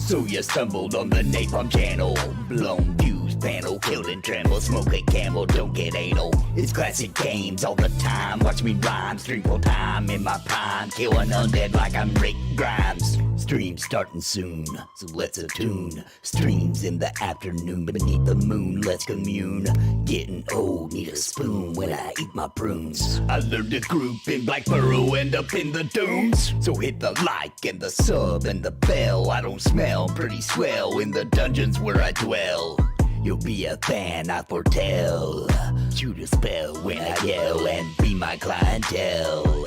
So you stumbled on the Napalm channel. Blown fuse panel, killed and tremble. Smoke a camel, don't get anal. It's classic games all the time. Watch me rhyme, stream full time in my prime. Kill an undead like I'm Rick Grimes. Stream starting soon, so let's attune. Streams in the afternoon beneath the moon, let's commune. Getting old, need a spoon when I eat my prunes. I learned to group in Black Burrow, end up in the dunes. So hit the like and the sub and the bell. I don't smell pretty swell in the dungeons where I dwell. You'll be a fan, I foretell. Shoot a spell when I yell and be my clientele.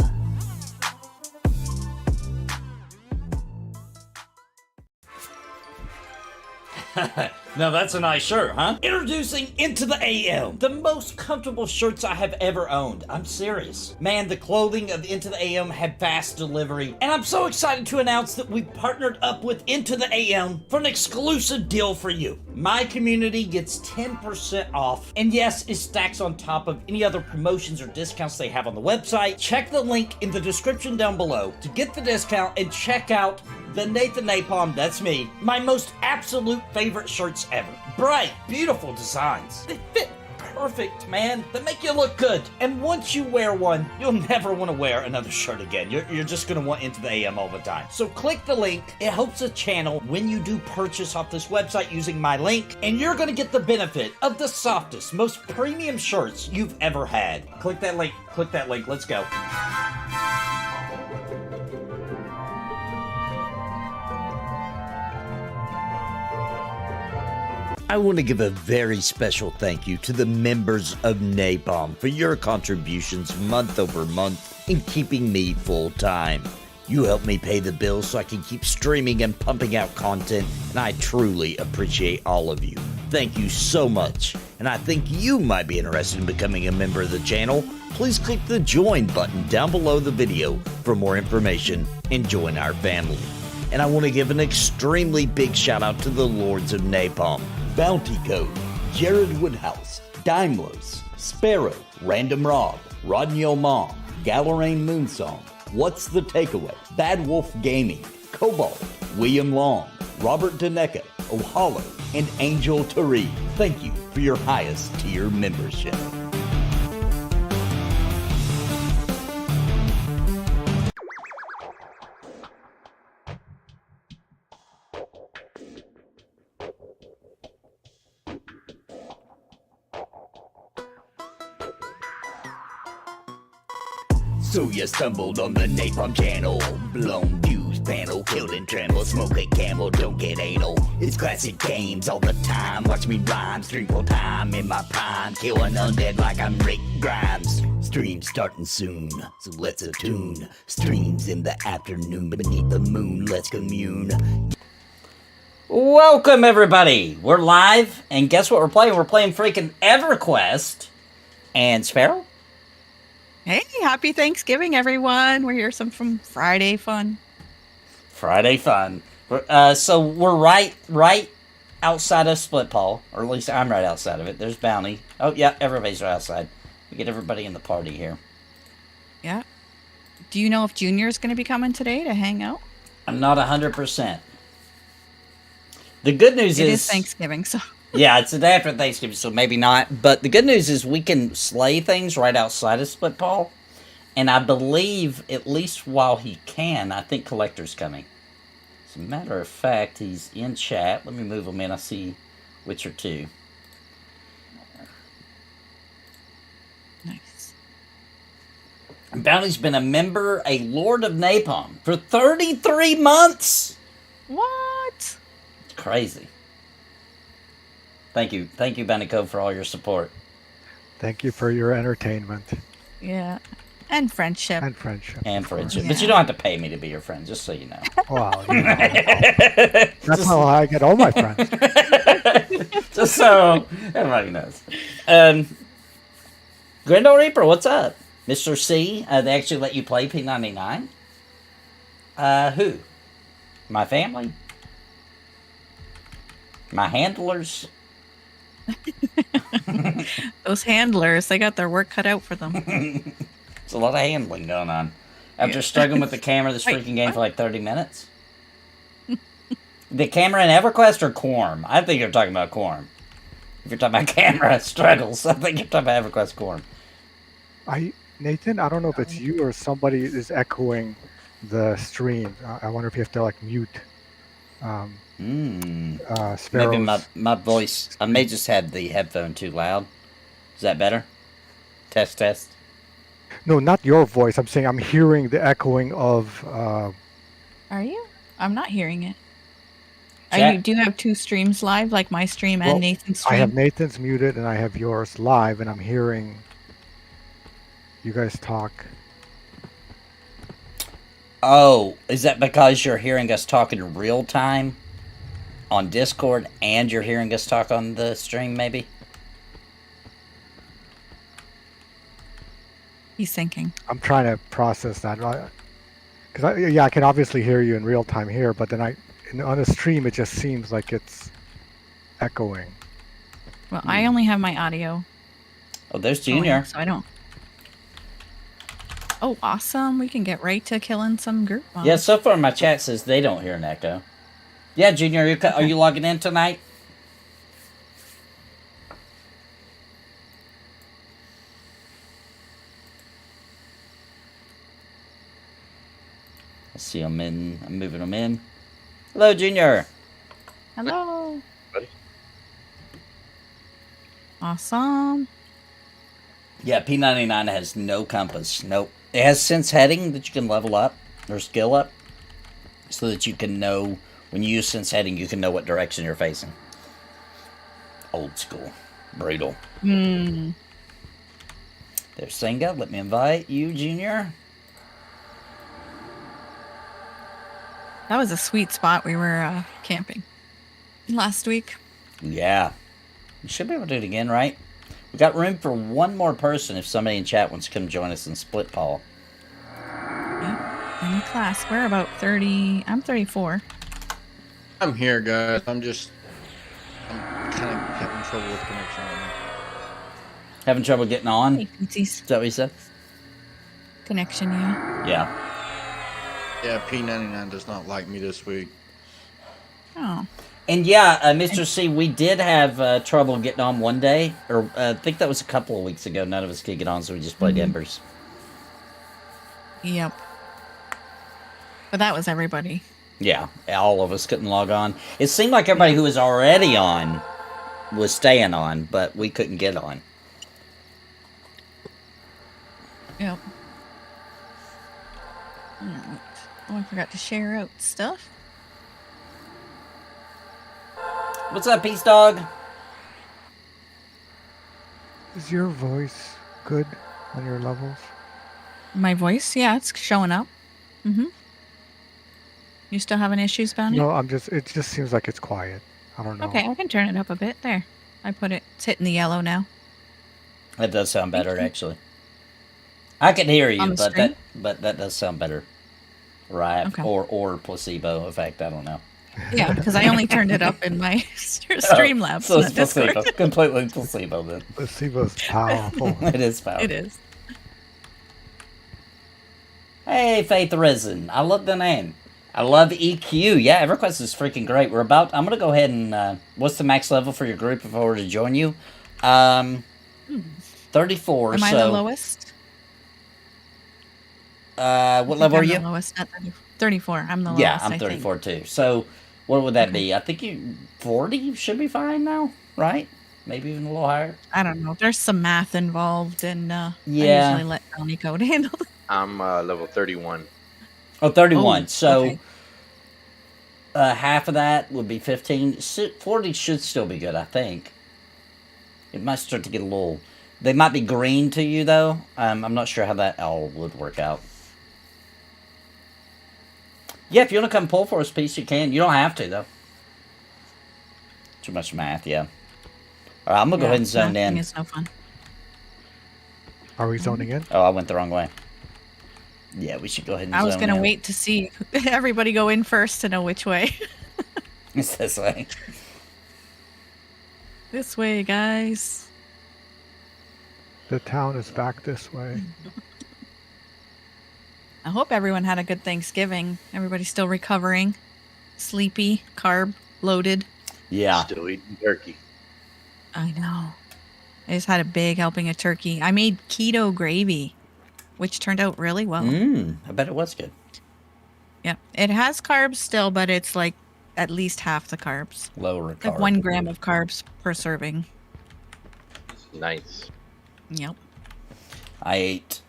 Now that's a nice shirt, huh? Introducing Into the AM, the most comfortable shirts I have ever owned. I'm serious. Man, the clothing of Into the AM had fast delivery, and I'm so excited to announce that we've partnered up with Into the AM for an exclusive deal for you. My community gets 10% off, and yes, it stacks on top of any other promotions or discounts they have on the website. Check the link in the description down below to get the discount and check out the Nathan Napalm, that's me, my most absolute favorite shirts ever. Bright, beautiful designs. They fit perfect, man. They make you look good. And once you wear one, you'll never want to wear another shirt again. You're just going to want Into the AM all the time. So click the link. It helps the channel when you do purchase off this website using my link, and you're going to get the benefit of the softest, most premium shirts you've ever had. Click that link. Click that link. Let's go. I want to give a very special thank you to the members of Napalm for your contributions month over month in keeping me full time. You help me pay the bills so I can keep streaming and pumping out content, and I truly appreciate all of you. Thank you so much, and I think you might be interested in becoming a member of the channel. Please click the join button down below the video for more information and join our family. And I want to give an extremely big shout out to the Lords of Napalm. Bounty Code, Jared Woodhouse, Daimlers, Sparoh, Random Rob, Rodney Mom, Galerain Moonsong, What's the Takeaway, Bad Wolf Gaming, Cobalt, William Long, Robert Daneka, Ohalo, and Angel Tari. Thank you for your highest tier membership. So you stumbled on the Napalm channel. Blown fuse panel, killed and tremble. Smoke a camel, don't get anal. It's classic games all the time. Watch me rhyme, stream full time in my prime. Kill an undead like I'm Rick Grimes. Stream starting soon, so let's attune. Streams in the afternoon beneath the moon, let's commune. Welcome, everybody. We're live, and guess what we're playing? We're playing freaking EverQuest. And Sparoh? Hey, happy Thanksgiving, everyone. We're here from Friday Fun. Friday Fun. So we're right outside of Splitpaw, or at least I'm right outside of it. There's Bounty. Oh, yeah, everybody's right outside. We get everybody in the party here. Yeah. Do you know if Junior's going to be coming today to hang out? I'm not 100%. The good news It is Thanksgiving, so... Yeah, it's the day after Thanksgiving, so maybe not. But the good news is we can slay things right outside of Splitpaw. And I believe, at least while he can, I think Collector's coming. As a matter of fact, he's in chat. Let me move him in. I see Witcher 2. Nice. Bounty's been a member, a Lord of Napalm, for 33 months! What? It's crazy. Thank you, Bounty Code, for all your support. Thank you for your entertainment. Yeah. And friendship. And friendship. And friendship. Yeah. But you don't have to pay me to be your friend, just so you know. Well, you know, that's how I get all my friends. Just so everybody knows. Grendel Reaper, what's up? Mr. C, they actually let you play P99? Who? My family? My handlers? Those handlers, they got their work cut out for them. There's a lot of handling going on. After struggling with the camera this freaking game for like 30 minutes. The camera in EverQuest or Quorum? I think you're talking about Quorum. If you're talking about camera struggles, I think you're talking about EverQuest Quorum. Nathan, I don't know if it's you or somebody is echoing the stream. I wonder if you have to like mute. Sparoh's Maybe my voice. I may just have the headphone too loud. Is that better? Test, test. No, not your voice. I'm saying I'm hearing the echoing of. Are you? I'm not hearing it. Chat. Do you have two streams live, like my stream and Nathan's stream? I have Nathan's muted and I have yours live, and I'm hearing you guys talk. Oh, is that because you're hearing us talk in real time on Discord and you're hearing us talk on the stream, maybe? He's thinking. I'm trying to process that. Because I can obviously hear you in real time here, but then on the stream it just seems like it's echoing. Well, I only have my audio. Oh, there's Junior. So I don't. Oh, awesome. We can get right to killing some group bombs. Yeah, so far my chat says they don't hear an echo. Yeah, Junior, are you logging in tonight? Let's see, I'm moving them in. Hello, Junior. Hello. Buddy. Awesome. Yeah, P99 has no compass. Nope. It has sense heading that you can level up or skill up so that you can know, when you use sense heading, you can know what direction you're facing. Old school. Brutal. Hmm. There's Senga. Let me invite you, Junior. That was a sweet spot we were camping last week. Yeah. We should be able to do it again, right? We got room for one more person if somebody in chat wants to come join us in Splitpaw. Yep. In class. We're about 30. I'm 34. I'm here, guys. I'm kind of having trouble with connection right now. Having trouble getting on? Hey, Is that what you said? connection, yeah. Yeah. Yeah, P99 does not like me this week. Oh. And yeah, Mr. C, we did have trouble getting on one day, or I think that was a couple of weeks ago. None of us could get on, so we just played Embers. Yep. But that was everybody. Yeah, all of us couldn't log on. It seemed like everybody who was already on was staying on, but we couldn't get on. Yep. Alright. Oh, I forgot to share out stuff. What's up, Peace Dog? Is your voice good on your levels? My voice, yeah, it's showing up. Mm-hmm. You still having issues, Bounty? No, it just seems like it's quiet. I don't know. Okay, I can turn it up a bit. There. It's hitting the yellow now. That does sound better, actually. I can hear you, On the screen? but that does sound better. Right. Okay. Or placebo effect, I don't know. Yeah, because I only turned it up in my Streamlabs. So it's not Discord. placebo. Completely placebo then. Placebo's powerful. It is powerful. It is. Hey, Faith Risen. I love the name. I love EQ. Yeah, EverQuest is freaking great. I'm going to go ahead and... what's the max level for your group if I were to join you? 34. Am I the lowest? What level are you? I'm the lowest, not 34. I'm the lowest, Yeah, I'm 34 too. So, what would that be? I think 40 should be fine now, right? Maybe even a little higher. I don't know. There's some math involved, and I Yeah. usually let Bounty Code handle it. I'm level 31. Oh, 31. Oh, so, okay. half of that would be 15. 40 should still be good, I think. It might start to get a little... They might be green to you, though. I'm not sure how that all would work out. Yeah, if you want to come pull for us, Peace, you can. You don't have to, though. Too much math, yeah. All right, I'm going to go ahead and zone in. It's no fun. Are we zoning in? Oh, I went the wrong way. Yeah, we should go ahead and I was zone going to in. wait to see everybody go in first to know which way. It's this way. This way, guys. The town is back this way. I hope everyone had a good Thanksgiving. Everybody's still recovering. sleepy, carb loaded. Yeah. Still eating turkey. I know. I just had a big helping of turkey. I made keto gravy, which turned out really well. I bet it was good. Yep. It has carbs still, but it's like at least half the carbs. Lower Like carb. 1 gram of carbs per serving. Nice. Yep. I ate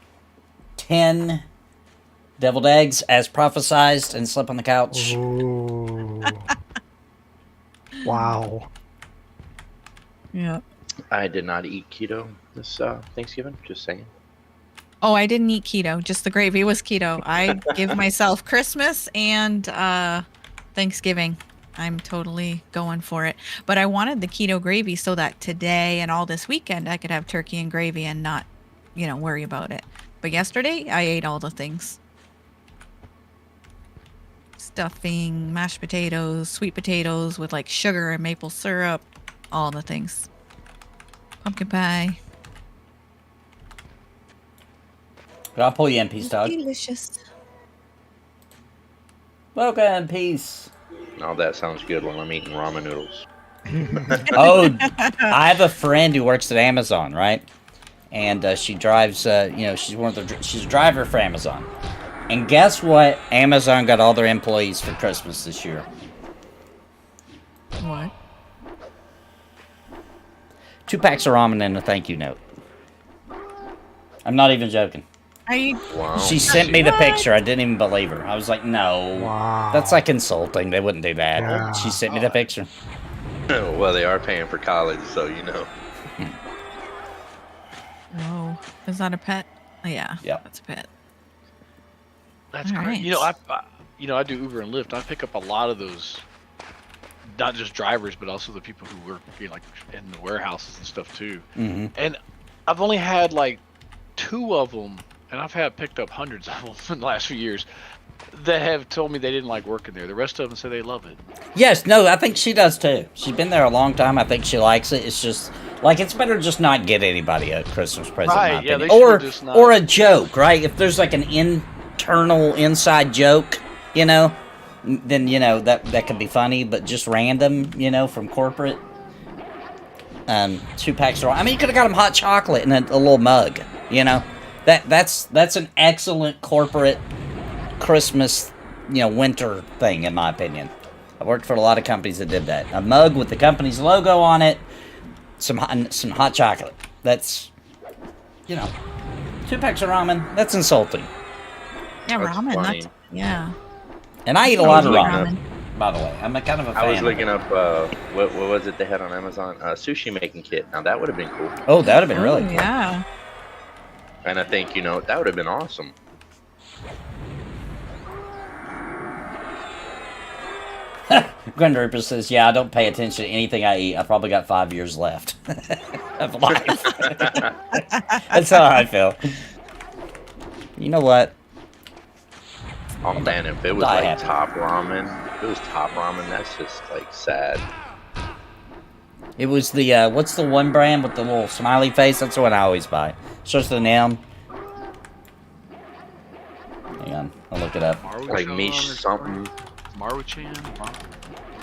10 deviled eggs as prophesized and slept on the couch. Ooh. Wow. Yep. I did not eat keto this Thanksgiving. Just saying. Oh, I didn't eat keto. Just the gravy was keto. I give myself Christmas and Thanksgiving. I'm totally going for it. But I wanted the keto gravy so that today and all this weekend I could have turkey and gravy and not, worry about it. But yesterday I ate all the things. Stuffing, mashed potatoes, sweet potatoes with like sugar and maple syrup, all the things. Pumpkin pie. But I'll pull you in, Peace Dog. Delicious. Welcome, Peace. All that sounds good while I'm eating ramen noodles. Oh, I have a friend who works at Amazon, right? And she drives, she's a driver for Amazon. And guess what? Amazon got all their employees for Christmas this year. What? 2 packs of ramen and a thank you note. I'm not even joking. Wow. She sent me the picture. I didn't even believe her. I was like, no. Wow. That's like insulting. They wouldn't do that. Yeah. She sent me the picture. Well, they are paying for college, so you know. Whoa. Is that a pet? Oh, yeah. Yep. That's a pet. That's All great. right. I do Uber and Lyft. I pick up a lot of those, not just drivers, but also the people who work, like in the warehouses and stuff too. Mm-hmm. And I've only had like 2 of them, and I've picked up hundreds of them in the last few years, that have told me they didn't like working there. The rest of them say they love it. Yes, no, I think she does too. She's been there a long time. I think she likes it. It's just like it's better to just not get anybody a Christmas present. Right, in my yeah, opinion. they should've just not. Or a joke, right? If there's like an internal inside joke, then that could be funny. But just random, from corporate. 2 packs of. I mean, you could have got them hot chocolate in a little mug. That's an excellent corporate Christmas, winter thing, in my opinion. I worked for a lot of companies that did that. A mug with the company's logo on it, some hot chocolate. That's, 2 packs of ramen. That's insulting. Yeah, That's ramen. funny. Yeah. And I eat a lot of looking ramen, up- by the way. I'm a kind of a fan. I was of looking it. up what was it they had on Amazon? Sushi making kit. Now that would have been cool. Oh, that would have been really Oh, cool. yeah. And I think that would have been awesome. Gwenda Ripper says, yeah, I don't pay attention to anything I eat. I probably got 5 years left of life. That's how I feel. You know what? Oh man, if it was Die like happy. top ramen, that's just like sad. It was the, what's the one brand with the little smiley face? That's the one I always buy. Starts with an M. Hang on, I'll look it up. Like Mish something. Maruchan?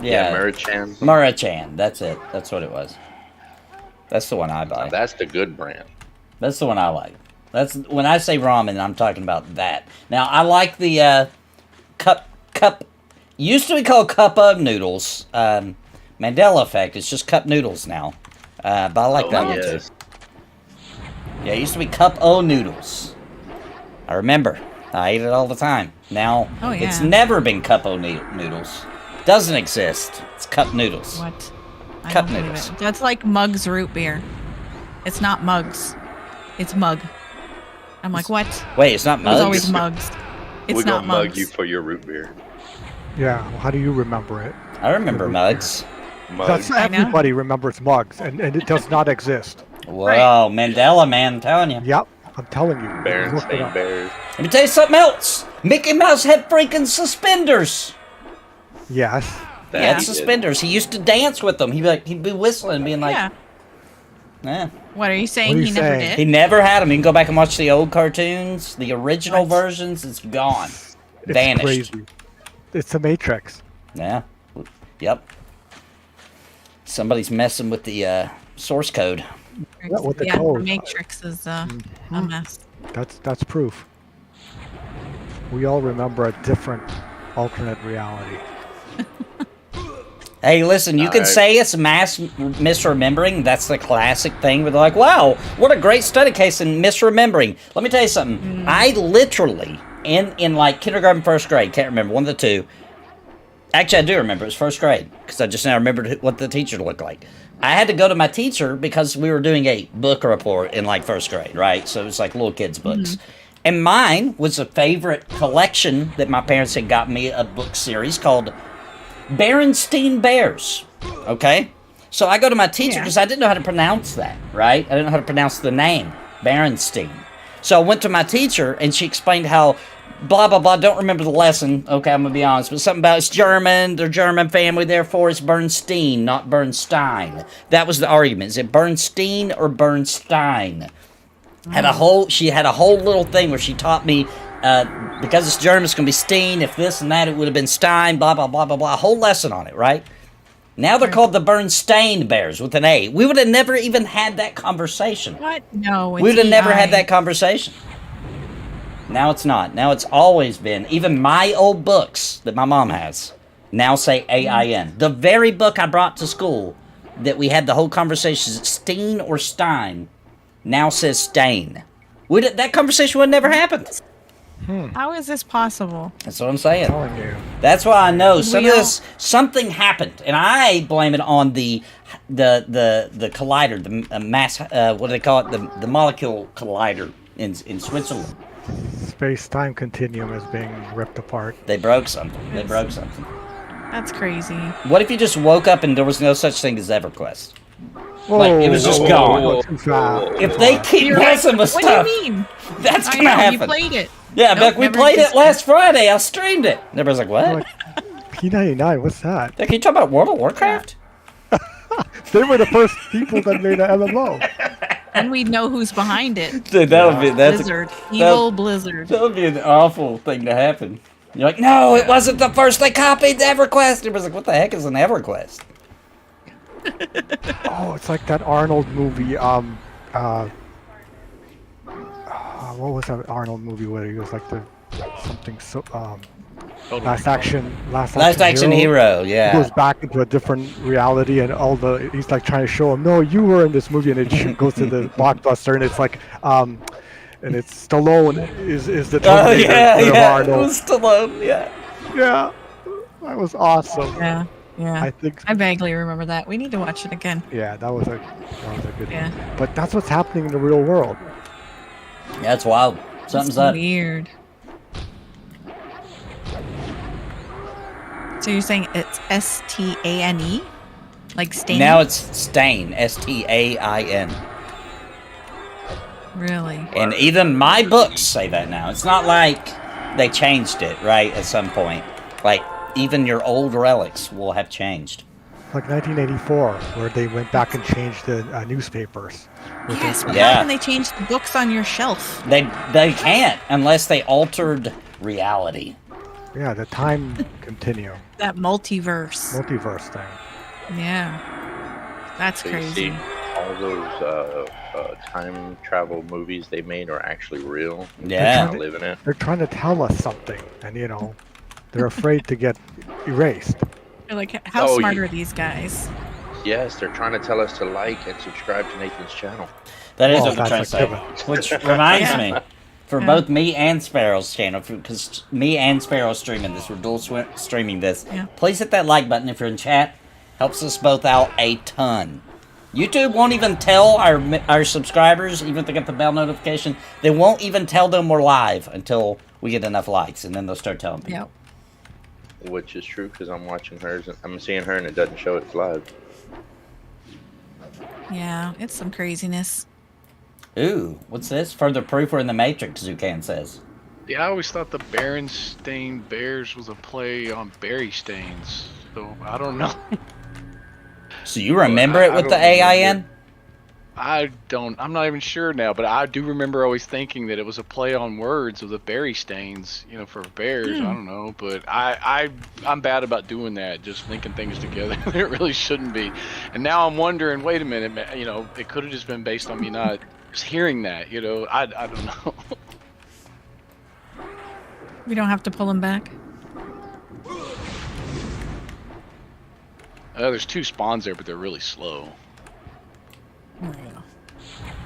Yeah, Murchan. Murachan. That's it. That's what it was. That's the one I buy. That's the good brand. That's the one I like. That's when I say ramen, I'm talking about that. Now I like the cup. Used to be called cup of noodles. Mandela effect. It's just cup noodles now. But I like that one too. Yeah, it used to be cup o noodles. I remember. I ate it all the time. Now Oh, yeah. it's never been cup o noodles. Doesn't exist. It's cup noodles. What? I Cup don't believe noodles. it. That's like Mug's root beer. It's not Mug's. It's Mug. I'm like, what? Wait, it's not It was mugs. always Mug's. It's We're not gonna mug Mug's. you for your root beer. Yeah. Well, how do you remember it? I remember mugs. Mug. That's I know. everybody remembers mugs, and it does not exist. Whoa, Mandela, man, I'm telling you. Yep, I'm telling you. Look it Berenstain up. Bears. Let me tell you something else. Mickey Mouse had freaking suspenders. Yes. He Yeah. had suspenders. He used to dance with them. He'd be whistling, being like, Yeah. eh. What are you saying? What are you He never saying? He did? never had them. You can go back and watch the old cartoons, the original What? versions. It's gone, It's vanished. crazy. It's the Matrix. Yeah. Yep. Somebody's messing with the source code. Yeah, with the yeah, code. the Matrix is a mess. That's proof. We all remember a different alternate reality. Hey, listen, you can say it's mass misremembering. That's the classic thing. Where they're like, wow, what a great study case in misremembering. Let me tell you something. I literally, in like kindergarten, first grade, can't remember, one of the two. Actually, I do remember. It was first grade, because I just now remembered what the teacher looked like. I had to go to my teacher because we were doing a book report in like first grade, right? So it was like little kids' books. And mine was a favorite collection that my parents had got me, a book series called Berenstain Bears. Okay? So I go to my teacher because I didn't know how to pronounce that, right? I didn't know how to pronounce the name, Berenstain. So I went to my teacher and she explained how blah, blah, blah, don't remember the lesson. Okay, I'm going to be honest. But something about it's German, they're German family, therefore it's Bernstein, not Bernstein. That was the argument. Is it Bernstein or Bernstein? She had a whole little thing where she taught me, because it's German, it's going to be Steen. If this and that, it would have been Stein, blah, blah, blah, blah, blah. A whole lesson on it, right? Now they're called the Bernstein Bears with an A. We would have never even had that conversation. What? No, We would have never had that conversation. Now it's not. Now it's always been. Even my old books that my mom has now say AIN. The very book I brought to school that we had the whole conversation, is it Steen or Stein, now says Stain. That conversation would never happen. How is this possible? That's what I'm saying. I'm telling you. That's why I know something happened, and I blame it on the collider, the mass. What do they call it? The molecule collider in Switzerland. Space-time continuum is being ripped apart. They broke something. That's crazy. What if you just woke up and there was no such thing as EverQuest? Whoa, Like, it was just gone. If they keep messing with What stuff, do you mean? that's I gonna know, happen. you played it. Yeah, Nope, Beck, we never played it existed. last Friday. I streamed it. And everybody's like, what? Like, P99, what's that? Beck, you talking about World of Warcraft? They were the first people that made an MMO. And we know who's behind it. Dude, Blizzard. Evil Blizzard. That would be an awful thing to happen. You're like, no, it wasn't the first they copied EverQuest. Everybody's like, what the heck is an EverQuest? Oh, it's like that Arnold movie. What was that Arnold movie where he was like last action hero, He yeah. goes back into a different reality, and he's like trying to show him, no, you were in this movie, and it goes to the blockbuster, and it's like, and it's Stallone is the Terminator of Arnold. It was Stallone, yeah. Yeah, that was awesome. Yeah. I think. I vaguely remember that. We need to watch it again. Yeah, that was a good Yeah. one. But that's what's happening in the real world. Yeah, it's wild. Something's That's up. weird. So you're saying it's Stane? Like Stain? Now it's Stain, Stain. Really? And even my books say that now. It's not like they changed it, right, at some point. Like, even your old relics will have changed. Like 1984, where they went back and changed the newspapers. Yes, what Yeah. happened? They changed the books on your shelf. They can't unless they altered reality. Yeah, the time continuum, That multiverse. multiverse thing. Yeah. That's So you crazy. see, all those time travel movies they made are actually real. Yeah. Not living it. They're trying to tell us something, and they're afraid to get erased. You're like, how Oh, smart you- are these guys? Yes, they're trying to tell us to like and subscribe to Nathan's channel. That is Well, what they're trying to that's say. a Which reminds Yeah. me, for both me and Sparrow's channel, because me and Sparrow streaming this, we're dual streaming this, Yeah. please hit that like button if you're in chat. Helps us both out a ton. YouTube won't even tell our subscribers, even if they get the bell notification, they won't even tell them we're live until we get enough likes, and then they'll start telling people. Yep. Which is true because I'm watching hers. And I'm seeing her and it doesn't show it's live. Yeah, it's some craziness. Ooh, what's this? Further proof we're in the Matrix, Zucan says. Yeah, I always thought the Berenstain Bears was a play on berry stains. So I don't know. So you remember it with the I don't AIN? remember. I'm not even sure now, but I do remember always thinking that it was a play on words of the berry stains, you know, for bears. I don't know, but I'm bad about doing that, just linking things together. It really shouldn't be. And now I'm wondering, wait a minute, you know, it could have just been based on me not just hearing that, you know. I don't know. We don't have to pull him back. There's 2 spawns there, but they're really slow.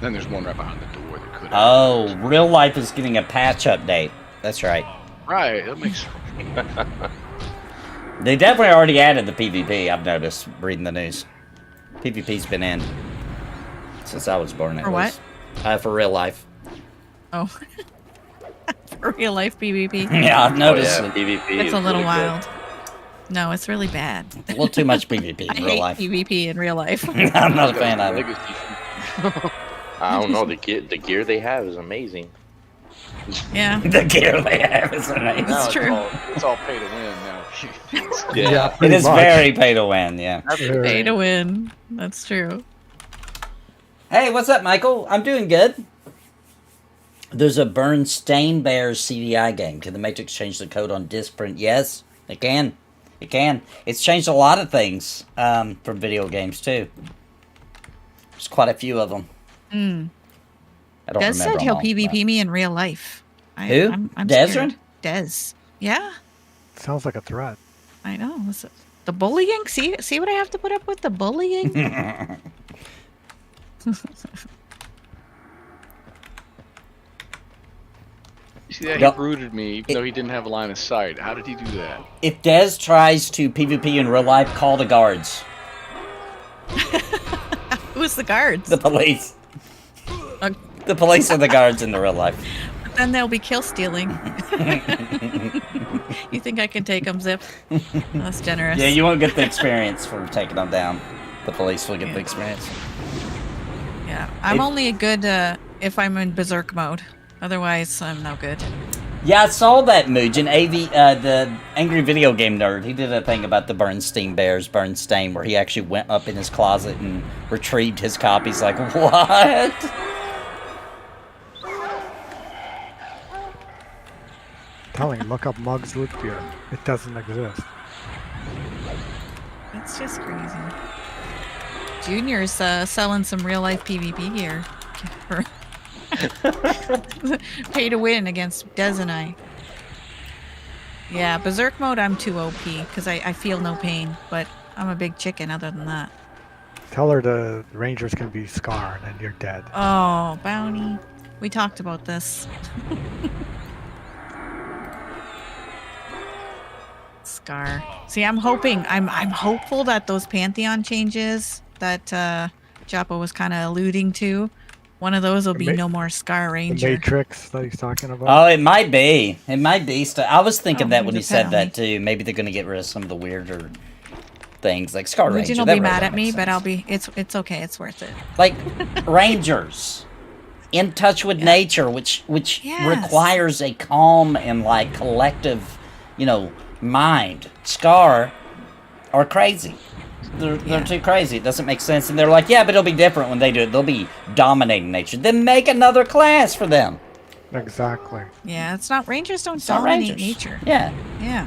Then there's one right behind the door that could. Oh, real life is getting a patch update. That's right. Right, that makes. They definitely already added the PvP. I've noticed reading the news. PvP's been in since I was born. For what? For real life. Oh. For real life PvP. Yeah, I've noticed. Oh, yeah, PvP. It's a little really wild. good. No, it's really bad. A little too much PvP I in real hate life. PvP in real life. I'm not a fan of it. I don't know. The gear they have is amazing. Yeah. The gear they have is amazing. Now It's true. It's all pay to win now. Yeah, It pretty is much. very pay to win, yeah. Pay to win. That's true. Hey, what's up, Michael? I'm doing good. There's a Burn Stain Bears CDI game. Can the Matrix change the code on disc print? Yes, it can. It can. It's changed a lot of things from video games, too. There's quite a few of them. I don't Des remember said them he'll all, PvP me in real life. Who? I'm Desrin? scared. Des. Yeah, Sounds like a threat. I know. The bullying? See what I have to put up with? The bullying? You see that? Yep. He brooded me, even though he didn't have a line of sight. How did he do that? If Des tries to PvP in real life, call the guards. Who's the guards? The police. Uh, The police are the guards in the real life. Then they'll be kill stealing. You think I can take them, Zip? That's generous. Yeah, you won't get the experience for taking them down. The police will get the experience. Yeah, I'm only good if I'm in berserk mode. Otherwise, I'm no good. Yeah, I saw that Mugen, the Angry Video Game Nerd. He did a thing about the Bernstein Bears, Bernstein, where he actually went up in his closet and retrieved his copies. Like, what? Telling him, look up Mug's root beer. It doesn't exist. That's just crazy. Junior's selling some real life PvP gear. Pay to win against Des and I. Yeah, berserk mode I'm too OP because I feel no pain, but I'm a big chicken other than that. Tell her the Rangers can be Scar and then you're dead. Oh, Bounty. We talked about this. Scar. See, I'm hopeful that those Pantheon changes that Joppa was kind of alluding to, one of those will be no more Scar The Ranger. Matrix that he's talking about. Oh, it might be. It might be. I was thinking Oh, that when he said depend that, too. Maybe they're going to get red of some of the weirder things, like Scar Ranger. Legion will That be really mad don't at me, make but sense. it's okay. It's worth it. Like, Rangers. In touch with nature, which Yes. requires a calm and, like, collective, mind. Scar are crazy. They're too crazy. It doesn't make sense. And they're like, yeah, but it'll be different when they do it. They'll be dominating nature. Then make another class for them. Exactly. Yeah, it's not Rangers don't It's not dominate Rangers. nature. Yeah. Yeah.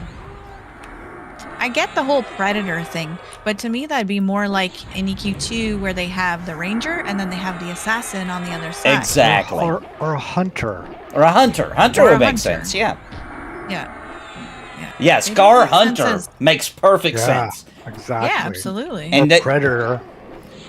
I get the whole predator thing, but to me that'd be more like in EQ2 where they have the ranger and then they have the assassin on the other side. Exactly. Or a hunter. Or a hunter. Hunter Or a would make hunter. sense, yeah. Yeah. Yeah, They Scar don't make sense Hunter as- makes perfect Yeah, sense. exactly. Yeah, absolutely. And Or that- Predator.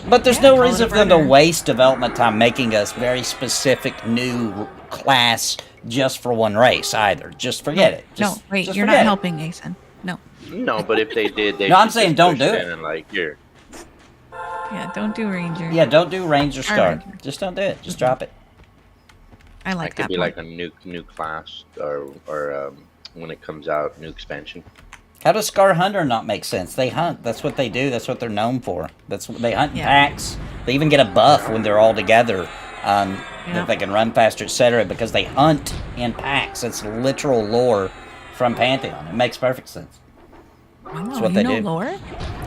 But there's Yeah, no call it reason a for them to predator. waste development time making us very specific new class just for one race either. Just forget it. Just, no, wait, just you're forget not it. helping, Nathan. No. No, but if they did, they No, I'm should saying just don't push do in it. And like, here, Yeah, don't do ranger. Yeah, don't do Ranger Scar. Ranger. Just don't do it. Just drop it. I that like could that. be point. like a new class, or when it comes out, new expansion. How does Scar Hunter not make sense? They hunt. That's what they do. That's what they're known for. That's what they hunt in Yeah. packs. They even get a buff when they're all together. Yeah. That they can run faster, etc. Because they hunt in packs. It's literal lore from Pantheon. It makes perfect sense. Wow, That's what you they know do. lore?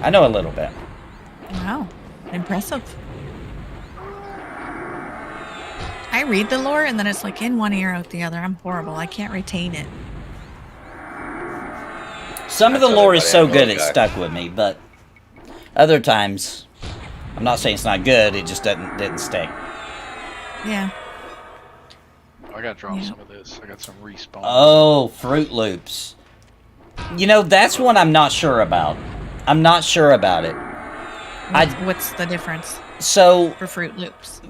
I know a little bit. Wow, impressive. I read the lore and then it's like in one ear out the other. I'm horrible. I can't retain it. Some of the lore is so good it stuck with me, but other times, I'm not saying it's not good. It just didn't stick. Yeah. I gotta draw some of this. I got some respawn. Oh, Fruit Loops. You know, that's one I'm not sure about. I'm not sure about it. What's the difference So, for Fruit Loops?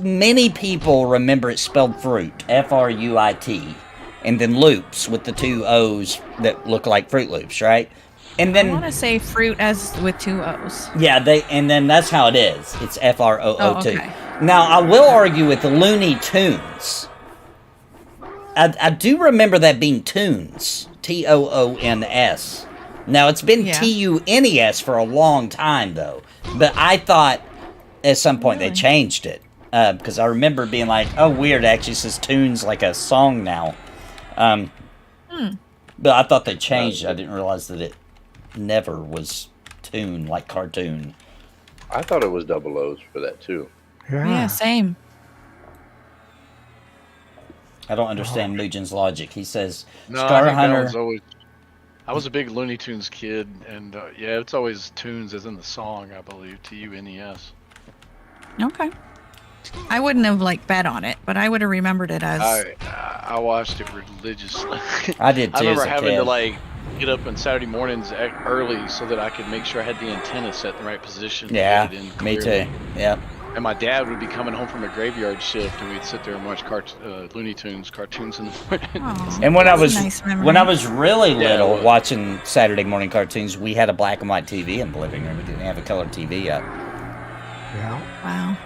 many people remember it spelled fruit, F-R-U-I-T, and then loops with the 2 O's that look like Fruit Loops, right? And then I want to say fruit as with 2 O's. yeah, and then that's how it is. It's F-R-O-O-T. Oh, okay. Now, I will argue with the Looney Tunes. I do remember that being Tunes, T-O-O-N-S. Now, it's been T-U-N-E-S for a long time, though. But I thought at some point they changed it. Because I remember being like, oh, weird, it actually says Tunes like a song now. But I thought they changed it. I didn't realize that it never was tune, like cartoon. I thought it was double O's for that, too. Yeah, same. I don't understand Mugen's logic. He says, No, Star I think Hunter... that was always... I was a big Looney Tunes kid, and yeah, it's always tunes as in the song, I believe, T-U-N-E-S. Okay. I wouldn't have like bet on it, but I would have remembered it as. I watched it religiously. I did too. I remember as a having kid. to like get up on Saturday mornings early so that I could make sure I had the antenna set in the right position. to Yeah, get it in me clearly. too. Yeah. And my dad would be coming home from a graveyard shift, and we'd sit there and watch Looney Tunes cartoons in the morning. Aw, And when I that's was a nice memory. when I was really Yeah, little, it was. watching Saturday morning cartoons, we had a black and white TV in the living room. We didn't have a color TV yet. Yeah. Wow.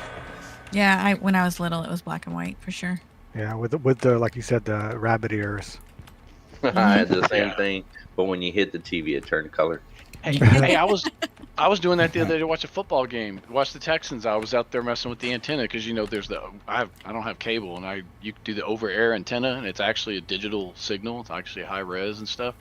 Yeah, when I was little, it was black and white for sure. Yeah, with the like you said, the rabbit ears. I had the same thing, but when you hit the TV, it turned color. Hey, I was doing that the other day to watch a football game. Watch the Texans. I was out there messing with the antenna because there's I don't have cable, and you can do the over air antenna, and it's actually a digital signal. It's actually high res and stuff.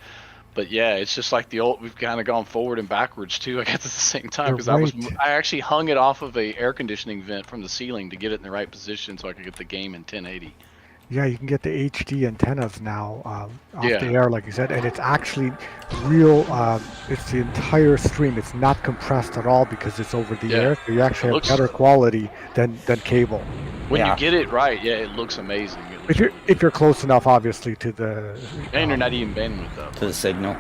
But yeah, it's just like the old. We've kind of gone forward and backwards too. I guess at the same time because I actually hung it off of a air conditioning vent from the ceiling to get it in the right position so I could get the game in 1080. Yeah, you can get the HD antennas now off Yeah. the air, like you said, and it's actually real. It's the entire stream. It's not compressed at all because it's over the Yeah. air. So you actually have looks- better quality than cable. When Yeah. you get it right, yeah, it looks amazing. It looks If you're close enough, obviously, to the and you're not even bandwidth up. To the signal.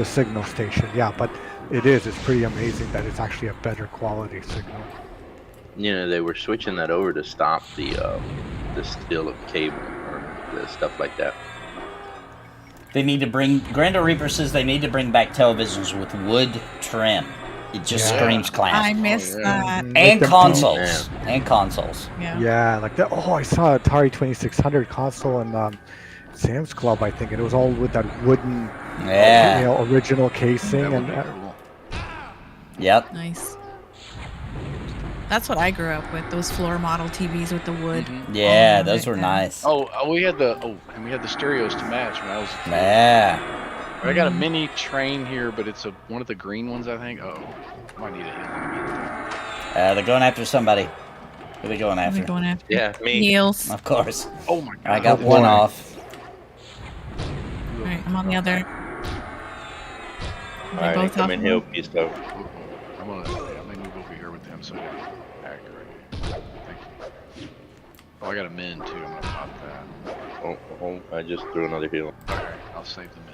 signal station. Yeah, but it's pretty amazing that it's actually a better quality signal. They were switching that over to stop the steal of cable or the stuff like that. They need to bring. Grando Reaper says they need to bring back televisions with wood trim. It just Yeah. screams class. I missed that. And Make them consoles. And consoles. Yeah. Yeah, like that. Oh, I saw Atari 2600 console in Sam's Club, I think, and it was all with that wooden, Yeah. original casing. That would And be cool. Yep. Nice. That's what I grew up with. Those floor model TVs with the wood. Yeah, Oh, those were yeah. nice. We had the stereos to match when I was a kid. Yeah. I got a mini train here, but it's one of the green ones, I think. Oh, might need a healing. They're going after somebody. Who are they going What are we after? going after? Yeah, me. Heels. Of course. Oh my god! I got Oh, one boy. off. All right, I'm on the other. All right, both come off in of here, them? piece of. I'm gonna move over here with them so they're accurate. Thank you. Oh, I got a min too. I'm gonna pop that. Oh, I just threw another heal. Alright, I'll save the min.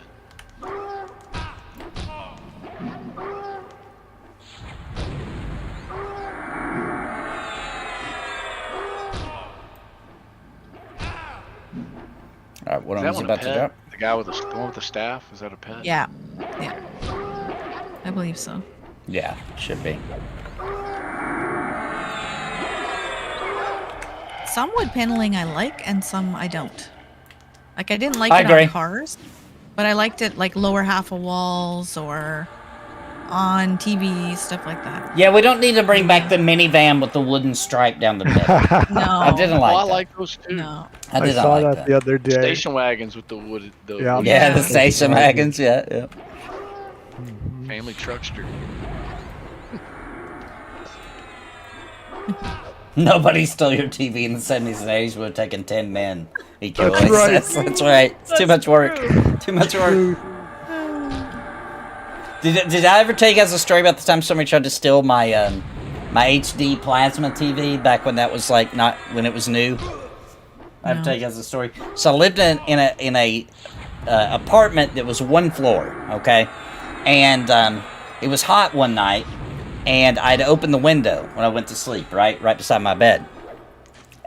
All right, what Is I that was one a about to pet? drop? The guy with the one with the staff? Is that a pet? Yeah. Yeah. I believe so. Yeah, should be. Some wood paneling I like, and some I don't. Like I didn't like I it agree. on cars, but I liked it like lower half of walls or on TV, stuff like that. Yeah, we don't need to bring back the minivan with the wooden stripe down the middle. No. I didn't like I that. like those too. No. I I did not saw like that that. the other day. Station wagons with the wood. Yeah. Yeah, the Yeah. station wagons. Yeah, yeah. Family truckster. Nobody stole your TV in the 70s and 80s. Would have taken 10 men. EQ That's right. That's right. It's too much work. Too much work. Did I ever tell you guys a story about the time somebody tried to steal my my HD plasma TV back when that was like not when it was new? I have to tell you guys a story. So I lived in a apartment that was one floor, okay, and it was hot one night, and I'd opened the window when I went to sleep, right beside my bed,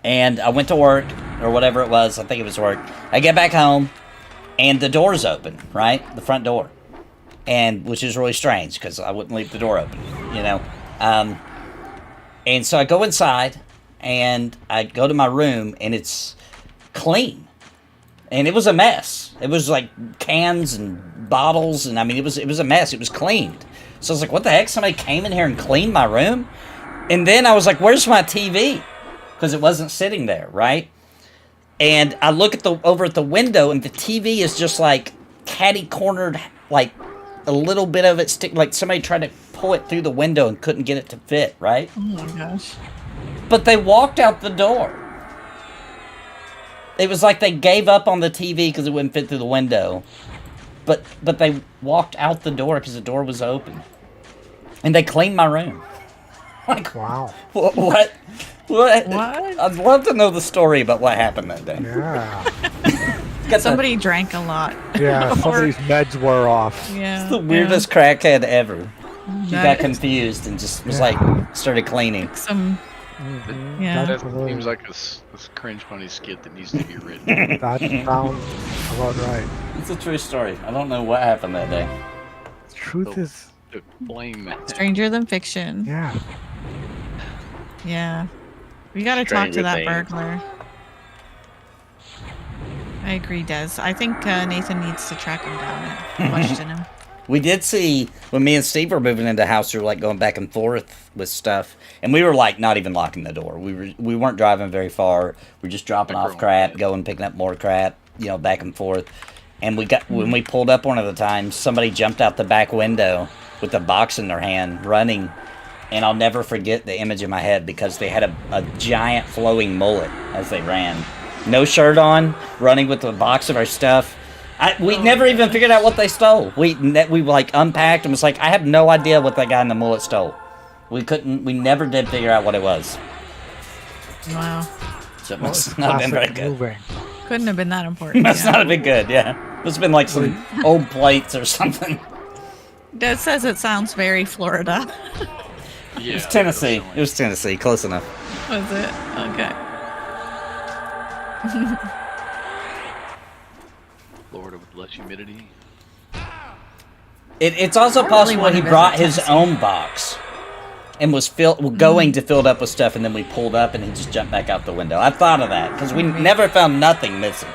and I went to work or whatever it was. I think it was work. I get back home, and the door's open, right, the front door. And which is really strange because I wouldn't leave the door open, you know. And so I go inside and I go to my room and it's clean, and it was a mess. It was like cans and bottles, and I mean it was a mess. It was cleaned. So I was like, what the heck? Somebody came in here and cleaned my room, and then I was like, where's my TV? Because it wasn't sitting there, right? And I look at over at the window, and the TV is just like catty cornered, like. A little bit of it like somebody tried to pull it through the window and couldn't get it to fit, right? Oh my gosh. But they walked out the door. It was like they gave up on the TV because it wouldn't fit through the window. But they walked out the door because the door was open. And they cleaned my room. Like, Wow. What? I'd love to know the story about what happened that day. Yeah. Somebody drank a lot. Yeah, somebody's meds wore off. Yeah. It's the weirdest crackhead ever. He got That- confused and just was Yeah. like, started cleaning. Some. Yeah. That seems like a cringe funny skit that needs to be written. That sounds about right. It's a true story. I don't know what happened that day. Truth is, To blame that. Stranger than fiction. yeah. Yeah. We gotta talk to Stranger that Things. burglar. I agree, Des. I think Nathan needs to track him down and question him. We did see when me and Steve were moving into the house, we were like going back and forth with stuff, and we were like not even locking the door. We weren't driving very far. We were just dropping off crap, going picking up more crap, you know, back and forth. And when we pulled up one of the times, somebody jumped out the back window with a box in their hand, running. And I'll never forget the image in my head because they had a giant flowing mullet as they ran. No shirt on, running with a box of our stuff. We never even figured out what they stole. We like unpacked and was like, I have no idea what that guy in the mullet stole. We never did figure out what it was. Wow. So it must not have been very good. Moving. Couldn't have been that important. Must yeah. not have been good, yeah. Must have been like some old plates or something. Des says it sounds very Florida. Yeah, It was Tennessee. It was Tennessee, close enough. Was it? Okay. Florida with less humidity. It's also I really possible wanna he visit brought his Tennessee. own box and was going to fill it up with stuff, and then we pulled up and he just jumped back out the window. I thought of that because we never found nothing missing.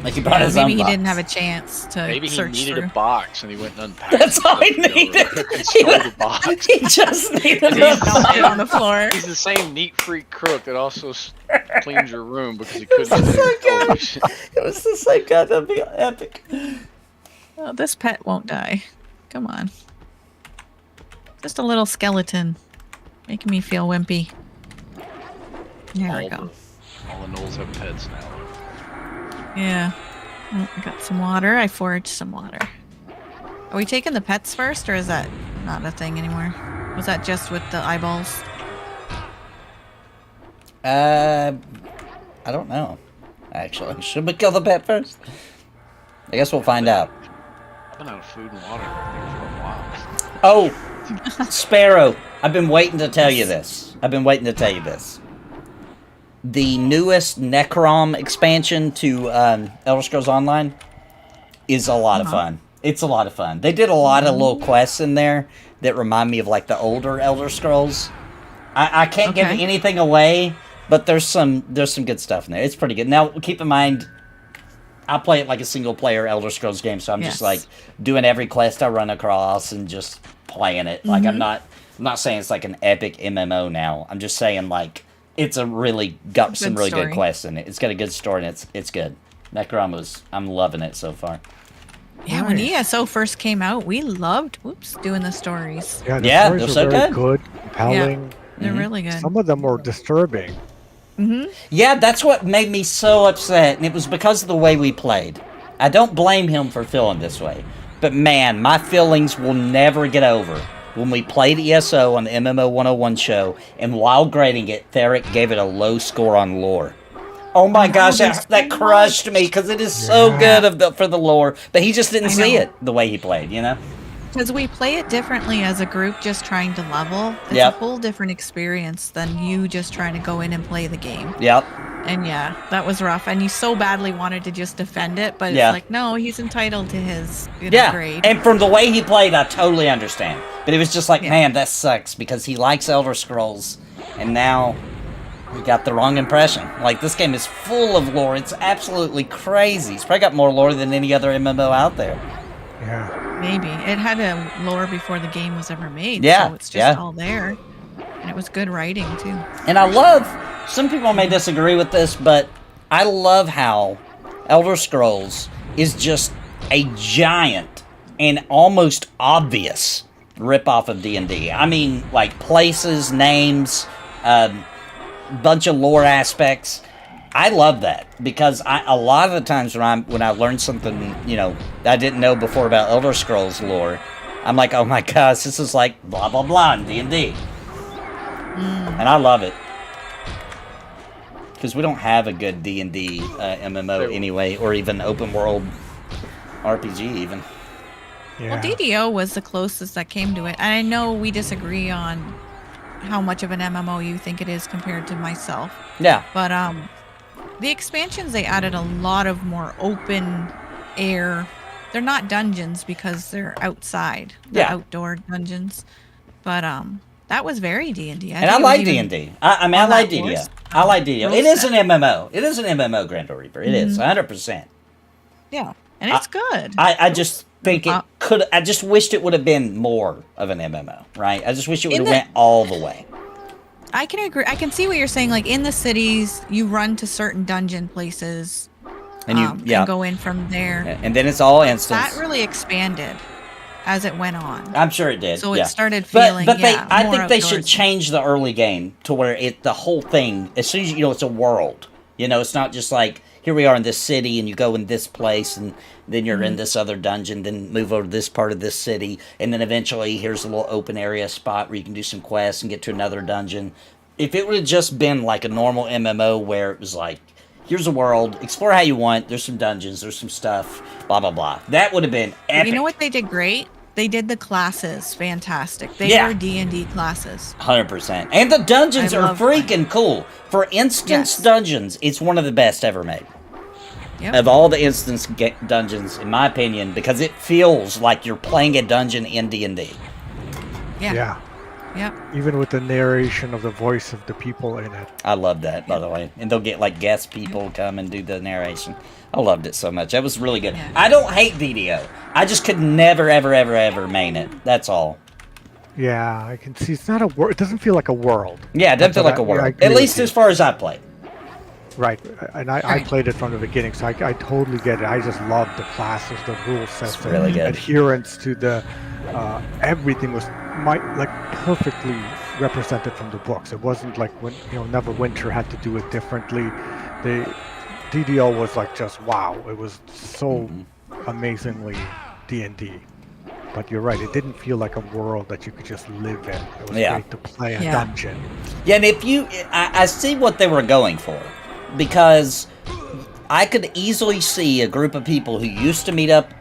Like he brought his own Maybe he box. didn't have a chance to Maybe he search needed through. a box and he went and unpacked. That's all he stuff, you know, needed. and stole the box. He just needed He a dumped it on the floor. He's the same neat freak crook that also cleans your room because he couldn't do so your good. television. It was the same guy. That'd be epic. Oh, this pet won't die. Come on. Just a little skeleton. Making me feel wimpy. There we go. All the Knowles have pets now. Yeah. Oh, I got some water. I foraged some water. Are we taking the pets first, or is that not a thing anymore? Was that just with the eyeballs? I don't know. Actually, should we kill the pet first? I guess we'll find out. I've been out of food and water I think, for a while. Oh, Sparoh, I've been waiting to tell you this. The newest Necrom expansion to Elder Scrolls Online is a lot of fun. It's a lot of fun. They did a lot of little quests in there that remind me of like the older Elder Scrolls. I can't give anything away, but there's some good stuff in there. It's pretty good. Now, keep in mind, I play it like a single player Elder Scrolls game, so I'm just like doing every quest I run across and just playing it. Like I'm not saying it's like an epic MMO now. I'm just saying like it's a really got some really good quests in it. It's got a good story and it's good. Necrom I'm loving it so far. Yeah, when ESO first came out, we loved doing the stories. Yeah, the Yeah, stories they're were so very good. good, compelling. They're really good. Some of them were disturbing. Yeah, that's what made me so upset, and it was because of the way we played. I don't blame him for feeling this way, but man, my feelings will never get over when we played ESO on the MMO 101 show, and while grading it, Theric gave it a low score on lore. Oh my gosh, that crushed me, because it is so good for the lore, but he just didn't see it the way he played, you know? Because we play it differently as a group, just trying to level. It's a whole different experience than you just trying to go in and play the game. Yep. And yeah, that was rough. And you so badly wanted to just defend it, but it's like, no, he's entitled to his grade. And from the way he played, I totally understand. But it was just like, man, that sucks, because he likes Elder Scrolls, and now we got the wrong impression. Like, this game is full of lore. It's absolutely crazy. It's probably got more lore than any other MMO out there. Yeah. Maybe. It had a lore before the game was ever made. Yeah, So it's just all there. And it was good writing, too. And I love, some people may disagree with this, but I love how Elder Scrolls is just a giant and almost obvious ripoff of D&D. I mean, like, places, names, bunch of lore aspects. I love that, because a lot of the times when I learned something, you know, I didn't know before about Elder Scrolls lore, I'm like, oh my gosh, this is like blah blah blah in D&D. And I love it, because we don't have a good D&D MMO anyway, or even open world RPG even. Yeah. Well, DDO was the closest that came to it. And I know we disagree on how much of an MMO you think it is compared to myself. Yeah. But the expansions, they added a lot of more open air. They're not dungeons because they're outside. They're outdoor dungeons. But that was very D&D. And I like D&D. I mean, I like DDO. I like DDO. It is an MMO. It is an MMO, Grand Reaper. It is 100%. Yeah, and it's good. I just think it could. I just wished it would have been more of an MMO, right? I just wish it would have went all the way. I can agree. I can see what you're saying. Like, in the cities, you run to certain dungeon places, and and go in from there. And then it's all instance. That really expanded as it went on. I'm sure it did. So it started feeling. But I think they should change the early game to where the whole thing, as soon as it's a world. You know, it's not just like, here we are in this city, and you go in this place, and then you're in this other dungeon, then move over to this part of this city, and then eventually here's a little open area spot where you can do some quests and get to another dungeon. If it would have just been like a normal MMO where it was like, here's a world, explore how you want, there's some dungeons, there's some stuff, blah, blah, blah. That would have been epic. You know what they did great? They did the classes fantastic. They were D&D classes. 100%. And the dungeons are freaking cool. For instance dungeons, it's one of the best ever made. Yep. Of all the instance dungeons, in my opinion, because it feels like you're playing a dungeon in D&D. Yeah. Yep. Even with the narration of the voice of the people in it. I love that, by the way. And they'll get like guest people come and do the narration. I loved it so much. That was really good. Yeah. I don't hate DDO. I just could never, ever, ever, ever main it. That's all. Yeah, I can see. It's not a world. It doesn't feel like a world. Yeah, it doesn't feel like a world. At least as far as I played. Right, and I played it from the beginning, so I totally get it. I just love the classes, the rule sets, the really good. Adherence to the everything was perfectly represented from the books. It wasn't like when Neverwinter had to do it differently. The DDO was like just wow. It was so amazingly D&D. But you're right, it didn't feel like a world that you could just live in. It was great to play a dungeon. Yeah, and I see what they were going for. Because I could easily see a group of people who used to meet up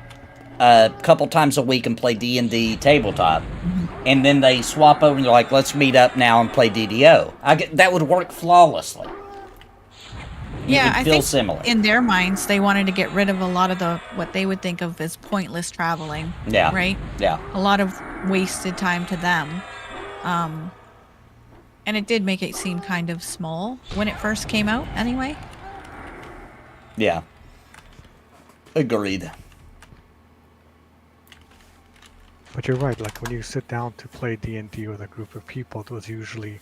a couple times a week and play D&D tabletop, and then they swap over and they're like, let's meet up now and play DDO. That would work flawlessly. I think similar. In their minds, they wanted to get rid of a lot of what they would think of as pointless traveling. Yeah. Right? Yeah. A lot of wasted time to them. And it did make it seem kind of small when it first came out, anyway. Yeah. Agreed. But you're right, like when you sit down to play D&D with a group of people, it was usually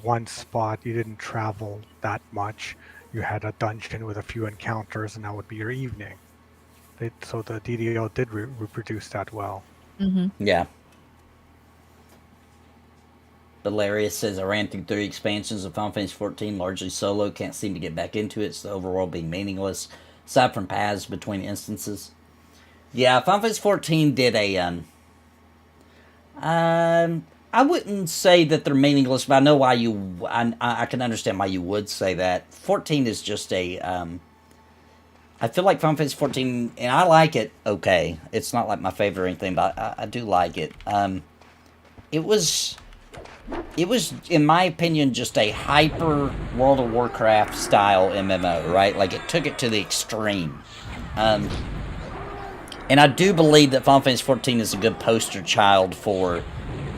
one spot. You didn't travel that much. You had a dungeon with a few encounters, and that would be your evening. So the DDO did reproduce that well. Mm-hmm. Yeah. Hilarious says, I ran through 3 expansions of Final Fantasy XIV, largely solo. Can't seem to get back into it, so the overworld being meaningless, aside from paths between instances. Yeah, Final Fantasy XIV did a... I wouldn't say that they're meaningless, but I know why you... I can understand why you would say that. 14 is just a... I feel like Final Fantasy XIV, and I like it okay. It's not like my favorite or anything, but I do like it. It was, in my opinion, just a hyper World of Warcraft style MMO, right? Like, it took it to the extreme. And I do believe that Final Fantasy XIV is a good poster child for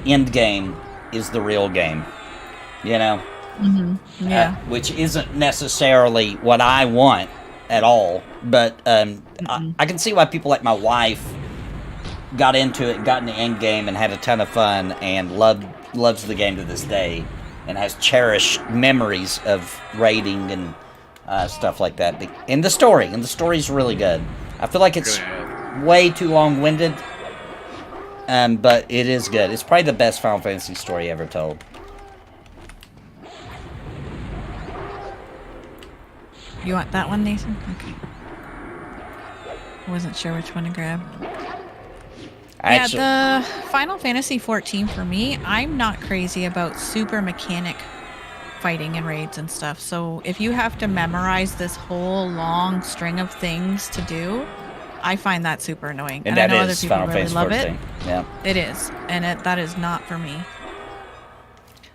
endgame is the real game. You know? Mm-hmm. Yeah. Which isn't necessarily what I want at all, but I can see why people like my wife got into it, got in the end game, and had a ton of fun, and loves the game to this day, and has cherished memories of raiding and stuff like that. And the story's really good. I feel like it's way too long-winded, but it is good. It's probably the best Final Fantasy story ever told. You want that one, Nathan? Okay. I wasn't sure which one to grab. The Final Fantasy XIV for me, I'm not crazy about super mechanic fighting and raids and stuff. So if you have to memorize this whole long string of things to do, I find that super annoying. And I that know other is people Final really Fantasy love XIV. it. Yeah. It is, and that is not for me.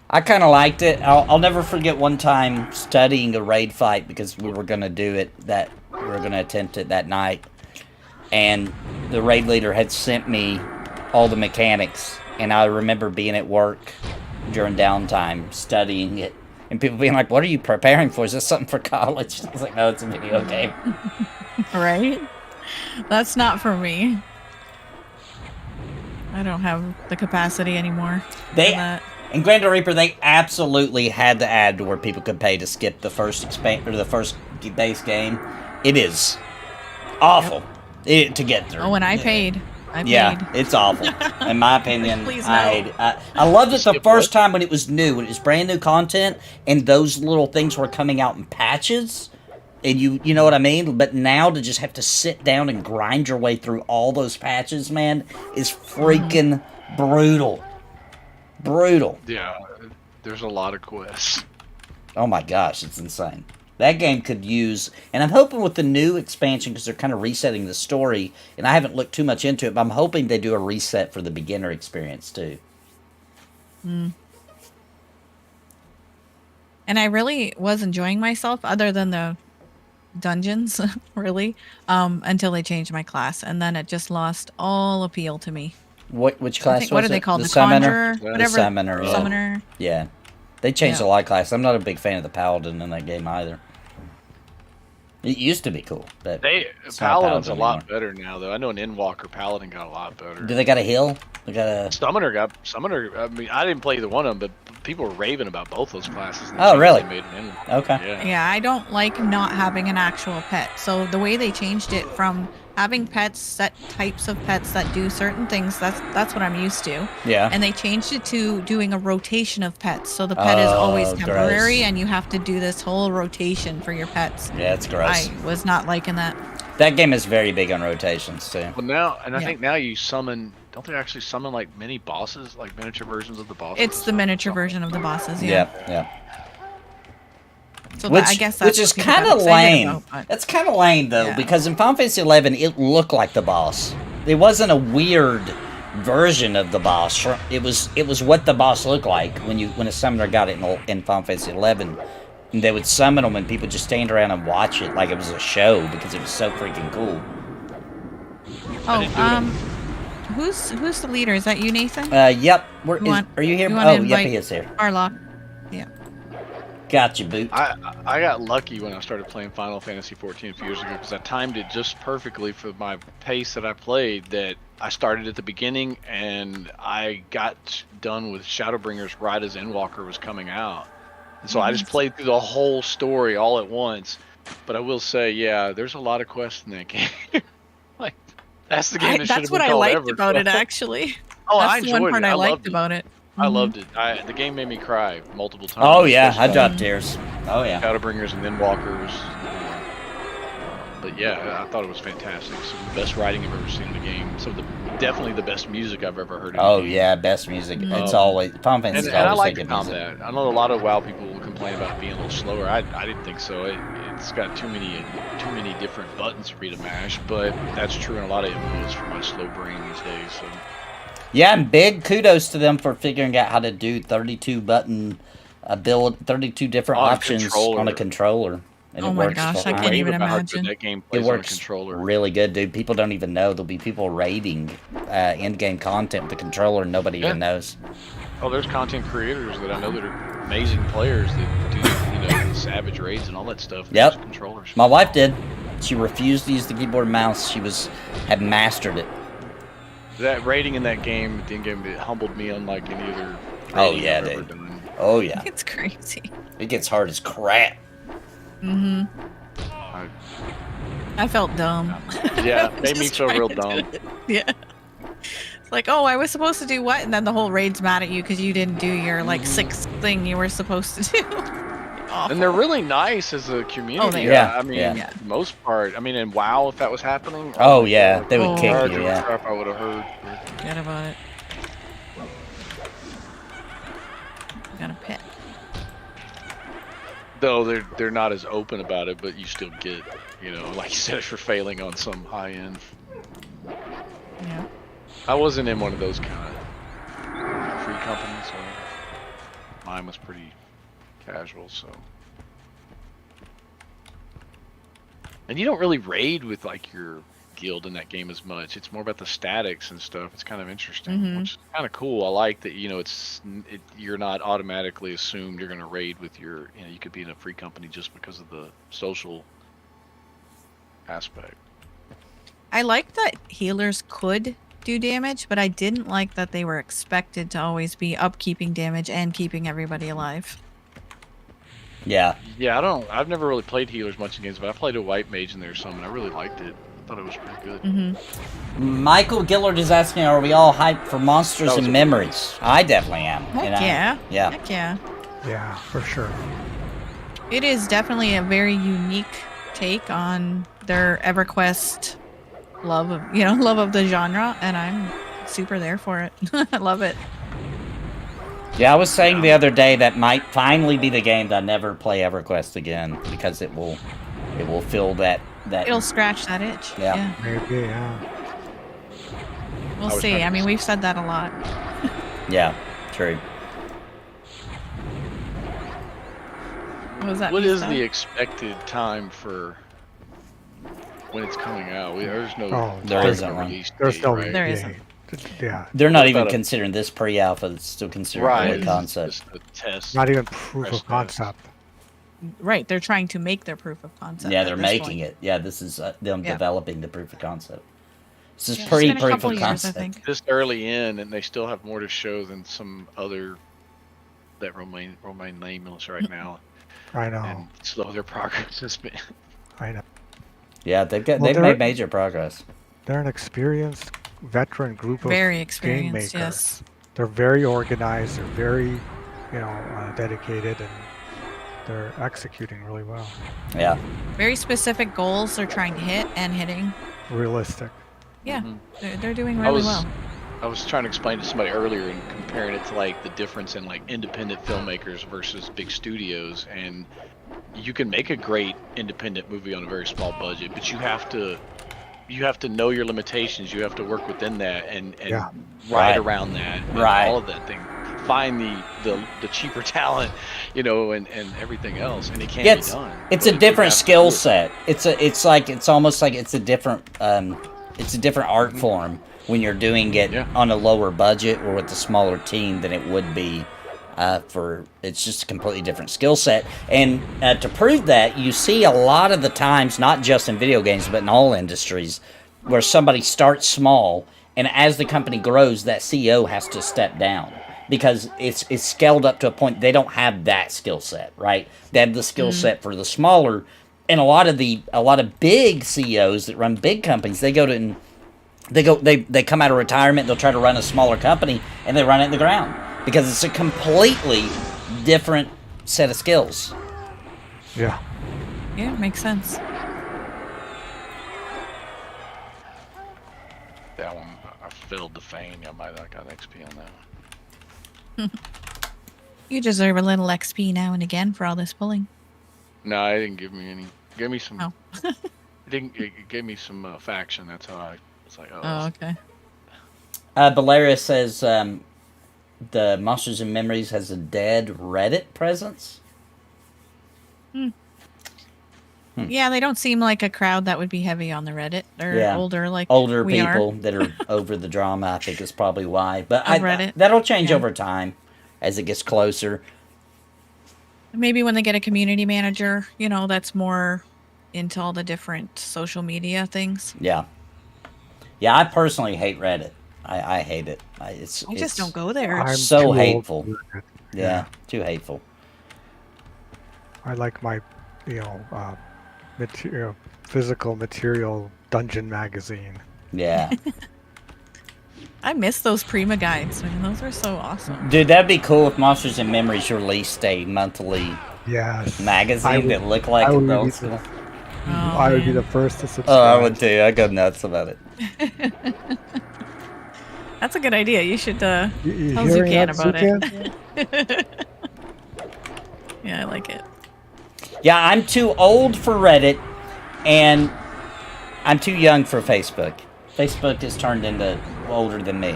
I kind of liked it. I'll never forget one time studying a raid fight because we were going to do it we were going to attempt it that night. And the raid leader had sent me all the mechanics. And I remember being at work during downtime studying it. And people being like, what are you preparing for? Is this something for college? I was like, no, it's a video game. Right? That's not for me. I don't have the capacity anymore. In Grand Reaper, they absolutely had to add to where people could pay to skip the first the first base game. It is awful to get through. Oh, and I paid. Yeah, it's awful. In my opinion, Please no. I hate it. I loved it the first time when it was new, when it was brand new content, and those little things were coming out in patches. And you know what I mean? But now to just have to sit down and grind your way through all those patches, man, is freaking brutal. Brutal. Yeah, there's a lot of quests. Oh my gosh, it's insane. That game could use, and I'm hoping with the new expansion, because they're kind of resetting the story, and I haven't looked too much into it, but I'm hoping they do a reset for the beginner experience too. And I really was enjoying myself, other than the dungeons, really, until they changed my class, and then it just lost all appeal to me. Which class was it? What are they called? The Summoner? Conjurer? Whatever. The Summoner. Yeah. Summoner. Yeah. They changed a lot of classes. I'm not a big fan of the Paladin in that game either. It used to be cool, but Paladin's a lot better now, though. I know an Endwalker Paladin got a lot better. Do they got a heal? They got a Summoner. I mean, I didn't play either one of them, but people were raving about both those classes. Oh, really? They made an Endwalker. Okay. Yeah, I don't like not having an actual pet. So the way they changed it from having pets, set types of pets that do certain things, that's what I'm used to. Yeah. And they changed it to doing a rotation of pets. So the pet is always temporary, and you have to do this whole rotation for your pets. Yeah, it's gross. I was not liking that. That game is very big on rotations too. Well, now, and I think now you summon. Don't they actually summon like mini bosses, like miniature versions of the bosses? It's the miniature version of the bosses. Yeah. Yeah. So Which, I guess that's which is kind of lame. About, That's kind of lame though, Yeah. because in Final Fantasy XI, it looked like the boss. It wasn't a weird version of the boss. It was what the boss looked like when a summoner got it in Final Fantasy XI. And they would summon them, and people just stand around and watch it like it was a show because it was so freaking cool. Who's the leader? Is that you, Nathan? Yep. Are you here? Oh, yep, he is here. Arlock. Yeah. Gotcha, boot. I got lucky when I started playing Final Fantasy XIV a few years ago because I timed it just perfectly for my pace that I played. That I started at the beginning and I got done with Shadowbringers right as Endwalker was coming out. And so I just played through the whole story all at once. But I will say, yeah, there's a lot of quests in that game. Like, that's the game that should have been called That's what I liked EverQuest. about it, actually. Oh, That's I the enjoyed one part it. I liked loved it. about it. I loved it. The game made me cry multiple times. Oh yeah, I especially dropped tears. Oh yeah. Shadowbringers and then Walkers. But yeah, I thought it was fantastic. Some of the best writing I've ever seen in a game. Definitely the best music I've ever heard. Oh yeah, best music. It's always Final Fantasy. And I always like good the music. combat. I know a lot of WoW people will complain about it being a little slower. I didn't think so. It's got too many different buttons for me to mash. But that's true in a lot of MMOs for my slow brain these days. So. Yeah, and big kudos to them for figuring out how to do 32 button build, 32 different options on a controller. And Oh it my works gosh, I fine. can't even How good imagine. that game It plays on a works controller. really good, dude. People don't even know. There'll be people raiding in-game content with the controller, and nobody even knows. Oh, there's content creators that I know that are amazing players that do, the savage raids and all that stuff. with Yep. those controllers. My wife did. She refused to use the keyboard and mouse. She had mastered it. That raiding in that game, the in-game, it humbled me unlike any other. Oh, raiding yeah, I've ever dude. done. Oh yeah, It's crazy. it gets hard as crap. I felt dumb. Yeah, made me Just feel trying real to do dumb. it. Yeah. It's like, oh, I was supposed to do what? And then the whole raid's mad at you because you didn't do your sixth thing you were supposed to do. Awful. And they're really nice as a community. Oh, they are. Yeah, I mean, yeah. for the most part. I mean, in WoW, if that was happening. Oh my yeah, God, they would Oh. kick larger you. Yeah. crap I would have heard. Forget about it. Got a pet. Though they're not as open about it, but you still get, like you said, if you're failing on some high end. Yeah. I wasn't in one of those kind of free companies, so mine was pretty casual. So, and you don't really raid with like your guild in that game as much. It's more about the statics and stuff. It's kind of interesting, which is kind of cool. I like that you're not automatically assumed you're going to raid with your. You could be in a free company just because of the social aspect. I liked that healers could do damage, but I didn't like that they were expected to always be upkeeping damage and keeping everybody alive. Yeah. Yeah, I've never really played healers much in games, but I played a white mage in there some, and I really liked it. I thought it was pretty good. Michael Gillard is asking, are we all hyped for Monsters That was and a- Memories? I definitely am. Heck and yeah. Yeah. Heck yeah. Yeah, for sure. It is definitely a very unique take on their EverQuest love of the genre, and I'm super there for it. I love it. Yeah, I was saying the other day that might finally be the game that I never play EverQuest again because it will fill that. It'll scratch that itch. Yeah. Maybe, yeah. We'll was see. trying to I mean, we've said that a lot. Yeah, true. What was that? What is Misa? the expected time for when it's coming out? There's no, Oh, There there's isn't no one. release There's date, no right? There yeah, isn't. Yeah, They're not What even about a- considering this pre-alpha. It's still considered Right, early it's concept. just a test. not even proof Press of concept. Right, they're trying to make their proof of concept. Yeah, at they're this making point. it. Yeah, this is them Yeah. developing the proof of concept. This is Yeah, it's been a pre-proof couple of years, I concept. think. This early in, and they still have more to show than some other that remain nameless right now, I know. and slow their progress has been. I know. Yeah, they've Well, made they're- major progress. They're an experienced veteran group of Very game experienced, makers. yes. They're very organized. They're very, dedicated, and they're executing really well. Yeah. Very specific goals they're trying to hit and hitting. Realistic. Yeah, Mhm. they're doing I really was- well. I was trying to explain to somebody earlier and comparing it to like the difference in like independent filmmakers versus big studios, and you can make a great independent movie on a very small budget, but you have to know your limitations. You have to work within that and Yeah. Right. ride around that, and Right. all of that thing. Find the cheaper talent, and everything else, and it can Yeah, be done. It's but a you different have to skill do it. set. It's almost like it's a different art form when you're doing it Yeah. on a lower budget or with a smaller team than it would be it's just a completely different skill set. And to prove that, you see a lot of the times, not just in video games but in all industries, where somebody starts small and as the company grows, that CEO has to step down because it's scaled up to a point they don't have that skill set, right? They have the skill set for the smaller, and a lot of big CEOs that run big companies, they come out of retirement, they'll try to run a smaller company and they run it in the ground because it's a completely different set of skills. Yeah. Yeah, makes sense. That one, I filled the feign. I might have got XP on that one. You deserve a little XP now and again for all this pulling. No, it didn't give me any. It gave me some. Oh. It gave me some faction. That's how I was like, oh. Oh, okay. Valeria says the Monsters and Memories has a dead Reddit presence. Yeah, they don't seem like a crowd that would be heavy on the Reddit. They're Yeah. older, like Older we people are. that are over the drama, I think is probably why. But Of Reddit. that'll change Yeah. over time as it gets closer. Maybe when they get a community manager, you know, that's more into all the different social media things. Yeah. Yeah, I personally hate Reddit. I hate it. I It's just don't go there. I'm so too old hateful. for it. Yeah, too hateful. I like my, physical material dungeon magazine. Yeah. I miss those Prima guides. Man, those are so awesome. Dude, that'd be cool if Monsters and Memories released a monthly Yes. magazine that looked like I would the be old the- school. Oh, I would be man. the first to subscribe. Oh, I would too. I go nuts about it. That's a good idea. You should tell You Zucan hearing that, about Zucan? it. Yeah, I like it. Yeah, I'm too old for Reddit, and I'm too young for Facebook. Facebook has turned into older than me.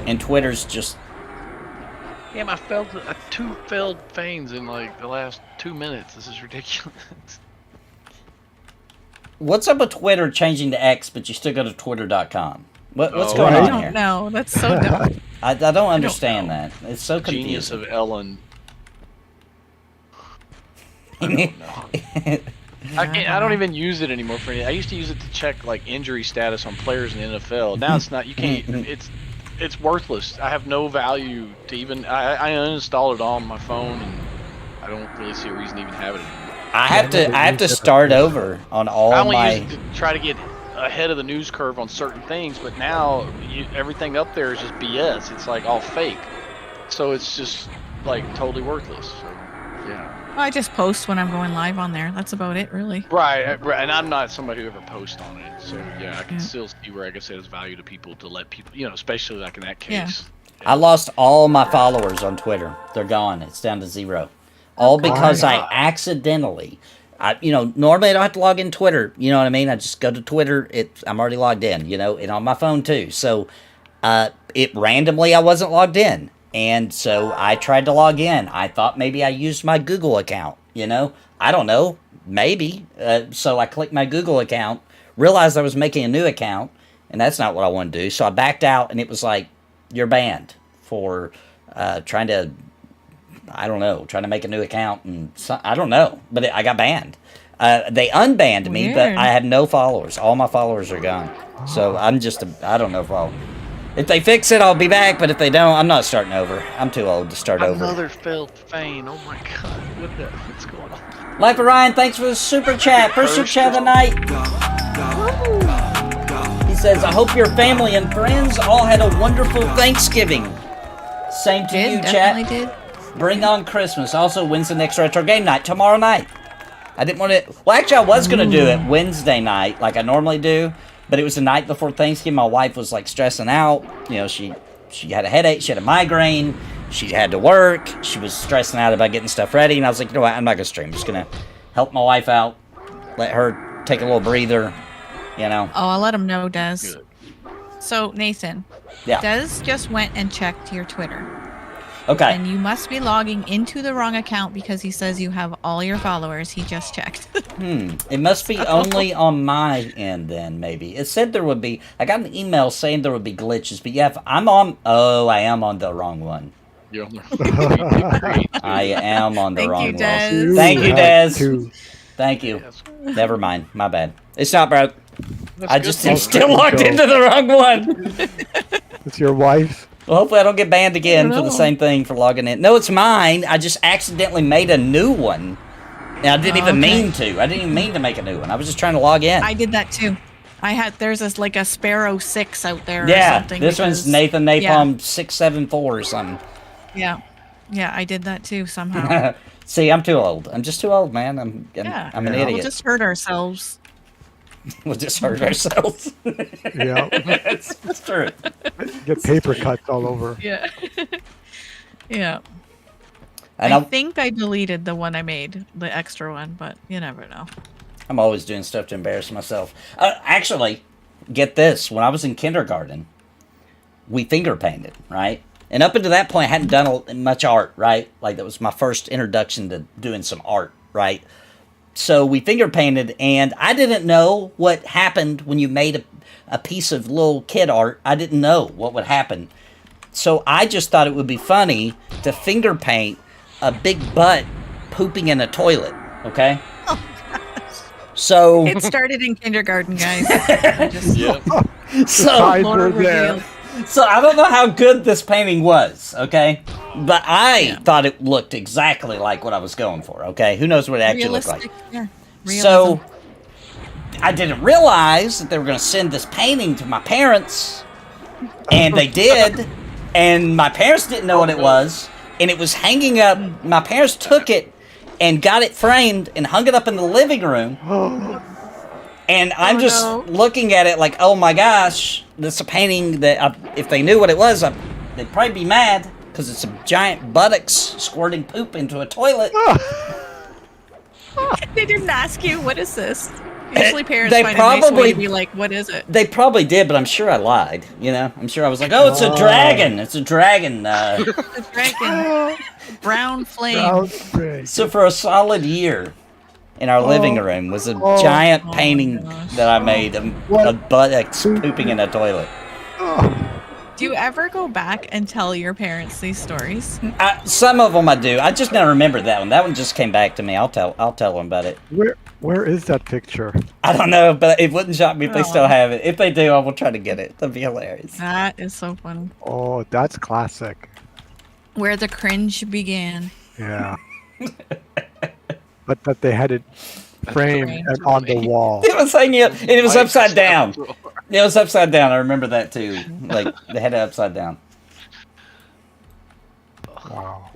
And Twitter's just... Damn, I failed 2 failed feigns in like the last 2 minutes. This is ridiculous. What's up with Twitter changing to X, but you still go to twitter.com? What's Oh, going I on don't here? know. That's so dumb. I don't understand know. that. It's so Genius confusing. of Ellen. I don't know. I don't even use it anymore for anything. I used to use it to check like injury status on players in the NFL. Now it's not. You can't. It's worthless. I have no value to even. I uninstalled it on my phone, and I don't really see a reason to even have it anymore. I have to start over on all I only my... use it to try to get ahead of the news curve on certain things, but now everything up there is just BS. It's like all fake, so it's just like totally worthless. So yeah. I just post when I'm going live on there. That's about it, really. Right, and I'm not somebody who ever posts on it, so yeah, I can Yeah. still see where I guess it has value to people to let people, especially like in that case. I lost all my followers on Twitter. They're gone. It's down to 0. All because I accidentally... normally I don't have to log in Twitter. You know what I mean? I just go to Twitter. I'm already logged in, and on my phone too. So it randomly I wasn't logged in. And so I tried to log in. I thought maybe I used my Google account, I don't know. Maybe. So I clicked my Google account, realized I was making a new account, and that's not what I wanted to do. So I backed out, and it was like, you're banned for trying to make a new account. And I don't know, but I got banned. They unbanned me, but Weird. I had no followers. All my followers are gone. So I'm just, I don't know if they fix it, I'll be back, but if they don't, I'm not starting over. I'm too old to start over. Another failed feign. Oh my god, what's going on? Life of Ryan, thanks for the super chat. First super chat of the night. He says, I hope your family and friends all had a wonderful Thanksgiving. Same to you, Definitely chat. did. Bring on Christmas. Also, when's the next retro game night? Tomorrow night. I didn't want to... Well, actually, I was going to do it Wednesday night, like I normally do. But it was the night before Thanksgiving. My wife was, like, stressing out. She had a headache. She had a migraine. She had to work. She was stressing out about getting stuff ready. And I was like, you know what? I'm not going to stream. I'm just going to help my wife out. Let her take a little breather, Oh, I'll let him know, Des. Good. So, Nathan. Yeah. Des just went and checked your Twitter. Okay. And you must be logging into the wrong account because he says you have all your followers. He just checked. It must be only on my end then, maybe. It said there would be... I got an email saying there would be glitches, but yeah, if I'm on... Oh, I am on the wrong one. You're on the I am on the Thank wrong you, one. Des. Thank you, have Des. to- Thank you. Never mind. My bad. It's not broke. I just am Oh, still there you logged go. into the wrong one. It's your wife. Well, hopefully I don't get banned again for the know. same thing for logging in. No, it's mine. I just accidentally made a new one. And I didn't even Okay. mean to. I didn't even mean to make a new one. I was just trying to log in. I did that too. There's this like a Sparoh 6 out there or Yeah, something. this one's Nathan Napalm 674 or something. Yeah. Yeah, I did that too somehow. See, I'm too old. I'm just too old, man. I'm an We'll idiot. just hurt ourselves. We'll just hurt ourselves. Yeah. It's true. Get paper cuts all over. Yeah. Yeah. And I think I deleted the one I made, the extra one, but you never know. I'm always doing stuff to embarrass myself. Actually, get this. When I was in kindergarten, we finger painted, right? And up until that point, I hadn't done much art, right? Like, that was my first introduction to doing some art, right? So we finger painted, and I didn't know what happened when you made a piece of little kid art. I didn't know what would happen. So I just thought it would be funny to finger paint a big butt pooping in a toilet, okay? So It started in kindergarten, guys. Signs Lord were revealed. there. So I don't know how good this painting was, okay? But I thought it looked exactly like what I was going for, okay? Who knows what it actually looked like? Yeah. So I didn't realize that they were going to send this painting to my parents, and they did, and my parents didn't know what it was, and it was hanging up. My parents took it and got it framed and hung it up in the living room. And I'm just looking at it like, oh my gosh, this is a painting that if they knew what it was, they'd probably be mad because it's a giant buttocks squirting poop into a toilet. They didn't ask you, what is this? Usually parents They find a nice way probably- to be like, what is it? They probably did, but I'm sure I lied. You know, I'm sure I was like, oh, it's a dragon. It's a dragon. The dragon. Brown flame. Outrage. So for a solid year in our living room was a giant painting that I made of buttocks pooping in a toilet. Do you ever go back and tell your parents these stories? Some of them I do. I just now remember that one. That one just came back to me. I'll tell them about it. Where is that picture? I don't know, but it wouldn't shock me if they still have it. If they do, I will try to get it. That'd be hilarious. That is so funny. Oh, that's classic. Where the cringe began. Yeah. But that they had it framed and on the wall. It was hanging up, and it was upside down. It was upside down. I remember that too. Like they had it upside down. Wow.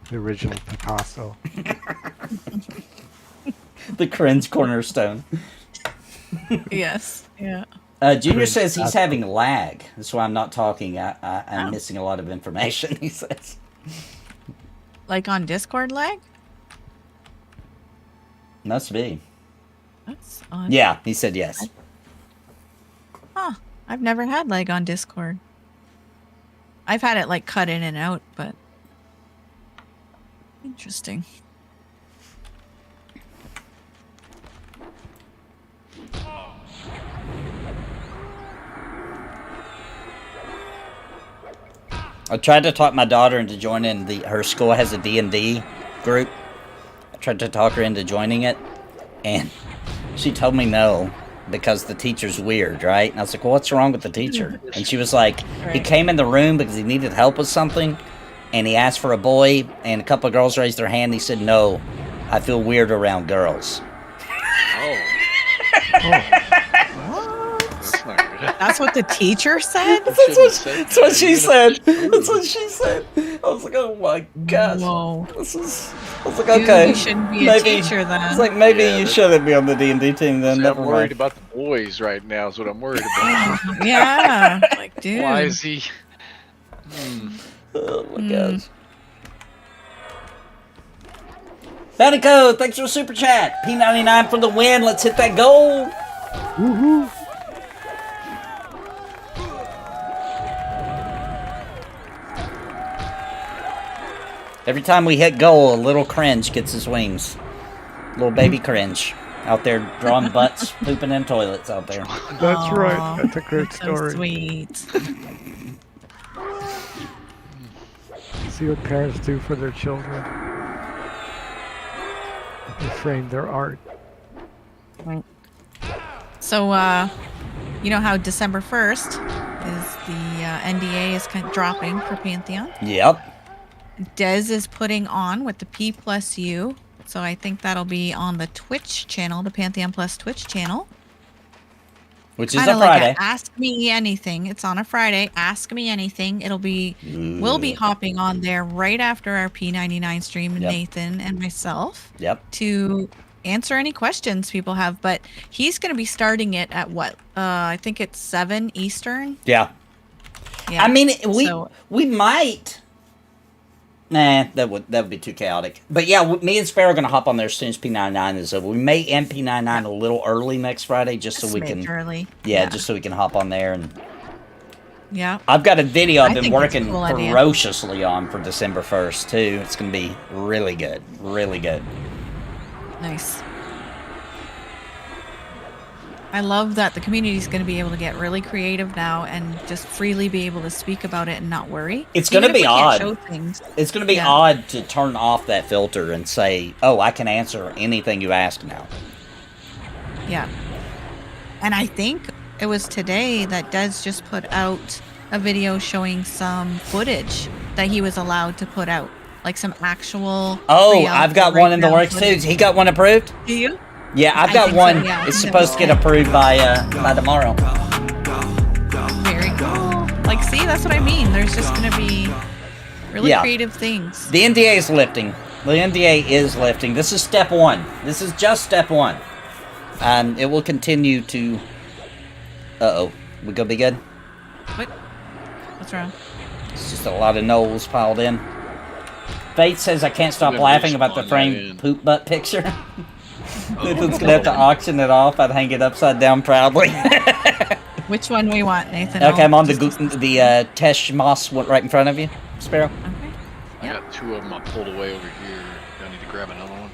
The original Picasso. The cringe cornerstone. Yes. Yeah. Junior says he's having lag. That's why I'm not talking. I'm missing a lot of information, he says. Like on Discord lag? Must be. That's odd. Yeah, he said yes. Huh. I've never had lag on Discord. I've had it like cut in and out, but interesting. I tried to talk my daughter into joining her school has a D&D group. I tried to talk her into joining it, and she told me no because the teacher's weird, right? And I was like, well, what's wrong with the teacher? And she was like, he came in the room because he needed help with something, and he asked for a boy, and a couple of girls raised their hand, and he said, no, I feel weird around girls. That's what the teacher said? That's what she said. That's what she said. I was like, oh my gosh. Whoa. I was like, okay. You shouldn't be a teacher then. It's like, maybe you shouldn't be on the D&D team then. See, Never I'm worried mind. about the boys right now is what I'm worried about. Yeah. Like, dude. Why is he... Oh my gosh. Bounty Code, thanks for the super chat. P99 for the win. Let's hit that goal. Woohoo! Every time we hit goal, a little cringe gets his wings. Little baby cringe. Out there drawing butts, pooping in toilets out there. That's right. That's a great So story. sweet. See what parents do for their children. They frame their art. So, you know how December 1st is the NDA is kind of dropping for Pantheon. Yep. Dez is putting on with the P+U. So I think that'll be on the Twitch channel, the Pantheon Plus Twitch channel. Which is Kinda a like Friday. Ask Me Anything. It's on a Friday. Ask Me Anything. We'll be hopping on there right after our P99 stream, Yep. Nathan and myself, Yep. to answer any questions people have. But he's going to be starting it at what? I think it's 7 Eastern. Yeah. Yeah. I mean, So- we might. Nah, that would be too chaotic. But yeah, me and Sparoh are gonna hop on there as soon as P99 is over. We may end P99 a little early next Friday, just so we can. Early. Yeah, just so we can hop on there and. Yeah. I've got a video I've I been think that's a working cool idea. ferociously on for December 1st too. It's gonna be really good, really good. Nice. I love that the community is going to be able to get really creative now and just freely be able to speak about it and not worry. It's gonna Even if be we can't odd. show things. It's gonna be Yeah. odd to turn off that filter and say, "Oh, I can answer anything you ask now." Yeah. And I think it was today that Des just put out a video showing some footage that he was allowed to put out. Like some actual. Oh, real I've got one in the breakdown works too. footage. He got one approved? Do you? Yeah, I've I got think so, one. yeah. It's I think supposed to so. get approved by tomorrow. Very cool. Like, see, that's what I mean. There's just going to be really Yeah. creative things. The NDA is lifting. The NDA is lifting. This is step one. This is just step one. It will continue to. Uh-oh. We gonna be good? What? What's wrong? It's just a lot of knolls piled in. Faith says I can't stop Gonna laughing about the respawn that framed in. poop butt picture. Nathan's gonna have to auction it off. I'd hang it upside down proudly. Which one we want, Nathan? Okay, I'm on the Just- Tesh Moss one right in front of you, Sparoh. Okay. I Yep. got 2 of them I pulled away over here. Do I need to grab another one?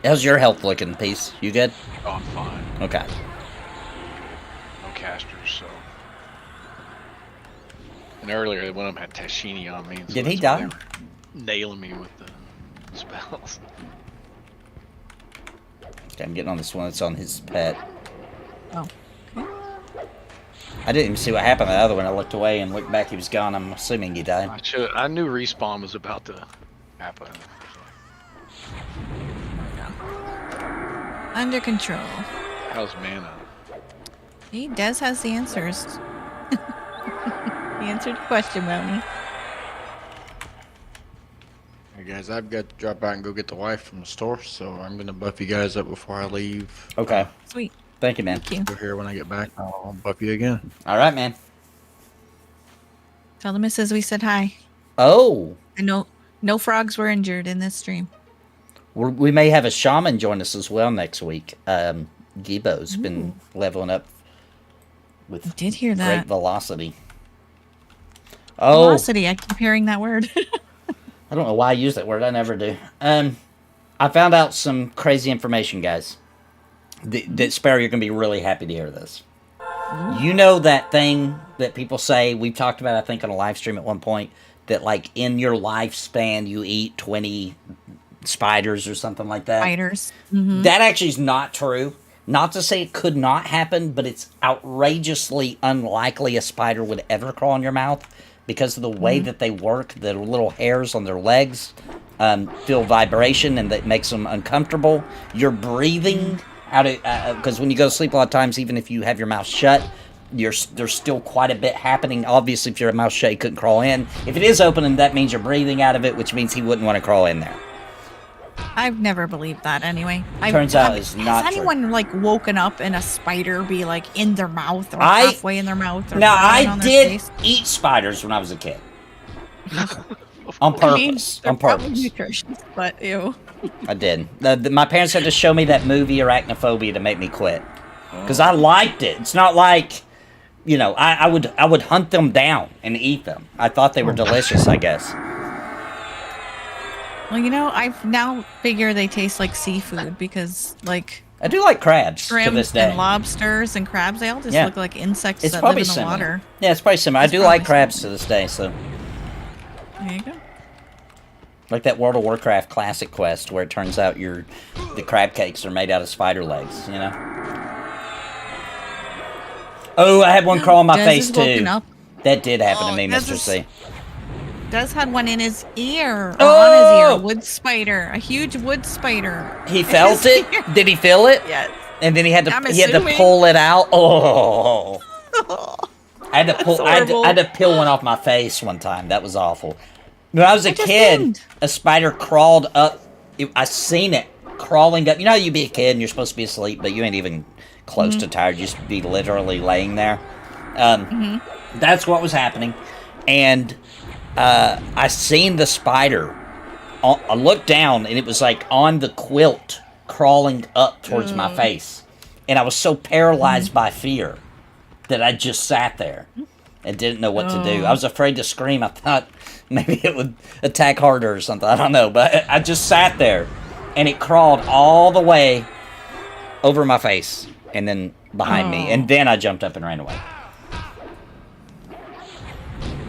How's your health looking, Peace? You good? Oh, I'm fine. Okay. No casters, so. And earlier, one of them had Tashini on me. So Did he that's why die? they were Nailing me with the spells. Okay, I'm getting on this one that's on his pet. Oh. I didn't even see what happened to the other one. I looked away and looked back. He was gone. I'm assuming he died. I knew respawn was about to happen. Under control. How's mana? He Des has the answers. He answered the question, Brownie. Hey guys, I've got to drop out and go get the wife from the store, so I'm gonna buff you guys up before I leave. Okay. Sweet. Thank you, man. Thank you. Go here when I get back. I'll buff you again. All right, man. Tell the missus we said hi. Oh, And no frogs were injured in this stream. we may have a shaman join us as well next week. Gibo's been leveling up with I did hear great that. velocity. Oh, Velocity. I keep hearing that word. I don't know why I use that word. I never do. I found out some crazy information, guys. That Sparoh, you're going to be really happy to hear this. You know that thing that people say, we've talked about, I think, on a live stream at one point, that, like, in your lifespan, you eat 20 spiders or something like that? Spiders. Mhm. That actually is not true. Not to say it could not happen, but it's outrageously unlikely a spider would ever crawl in your mouth because of the way that they work. The little hairs on their legs feel vibration, and that makes them uncomfortable. You're breathing out of because when you go to sleep, a lot of times, even if you have your mouth shut, there's still quite a bit happening. Obviously, if your mouth shut, you couldn't crawl in. If it is open, that means you're breathing out of it, which means he wouldn't want to crawl in there. I've never believed that anyway. Turns out it's not Has true. anyone like woken up and a spider be like in their mouth or I- halfway in their mouth? Or Now, crawling I on their did face? eat spiders when I was a kid. On I mean, purpose. they're On probably purpose. nutritious, but ew. I did. My parents had to show me that movie Arachnophobia to make me quit. Because I liked it. It's not like, you know, I would hunt them down and eat them. I thought they were delicious, I guess. Well, you know, I've now figure they taste like seafood because like I do like crabs to shrimp this day. and lobsters and crabs, they all just Yeah. look like insects It's that live probably in the similar. water. Yeah, it's probably similar. I It's do like probably crabs to this day, so. There you go. Like that World of Warcraft Classic quest where it turns out the crab cakes are made out of spider legs, you know? Oh, I had one crawl on my Des face is woken too. up. That did happen to Oh, me, Des Mr. is- C. Des had one in his ear, or Oh! on his ear, a wood spider, a huge wood spider. He in felt his it? ear. Did he feel it? Yes. And then he had to I'm he had to assuming. pull it out. Oh. I had to pull. That's I horrible. had to peel one off my face one time. That was awful. When I was a I just kid, didn't. a spider crawled up. I seen it crawling up. You know, how you be a kid and you're supposed to be asleep, but you ain't even close to tired. You just be literally laying there. That's what was happening, and I seen the spider. I looked down, and it was like on the quilt, crawling up towards my face, and I was so paralyzed by fear that I just sat there and didn't know what to do. I was afraid to scream. I thought maybe it would attack harder or something. I don't know, but I just sat there, and it crawled all the way over my face and then behind me, and then I jumped up and ran away.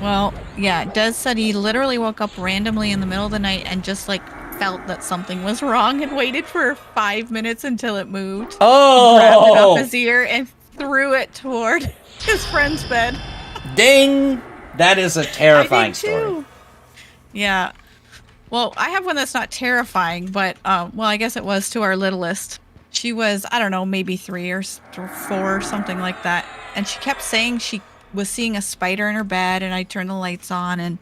Well, yeah, Des said he literally woke up randomly in the middle of the night and just like felt that something was wrong and waited for 5 minutes until it moved. Grabbed it off his ear and threw it toward his friend's bed. Ding! That is a terrifying I did story. too. Yeah. Well, I have one that's not terrifying, but well, I guess it was to our littlest. She was, I don't know, maybe 3 or 4 or something like that, and she kept saying she was seeing a spider in her bed, and I turned the lights on and,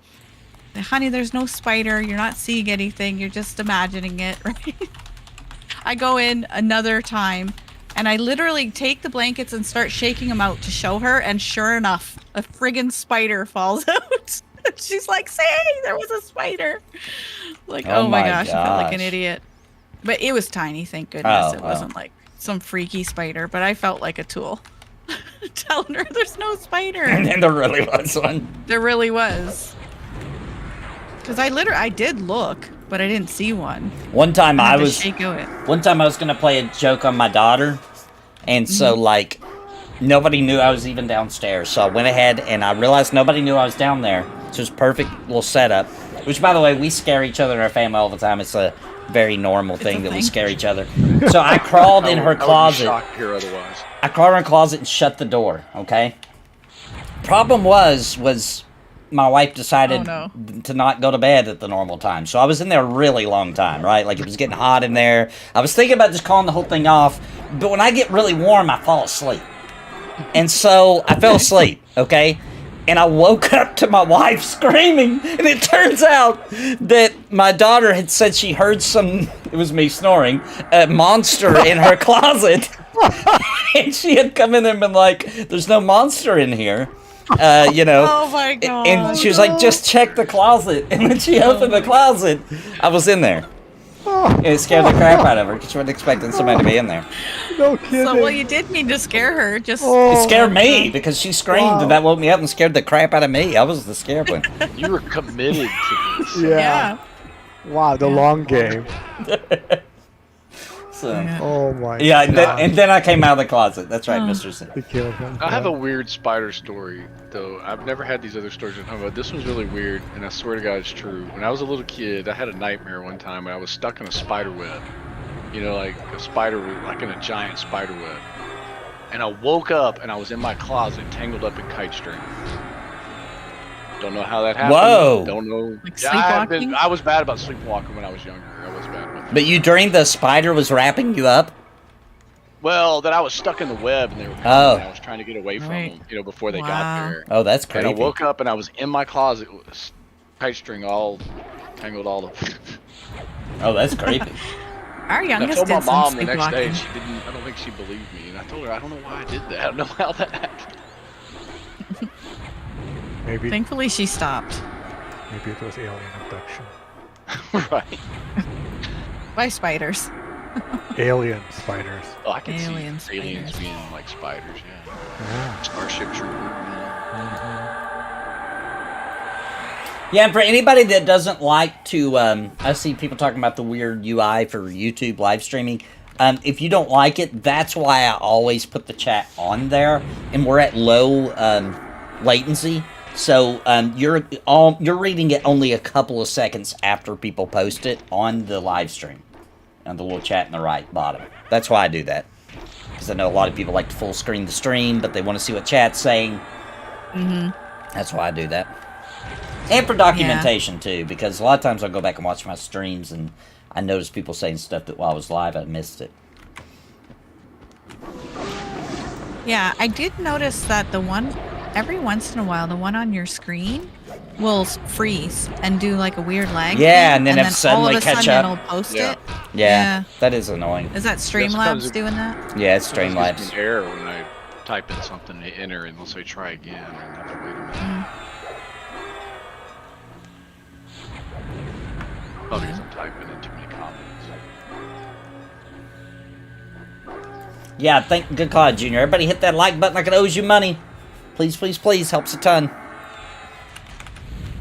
honey, there's no spider. You're not seeing anything. You're just imagining it, right? I go in another time, and I literally take the blankets and start shaking them out to show her, and sure enough, a friggin' spider falls out. She's like, "Say, there was a spider." Like, Oh oh my my gosh, I felt like an gosh. idiot. But it was tiny, thank goodness. Oh, It wow. wasn't like some freaky spider, but I felt like a tool. Telling her there's no spider. And then there really was one. There really was. Because I did look, but I didn't see one. One time I I had to was shake it. One time I was gonna play a joke on my daughter, and so like nobody knew I was even downstairs. So I went ahead and I realized nobody knew I was down there. So it was a perfect little setup. Which, by the way, we scare each other in our family all the time. It's a very normal thing that we thing. scare each other. So I crawled in her I would be closet. shocked here otherwise. I crawled in her closet and shut the door. Okay. Problem was my wife decided Oh, to not go to bed at the normal time. So I was in there a really long time, right? Like it was getting hot in there. I was thinking about just calling the whole thing off, but when I get really warm, I fall asleep. And so I fell asleep, okay? And I woke up to my wife screaming, and it turns out that my daughter had said she heard it was me snoring, a monster in her closet. And she had come in and been like, "There's no monster in here." You know. Oh my god. And she was like, "Just check the closet." And when she opened the closet, I was in there. And it scared the crap out of her because she wasn't expecting somebody to be in there. No kidding. So, well, you did mean to scare her. Just It scared me because she screamed and that woke me up and scared the crap out of me. I was the scared one. You were committed to this. yeah. Wow, the long game. So, Yeah. Oh my yeah, god. and then I came out of the closet. That's right, Mr. Sin. They killed him. I have a weird spider story, though. I've never had these other stories I'm talking about. This one's really weird, and I swear to God it's true. When I was a little kid, I had a nightmare one time when I was stuck in a spider web. You know, like a spider, like in a giant spider web. And I woke up and I was in my closet, tangled up in kite string. Don't know how that happened. Whoa. Don't know. Like Yeah, sleepwalking? I was bad about sleepwalking when I was younger. I was bad about that. But you dreamed the spider was wrapping you up? Well, that I was stuck in the web and they were coming. Oh. And I was trying to get away from Right. them, you know, before they Wow. got there. Oh, that's And I creepy. woke up and I was in my closet with kite string all tangled all up. Oh, that's creepy. Our And I youngest told my did some mom the next day, sleepwalking. and she didn't. I don't think she believed me. And I told her, I don't know why I did that. I don't know how that happened. Maybe Thankfully, she stopped. maybe it was alien abduction. Right. By spiders. Alien spiders. Oh, I can Alien see aliens spiders. being like spiders. Yeah. Yeah. Starship Trooper. Yeah, and for anybody that doesn't like to, I see people talking about the weird UI for YouTube live streaming. If you don't like it, that's why I always put the chat on there, and we're at low latency. So you're reading it only a couple of seconds after people post it on the live stream, on the little chat in the right bottom. That's why I do that, because I know a lot of people like to full screen the stream, but they want to see what chat's saying. Mm-hmm. That's why I do that. And for documentation, too, because a lot of times I'll go back and watch my streams, and I notice people saying stuff that while I was live, I missed it. Yeah, I did notice that the one, every once in a while, the one on your screen will freeze and do like a weird lag. Yeah, thing, and then it suddenly all of a catch sudden up. it'll post Yeah. it. Yeah, that is annoying. Is that sometimes Streamlabs it- doing that? Yeah, it's Sometimes it gives Streamlabs. me an error when I type in something to enter and it'll say try again and I have to wait a minute. Probably because I'm typing in too many comments. Yeah, good call, Junior. Everybody hit that like button like it owes you money. Please, please, please. Helps a ton.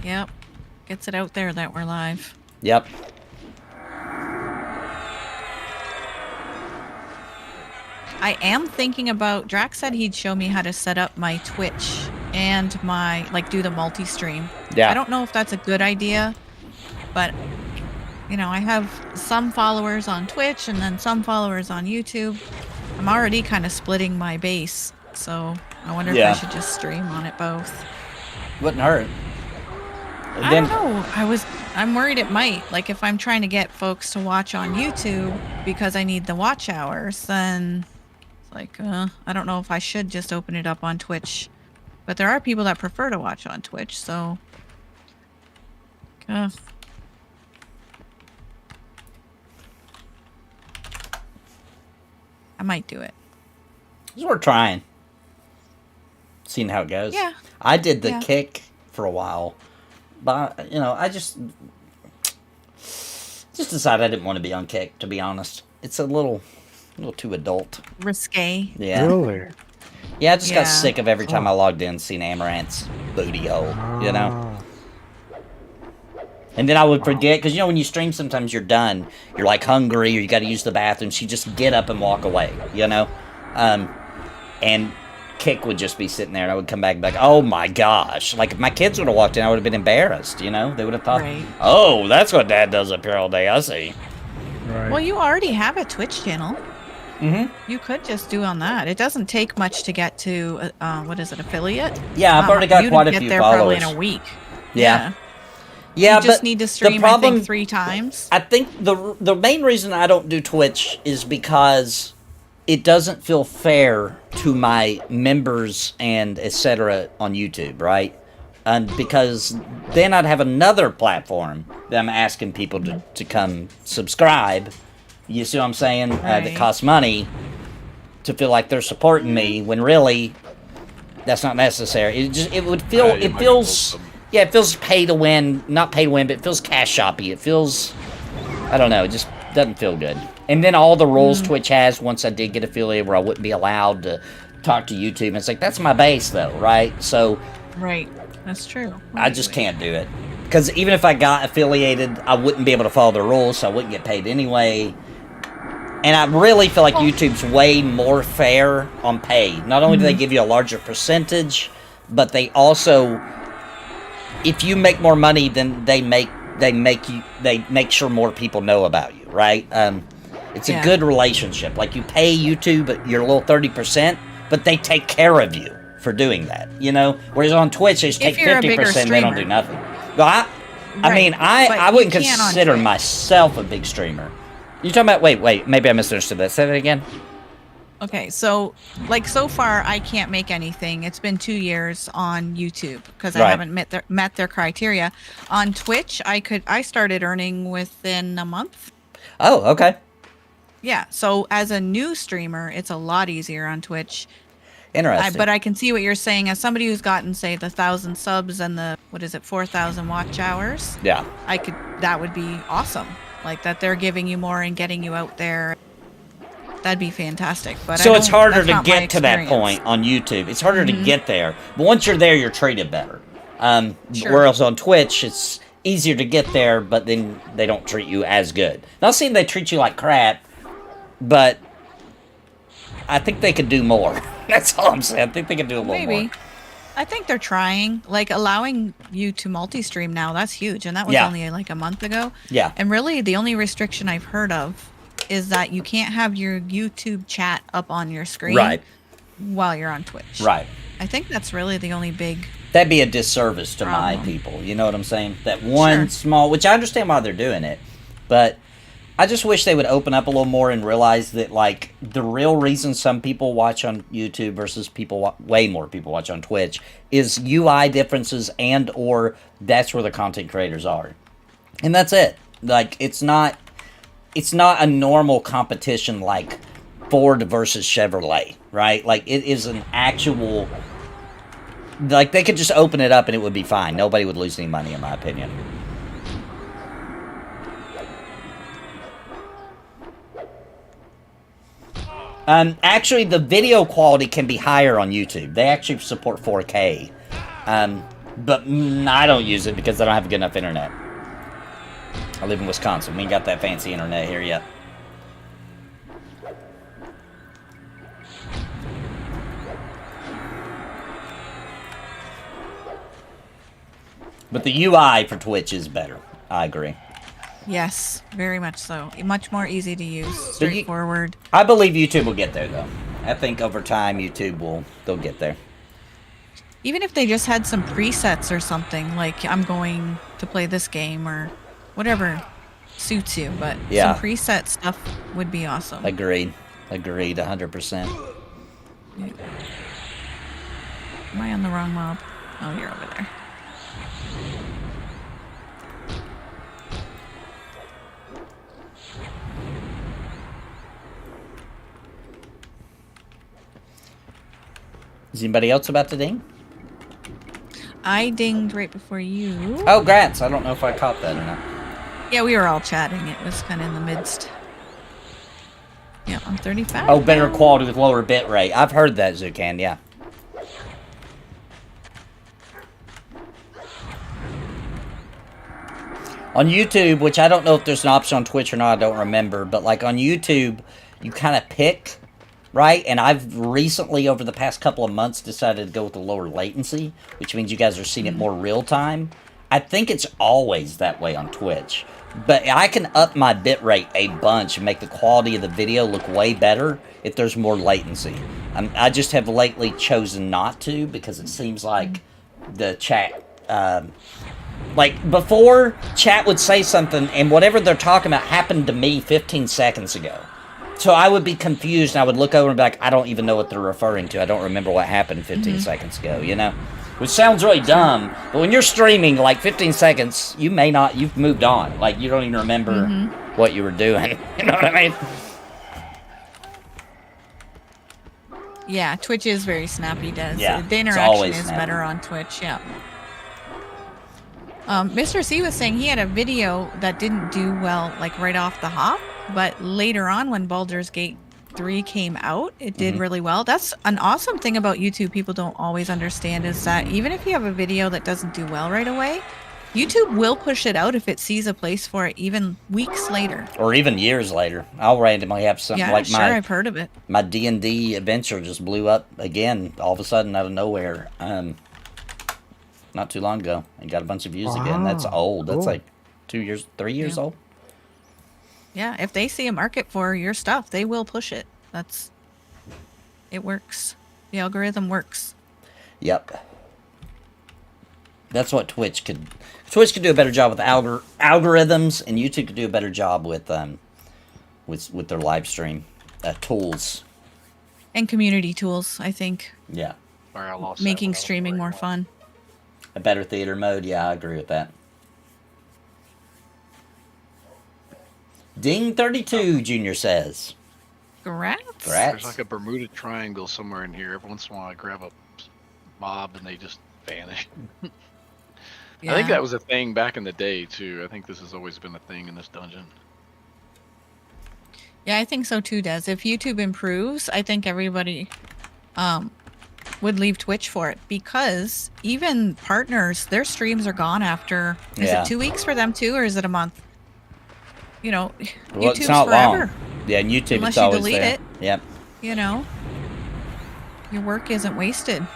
Yep. Gets it out there that we're live. Yep. I am thinking about, Drax said he'd show me how to set up my Twitch and my, like, do the multi-stream. Yeah. I don't know if that's a good idea, but, you know, I have some followers on Twitch and then some followers on YouTube. I'm already kind of splitting my base, so I wonder if I should just stream on it both. Wouldn't hurt. I don't know. I'm worried it might. Like, if I'm trying to get folks to watch on YouTube because I need the watch hours, then it's like, I don't know if I should just open it up on Twitch. But there are people that prefer to watch on Twitch, so. I might do it. We're trying. Seeing how it goes. Yeah. I did the Yeah. kick for a while. But, you know, I just decided I didn't want to be on kick, to be honest. It's a little too adult. Risque. Yeah. Really? Yeah, I just got Yeah. sick of every time I logged in seeing Amaranth's booty hole, you know? Ah. And then I would forget, because, you know, when you stream, sometimes you're done. You're, like, hungry, or you got to use the bathroom, so you just get up and walk away, you know? And Kick would just be sitting there, and I would come back and be like, oh, my gosh. Like, if my kids would have walked in, I would have been embarrassed, you know? They would have thought, Right. oh, that's what Dad does up here all day, I see. Right. Well, you already have a Twitch channel. Mm-hmm. You could just do on that. It doesn't take much to get to, what is it, affiliate? Yeah, I've already got You'd quite a get few there followers. probably in a week. Yeah. Yeah, You just but need to the stream, problem, I think, 3 times. I think the main reason I don't do Twitch is because it doesn't feel fair to my members and etc. on YouTube, right? And because then I'd have another platform that I'm asking people to come subscribe. You see what I'm saying? That Right. costs money to feel like they're supporting me when really that's not necessary. It would feel Right, it it might be feels both of 'em. yeah, it feels pay to win, not pay to win, but it feels cash shoppy. It feels, I don't know, it just doesn't feel good. And then all the rules Twitch has, once I did get affiliated, where I wouldn't be allowed to talk to YouTube. And it's like, that's my base, though, right? So Right. That's true. I just can't do it. Because even if I got affiliated, I wouldn't be able to follow the rules, so I wouldn't get paid anyway. And I really feel like YouTube's way more fair on pay. Not only do they give you a larger percentage, but they also, if you make more money, then they make sure more people know about you, right? It's a Yeah. good relationship. Like, you pay YouTube your little 30%, but they take care of you for doing that, you know? Whereas on Twitch, they just take If you're a bigger 50%, they don't do streamer. nothing. Well, I mean, Right, I but wouldn't you can't on consider Twitch. myself a big streamer. You talking about, wait, maybe I misunderstood that. Say that again? Okay, so, like, so far, I can't make anything. It's been 2 years on YouTube because I Right. haven't met their criteria. On Twitch, I started earning within a month. Oh, okay. Yeah, so as a new streamer, it's a lot easier on Twitch. Interesting. But I can see what you're saying. As somebody who's gotten, say, the 1,000 subs and the 4,000 watch hours, yeah. that would be awesome. Like, that they're giving you more and getting you out there. That'd be fantastic. But So it's harder that's to not my get to that experience. point on YouTube. It's harder to get there. But once you're there, you're treated better. Sure. Whereas on Twitch, it's easier to get there, but then they don't treat you as good. Not saying they treat you like crap, but I think they could do more. That's all I'm saying. I think they could do a little Maybe. more. I think they're trying. Like, allowing you to multi-stream now, that's huge. And that was Yeah. only like a month ago. Yeah. And really, the only restriction I've heard of is that you can't have your YouTube chat up on your screen Right. while you're on Twitch. Right. I think that's really the only big... That'd be a disservice to my Problem. people. You know what I'm saying? That one Sure. small, which I understand why they're doing it, but I just wish they would open up a little more and realize that, like, the real reason some people watch on YouTube versus way more people watch on Twitch is UI differences and or that's where the content creators are. And that's it. Like, it's not a normal competition like Ford versus Chevrolet, right? Like, it is an actual... Like, they could just open it up and it would be fine. Nobody would lose any money, in my opinion. Actually, the video quality can be higher on YouTube. They actually support 4K. But I don't use it because I don't have good enough internet. I live in Wisconsin. We ain't got that fancy internet here yet. But the UI for Twitch is better. I agree. Yes, very much so. Much more easy to use, straightforward. I believe YouTube will get there, though. I think over time, they'll get there. Even if they just had some presets or something, like I'm going to play this game or whatever suits you, but some preset stuff would be awesome. Agreed, 100%. Am I on the wrong mob? Oh, you're over there. Is anybody else about to ding? I dinged right before you. Oh, grats. I don't know if I caught that or not. Yeah, we were all chatting. It was kind of in the midst. Yeah, I'm 35. Oh, better now. quality with lower bit rate. I've heard that, Zucan, yeah. On YouTube, which I don't know if there's an option on Twitch or not, I don't remember, but like on YouTube, you kind of pick... Right? And I've recently, over the past couple of months, decided to go with the lower latency, which means you guys are seeing it more real time. I think it's always that way on Twitch. But I can up my bitrate a bunch and make the quality of the video look way better if there's more latency. I just have lately chosen not to because it seems like the chat... like, before, chat would say something, and whatever they're talking about happened to me 15 seconds ago. So I would be confused, and I would look over and be like, I don't even know what they're referring to. I don't remember what happened 15 seconds ago, you know? Which sounds really dumb, but when you're streaming, like, 15 seconds, you've moved on. Like, you don't even remember what you were doing. You know what I mean? Yeah, Twitch is very snappy, Des. Yeah, the interaction is better on Twitch, yeah. Mr. C was saying he had a video that didn't do well, like, right off the hop. But later on, when Baldur's Gate 3 came out, it did really well. That's an awesome thing about YouTube people don't always understand is that even if you have a video that doesn't do well right away, YouTube will push it out if it sees a place for it even weeks later. Or even years later. I'll randomly have something like I've heard of it. My D&D adventure just blew up again, all of a sudden, out of nowhere. Not too long ago. And got a bunch of views again. That's old. That's like 3 years old. Yeah, if they see a market for your stuff, they will push it. It works. The algorithm works. Yep. That's what Twitch could do a better job with algorithms, and YouTube could do a better job with their live stream tools. And community tools, I think. Yeah. Making streaming more fun. A better theater mode, yeah, I agree with that. Ding 32, Junior says. Grats. There's like a Bermuda Triangle somewhere in here. Every once in a while I grab a mob and they just vanish. Yeah. I think that was a thing back in the day too. I think this has always been a thing in this dungeon. Yeah, I think so too, Des. If YouTube improves, I think everybody would leave Twitch for it because even partners, their streams are gone after, is it 2 weeks for them too, or is it a month? You know, well, YouTube's it's not forever. long. Yeah, and YouTube Unless it's you always delete there. it. Yep. You know, your work isn't wasted.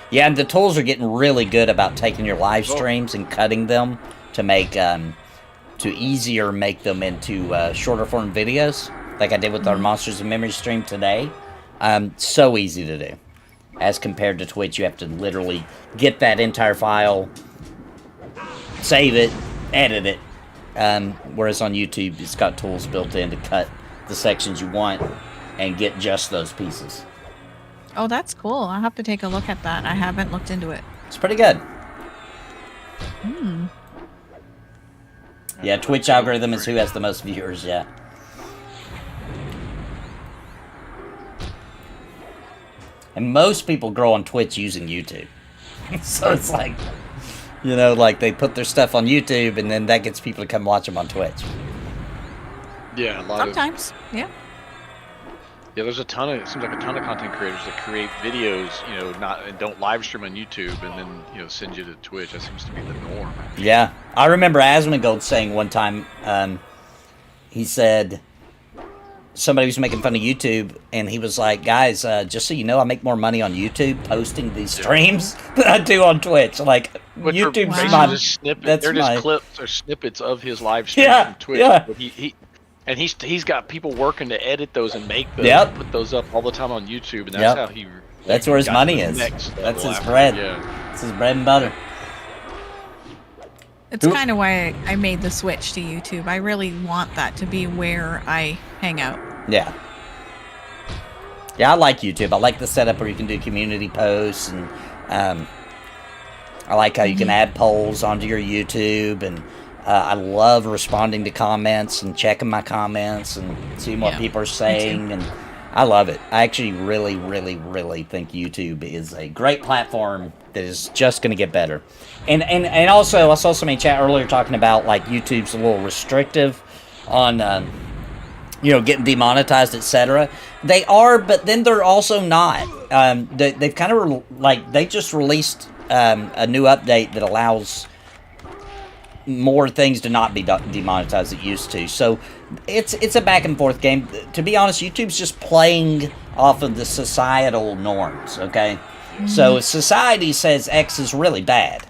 Yeah, and the tools are getting really good about taking your live streams and cutting them to make to easier make them into shorter form videos, like I did with our Monsters of Memory stream today. So easy to do. As compared to Twitch, you have to literally get that entire file, save it, edit it, whereas on YouTube, it's got tools built in to cut the sections you want and get just those pieces. Oh, that's cool. I'll have to take a look at that. I haven't looked into it. It's pretty good. Hmm. Yeah, Twitch algorithm is who has the most viewers, yeah. And most people grow on Twitch using YouTube. So it's like, you know, like they put their stuff on YouTube and then that gets people to come watch them on Twitch. Yeah, a lot Sometimes, yeah. Yeah, there's it seems like a ton of content creators that create videos, you know, and don't live stream on YouTube and then, you know, send you to Twitch. That seems to be the norm. Yeah. I remember Asmongold saying one time, he said somebody was making fun of YouTube and he was like, guys, just so you know, I make more money on YouTube posting these streams than I do on Twitch. Like, But YouTube's they're my... just snippets. that's They're my- just clips or snippets of his live stream Yeah, from Twitch. yeah. But he's got people working to edit those and make those, Yep. and put those up all the time on YouTube, and that's Yep. how he. That's where his got money to the is. next That's level his after. bread. Yeah. It's his bread and butter. It's kind of why I made the switch to YouTube. I really want that to be where I hang out. Yeah. Yeah, I like YouTube. I like the setup where you can do community posts, and I like how you can add polls onto your YouTube, and I love responding to comments and checking my comments and seeing what Yeah, people are me too. saying, and I love it. I actually really, really, really think YouTube is a great platform that is just going to get better. And also, I saw somebody in chat earlier talking about, like, YouTube's a little restrictive on... you know, getting demonetized, etc. They are, but then they're also not. They've kind of, they just released a new update that allows more things to not be demonetized than it used to. So it's a back and forth game. To be honest, YouTube's just playing off of the societal norms, okay? So if society says X is really bad,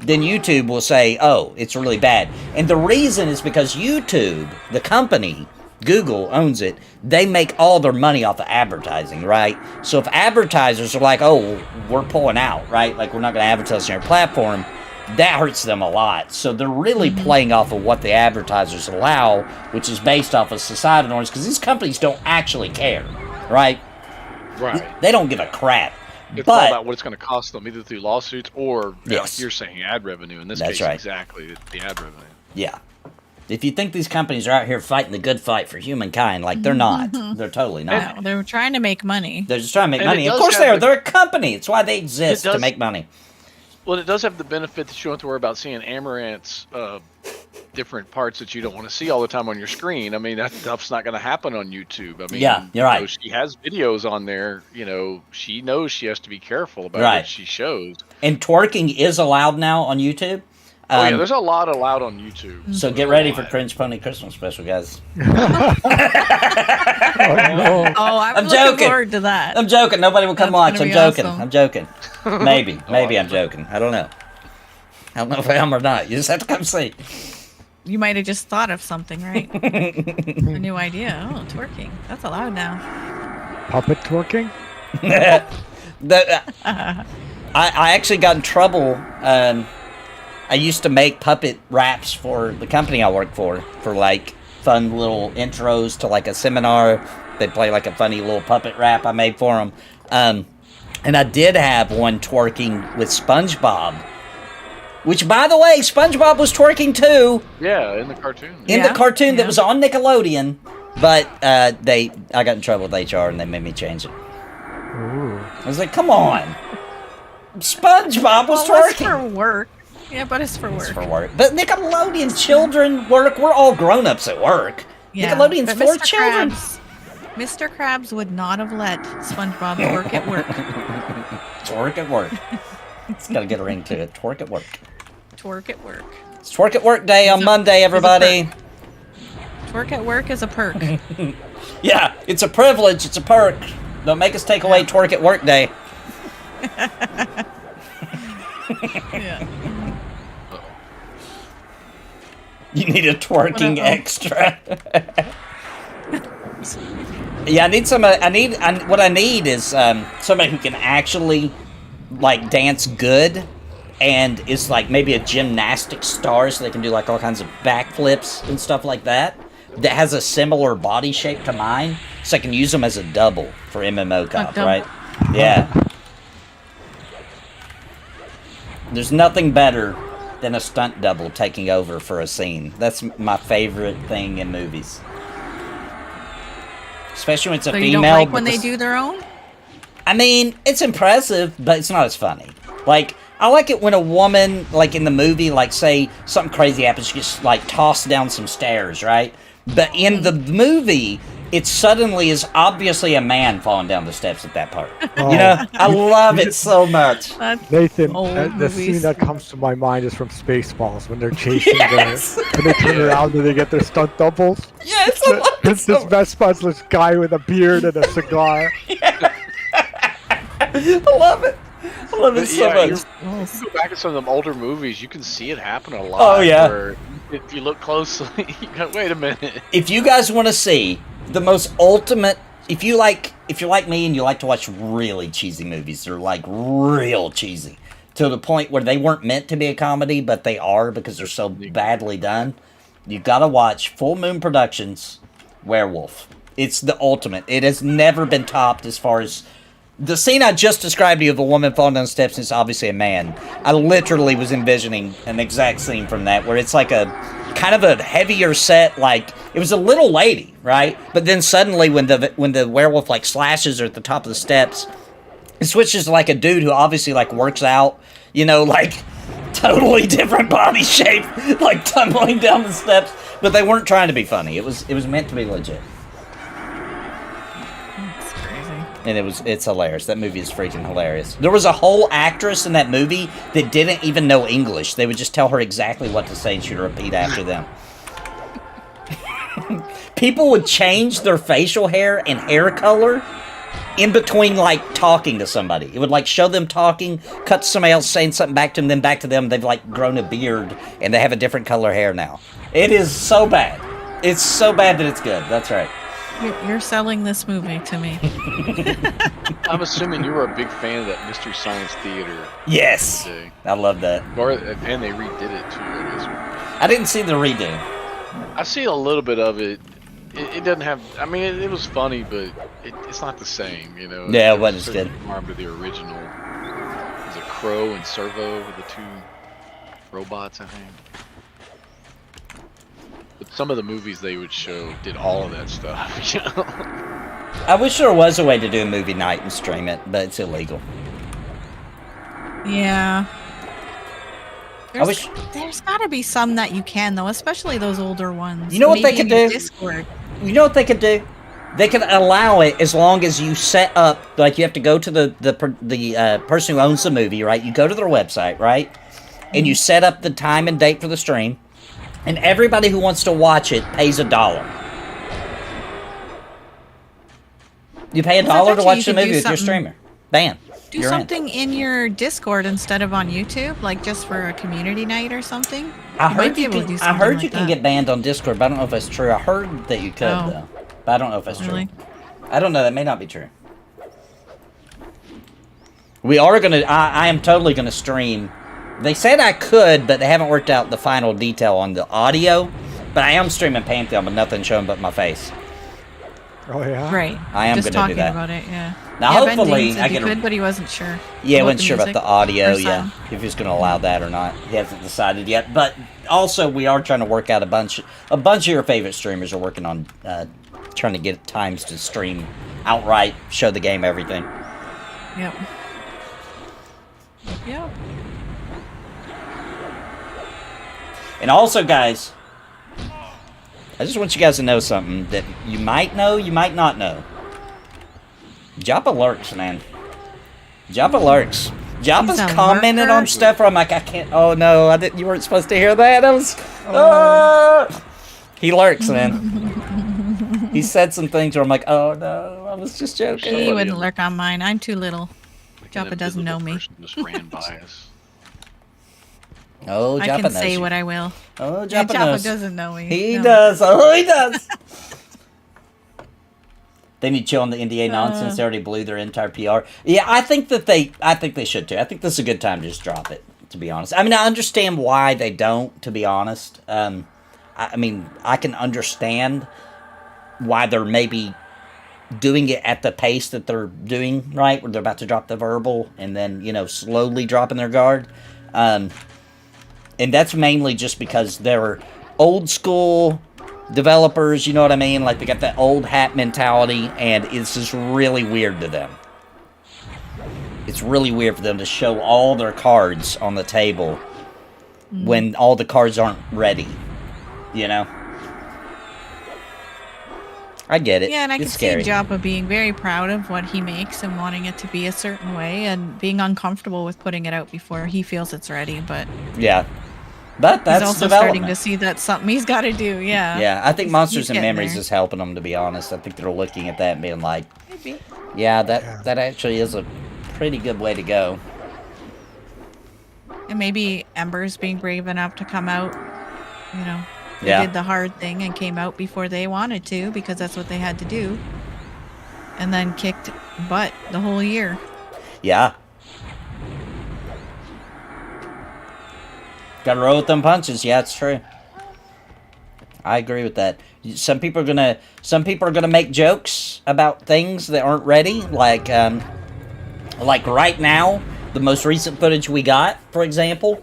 then YouTube will say, oh, it's really bad. And the reason is because YouTube, the company... Google owns it. They make all their money off of advertising, right? So if advertisers are like, oh, we're pulling out, right? Like, we're not going to advertise on your platform, that hurts them a lot. So they're really playing off of what the advertisers allow, which is based off of societal norms, because these companies don't actually care, right? Right. They don't give a crap. It's all But about what it's going to cost them, either through lawsuits or, Yes. like you're saying, ad revenue. In this That's case, right. exactly the ad revenue. yeah. If you think these companies are out here fighting the good fight for humankind, like, they're not. They're totally not. No, they're trying to make money. They're just trying to make And it money. Of does course have they are. the- They're a company. It's why they exist, It to does- make money. Well, it does have the benefit that you don't have to worry about seeing Amaranth's different parts that you don't want to see all the time on your screen. I mean, that stuff's not going to happen on YouTube. I mean, Yeah, you're right. You know, she has videos on there. You know, she knows she has to be careful about Right. what she shows. And twerking is allowed now on YouTube. Oh yeah, there's a lot allowed on YouTube. So get ready for Cringe Pony Christmas special, guys. Oh, no. Oh, I'm looking joking. forward to that. I'm joking. Nobody will come That's watch. gonna I'm be joking. awesome. I'm joking. Maybe I'm joking. I don't know. I don't know if I am or not. You just have to come see. You might have just thought of something, right? A new idea. Oh, twerking. That's allowed now. Puppet twerking? I actually got in trouble. I used to make puppet raps for the company I work for like fun little intros to like a seminar. They'd play like a funny little puppet rap I made for them. And I did have one twerking with SpongeBob, which, by the way, SpongeBob was twerking too Yeah, in the cartoon. in the Yeah, cartoon that yeah. was on Nickelodeon. But I got in trouble with HR and they made me change it. Ooh. I was like, come on. SpongeBob was Well, it's twerking. for work. Yeah, but it's for work. It's for work. But Nickelodeon children work. We're all grown-ups at work. Yeah, Nickelodeon's but for Mr. children. Mr. Krabs would not have let SpongeBob work at work. Twerk at work. It's got to get a ring to it. Twerk at work. Twerk at work. It's Twerk at Work Day on Monday, everybody. Twerk at work is a perk. Yeah, it's a privilege. It's a perk. Don't make us take away Twerk at Work Day. Yeah. You need a twerking extra. Yeah, I need some. What I need is somebody who can actually like dance good and is like maybe a gymnastic star, so they can do like all kinds of backflips and stuff like that. That has a similar body shape to mine, so I can use them as a double for MMO cop, right? Yeah. There's nothing better than a stunt double taking over for a scene. That's my favorite thing in movies. Especially when it's a female. So you don't like when they do their own? I mean, it's impressive, but it's not as funny. Like, I like it when a woman, like in the movie, like say something crazy happens, she gets like tossed down some stairs, right? But in the movie, it suddenly is obviously a man falling down the steps at that part. Oh. You know, I love it so much. That's Nathan, old the scene movies. that comes to my mind is from Spaceballs when they're chasing Yes! when they turn around and they get their stunt doubles. Yes, I love it This so Vespa's guy with a beard and a cigar. I love it. I love it so much. You go back to some of them older movies, you can see it happen a lot. Oh, yeah. Where if you look closely, you go, wait a minute. If you guys want to see the most ultimate, if you're like me and you like to watch really cheesy movies, they're like real cheesy to the point where they weren't meant to be a comedy, but they are because they're so badly done. You gotta watch Full Moon Productions Werewolf. It's the ultimate. It has never been topped as far as the scene I just described to you of a woman falling down the steps, and it's obviously a man. I literally was envisioning an exact scene from that where it's like a kind of a heavier set, like it was a little lady, right? But then suddenly when the werewolf like slashes her at the top of the steps, it switches to like a dude who obviously like works out, you know, like totally different body shape, like tumbling down the steps. But they weren't trying to be funny. It was meant to be legit. And it's hilarious. That movie is freaking hilarious. There was a whole actress in that movie that didn't even know English. They would just tell her exactly what to say and she'd repeat after them. People would change their facial hair and hair color in between, like, talking to somebody. It would, like, show them talking, cut to somebody else saying something back to them, then back to them. They've, like, grown a beard and they have a different color hair now. It is so bad. It's so bad that it's good. That's right. You're selling this movie to me. I'm assuming you were a big fan of that Mystery Science Theater. Yes. Day. I love that. And they redid it too, I guess. I didn't see the redo. I see a little bit of it. It doesn't have. I mean, it was funny, but it's not the same, you know. Yeah, it wasn't as good. Remember the original? Was it Crow and Servo with the two robots? I think. But some of the movies they would show did all of that stuff, you know. I wish there was a way to do a movie night and stream it, but it's illegal. Yeah. I wish. There's got to be some that you can, though, especially those older ones. You know what they Maybe could in do? Discord. You know what they could do? They could allow it as long as you set up, like you have to go to the person who owns the movie, right? You go to their website, right? And you set up the time and date for the stream. And everybody who wants to watch it pays $1. You pay $1 to watch the movie with your streamer. Bam. Do something in your Discord instead of on YouTube, like just for a community night or something. I heard you can get banned on Discord, but I don't know if that's true. I heard that you could, though. But I don't know if that's true. I don't know. That may not be true. We are going to... I am totally going to stream... They said I could, but they haven't worked out the final detail on the audio. But I am streaming Pantheon with nothing showing but my face. Oh, yeah? Right. I am just going to do that. Talking about it, yeah. Now, yeah, hopefully, I could, but he wasn't sure. Yeah, he wasn't sure about the audio, yeah. If he's going to allow that or not. He hasn't decided yet. But also, we are trying to work out a bunch of your favorite streamers are working on trying to get times to stream outright, show the game, everything. Yep. Yep. And also, guys, I just want you guys to know something that you might know, you might not know. Joppa lurks, man. Joppa lurks. Joppa's commented on stuff where I'm like, I can't. Oh no, you weren't supposed to hear that. That was. He lurks, man. He said some things where I'm like, oh no, I was just joking. He wouldn't lurk on mine. I'm too little. Joppa doesn't know me. Just ran by us. Oh, Joppa knows. I can say what I will. Oh, Joppa Joppa knows. doesn't know me. He does. Oh, he does. They need to chill on the NDA nonsense. They already blew their entire PR. Yeah, I think they should too. I think this is a good time to just drop it. to be honest. I mean, I understand why they don't, to be honest. I mean, I can understand why they're maybe doing it at the pace that they're doing, right? Where they're about to drop the verbal and then, you know, slowly dropping their guard. And that's mainly just because they're old school developers, you know what I mean? Like, they got that old hat mentality, and it's just really weird to them. It's really weird for them to show all their cards on the table when all the cards aren't ready, you know? I get it. Yeah, and I can it's see scary. Joppa being very proud of what he makes and wanting it to be a certain way and being uncomfortable with putting it out before he feels it's ready, but Yeah. But that's he's also development. starting to see that's something he's got to do, yeah. Yeah, I think He's Monsters and getting Memories there. is helping them, to be honest. I think they're looking at that and being like, Maybe. yeah, that actually is a pretty good way to go. And maybe Embers being brave enough to come out, you know, they Yeah. did the hard thing and came out before they wanted to because that's what they had to do. And then kicked butt the whole year. Yeah. Gotta roll with them punches. Yeah, it's true. I agree with that. Some people are gonna make jokes about things that aren't ready. Like right now, the most recent footage we got, for example.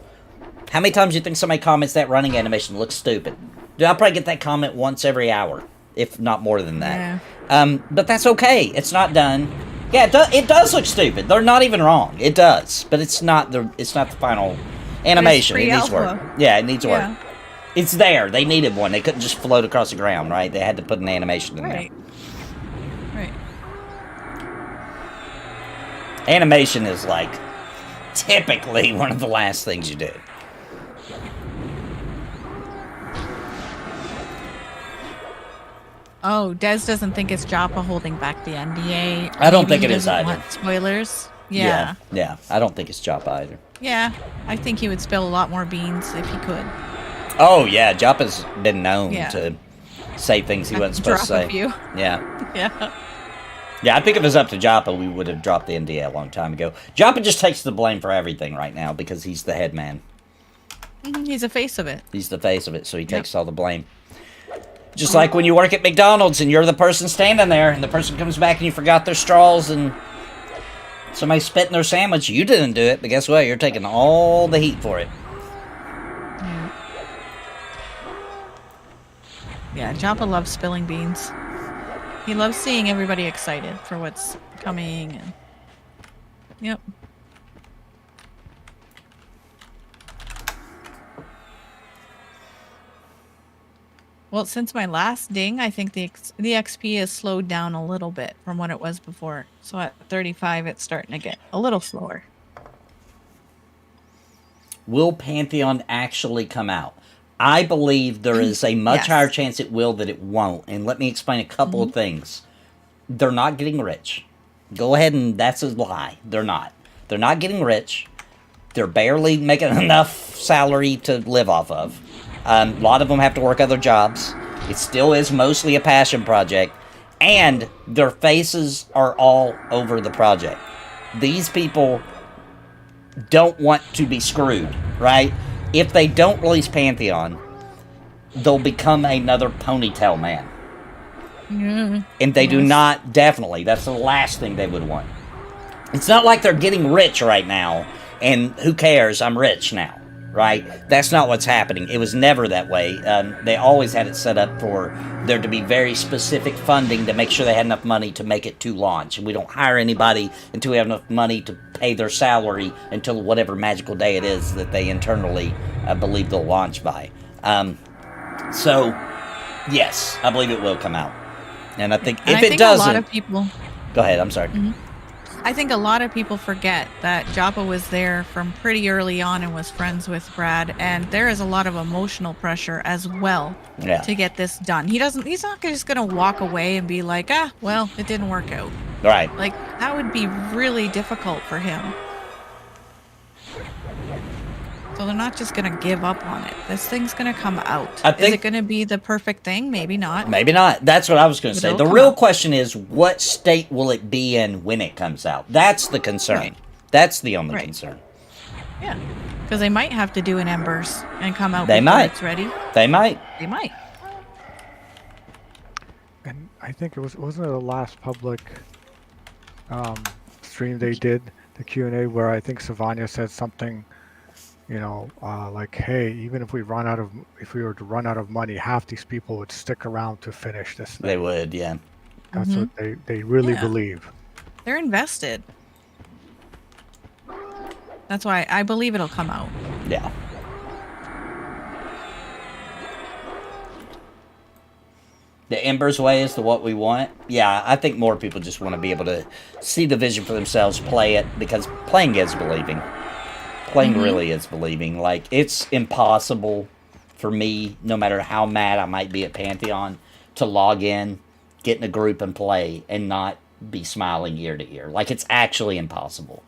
How many times do you think somebody comments that running animation looks stupid? Dude, I'll probably get that comment once every hour, if not more than that. Yeah. But that's okay. It's not done. Yeah, it does look stupid. They're not even wrong. It does, but it's not the final animation. It needs work. pre-alpha. Yeah, it needs work. Yeah. It's there. They needed one. They couldn't just float across the ground, right? They had to put an animation in Right. Right. there. Animation is like typically one of the last things you do. Oh, Des doesn't think it's Joppa holding back the NDA. I don't Maybe think it he is doesn't either. want spoilers. Yeah. Yeah. I don't think it's Joppa either. Yeah. I think he would spill a lot more beans if he could. Oh yeah, Joppa's been known Yeah. to say things he wasn't supposed to Drop say. a few. Yeah. Yeah. Yeah, I think if it was up to Joppa, we would have dropped the NDA a long time ago. Joppa just takes the blame for everything right now because he's the head man. He's a face of it. He's the face of it, so he takes all the blame. Just like when you work at McDonald's and you're the person standing there and the person comes back and you forgot their straws and somebody spit in their sandwich. You didn't do it, but guess what? You're taking all the heat for it. Yeah, Joppa loves spilling beans. He loves seeing everybody excited for what's coming. And... Yep. Well, since my last ding, I think the XP has slowed down a little bit from what it was before. So at 35, it's starting to get a little slower. Will Pantheon actually come out? I believe there is a much Yes. higher chance it will than it won't. And let me explain a couple of things. They're not getting rich. Go ahead and that's a lie. They're not. They're not getting rich. They're barely making enough salary to live off of. A lot of them have to work other jobs. It still is mostly a passion project. And their faces are all over the project. These people don't want to be screwed, right? If they don't release Pantheon, they'll become another Ponytail Man. And they do not, definitely, that's the last thing they would want. It's not like they're getting rich right now, and who cares, I'm rich now, right? That's not what's happening. It was never that way. They always had it set up for there to be very specific funding to make sure they had enough money to make it to launch. And we don't hire anybody until we have enough money to pay their salary until whatever magical day it is that they internally believe they'll launch by. So, yes, I believe it will come out. And I think if it doesn't... a lot of people... Go ahead, I'm sorry. I think a lot of people forget that Joppa was there from pretty early on and was friends with Brad, and there is a lot of emotional pressure as well to get this done. He's not just gonna walk away and be like, well, it didn't work out. Right. Like, that would be really difficult for him. So they're not just gonna give up on it. This thing's gonna come out. Is it gonna be the perfect thing? Maybe not. Maybe not. That's what I was going to say. it'll The come real out. question is, what state will it be in when it comes out? That's the concern. Right. That's the only Right. concern. Yeah. Because they might have to do an Embers and come out They before might. it's ready. They might. They might. And I think wasn't it the last public stream they did, the Q&A, where I think Savannah said something, you know, like, hey, even if we were to run out of money, half these people would stick around to finish this thing. They would, yeah. That's what they really Yeah. believe. They're invested. That's why I believe it'll come out. Yeah. The Embers way is the what we want. Yeah, I think more people just want to be able to see the vision for themselves, play it, because playing is believing. Playing really is believing. Like, it's impossible for me, no matter how mad I might be at Pantheon, to log in, get in a group and play, and not be smiling ear to ear. Like, it's actually impossible.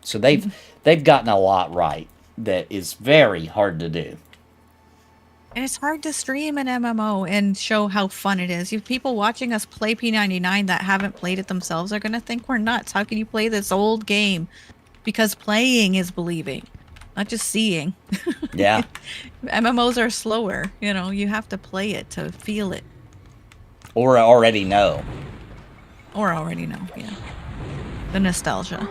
So they've gotten a lot right that is very hard to do. And it's hard to stream an MMO and show how fun it is. You people watching us play P99 that haven't played it themselves are going to think we're nuts. How can you play this old game? Because playing is believing, not just seeing. Yeah. MMOs are slower. You know, you have to play it to feel it. Or already know. Or already know, yeah. The nostalgia.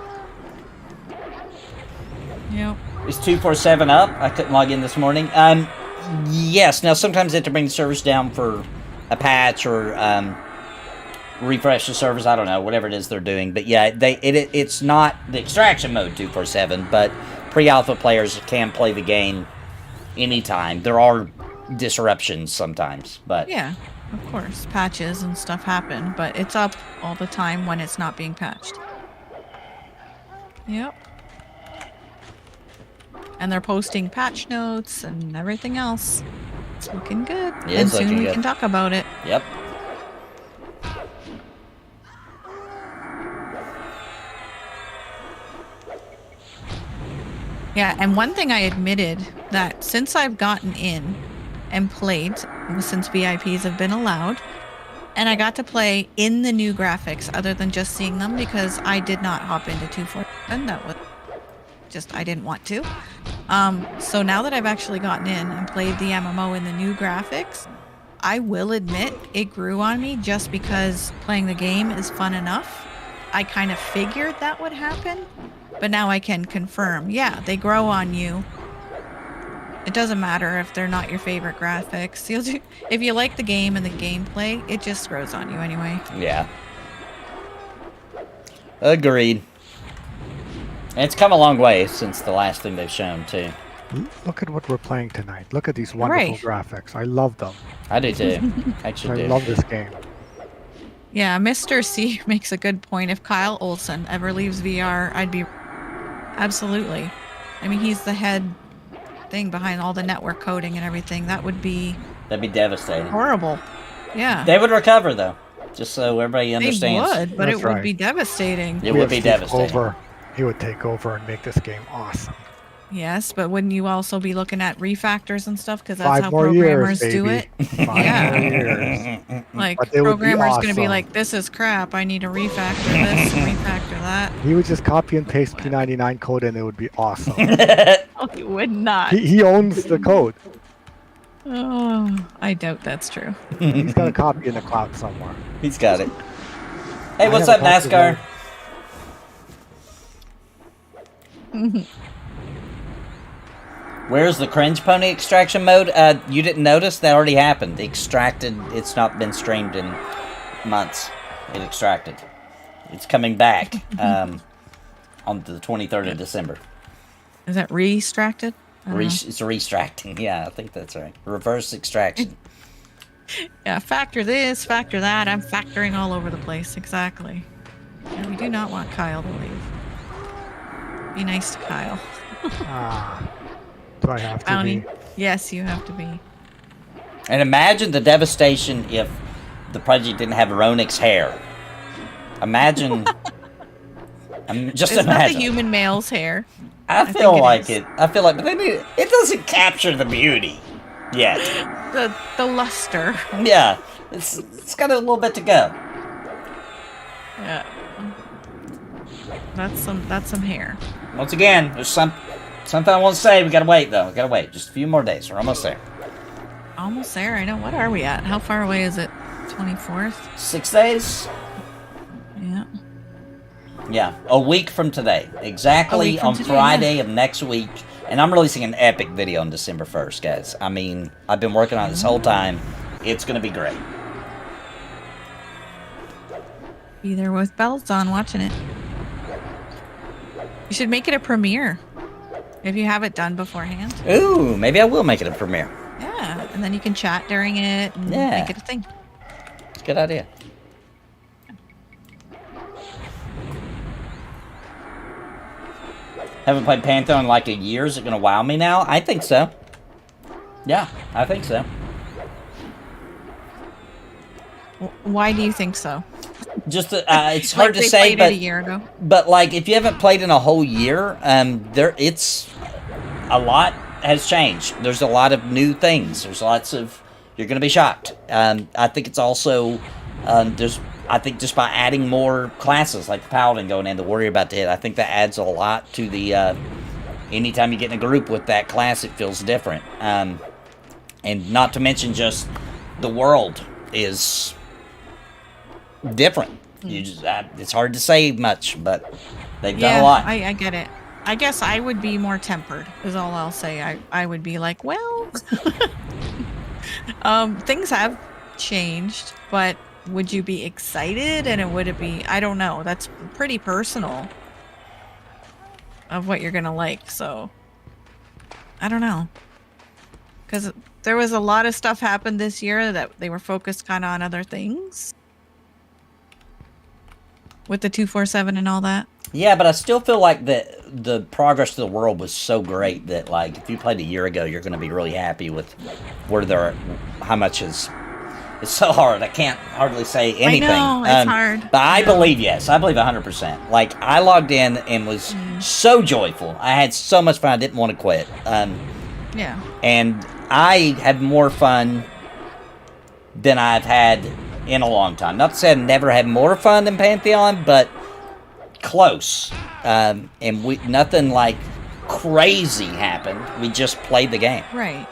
Yep. Is 247 up? I couldn't log in this morning. Yes. Now, sometimes they have to bring the servers down for a patch or refresh the servers. I don't know, whatever it is they're doing. But yeah, it's not the extraction mode 247, but pre-alpha players can play the game anytime. There are disruptions sometimes, but Yeah, of course. Patches and stuff happen, but it's up all the time when it's not being patched. Yep. And they're posting patch notes and everything else. It's looking good. It And is soon looking we good. can talk about it. Yep. Yeah, and one thing I admitted that since I've gotten in and played, since VIPs have been allowed, and I got to play in the new graphics other than just seeing them because I did not hop into 247. That was just, I didn't want to. So now that I've actually gotten in and played the MMO in the new graphics, I will admit it grew on me just because playing the game is fun enough. I kind of figured that would happen, but now I can confirm. Yeah, they grow on you. It doesn't matter if they're not your favorite graphics. If you like the game and the gameplay, it just grows on you anyway. Yeah. Agreed. And it's come a long way since the last thing they've shown, too. Look at what we're playing tonight. Look at these wonderful Right. graphics. I love them. I do, too. Actually I do. love this game. Yeah, Mr. C makes a good point. If Kyle Olsen ever leaves VR, I'd be... Absolutely. I mean, he's the head thing behind all the network coding and everything. That would be That'd be devastating. horrible. Yeah. They would recover, though. Just so everybody They understands. would, but That's it would right. be devastating. It We would have be Steve devastating. He would take over and make this game awesome. Yes, but wouldn't you also be looking at refactors and stuff? Because that's 5 how more programmers years, do baby. it. 5 Yeah. more years. Like, But they would be programmers going to be awesome. like, this is crap. I need to refactor this and refactor that. He would just copy and paste P99 code and it would be awesome. Oh, he would not. he owns the code. Oh, I doubt that's true. He's got a copy in the cloud somewhere. He's got it. Hey, I what's have up, a copy of NASCAR? Where's the cringe pony extraction mode? You didn't notice? That already happened. Extracted. It's not been streamed in months. It extracted. It's coming back on the 23rd of December. Is that re-extracted? I don't know. It's re-extracting. Yeah, I think that's right. Reverse extraction. Yeah, factor this, factor that. I'm factoring all over the place. Exactly. And we do not want Kyle to leave. Be nice to Kyle. Do I have to Bounty. be? Yes, you have to be. And imagine the devastation if the project didn't have Ronix hair. Imagine. Just It's not imagine. the human male's hair. I think feel it like is. it. I feel like, but it doesn't capture the beauty yet. The luster. Yeah, it's got a little bit to go. Yeah. That's some hair. Once again, there's Something I want to say. We gotta wait though. We gotta wait. Just a few more days. We're almost there. Almost there. I know. What are we at? How far away is it? 24th? 6 days. Yeah. Yeah, a week from today. Exactly on today, Friday of next week. And I'm releasing an epic video on December 1st, guys. I mean, I've been working on it this whole time. It's going to be great. Be there with bells on watching it. You should make it a premiere. If you have it done beforehand. Ooh, maybe I will make it a premiere. Yeah, and then you can chat during it and Yeah. make it a thing. It's a good idea. Haven't played Pantheon in like a year. Is it going to wow me now? I think so. Yeah, I think so. Why do you think so? Just it's hard to they say, played but it a year ago. But like, if you haven't played in a whole year, it's a lot has changed. There's a lot of new things. There's lots of you're going to be shocked. I think it's also I think just by adding more classes like the Paladin going in, the Warrior about to hit, I think that adds a lot to the. Anytime you get in a group with that class, it feels different. And not to mention just the world is different. You just it's hard to say much, but they've done a lot. I get it. I guess I would be more tempered is all I'll say. I would be like, well, things have changed, but would you be excited? And would it be, I don't know. That's pretty personal of what you're going to like. So I don't know. Because there was a lot of stuff happened this year that they were focused kind of on other things. With the 247 and all that. Yeah, but I still feel like the progress of the world was so great that, like, if you played a year ago, you're going to be really happy with where they're, how much is. It's so hard. I can't hardly say anything. I know, it's hard. But I believe, yes. I believe 100%. Like, I logged in and was so joyful. I had so much fun. I didn't want to quit. Yeah. And I have more fun than I've had in a long time. Not to say I've never had more fun than Pantheon, but close. And nothing like crazy happened. We just played the game. Right.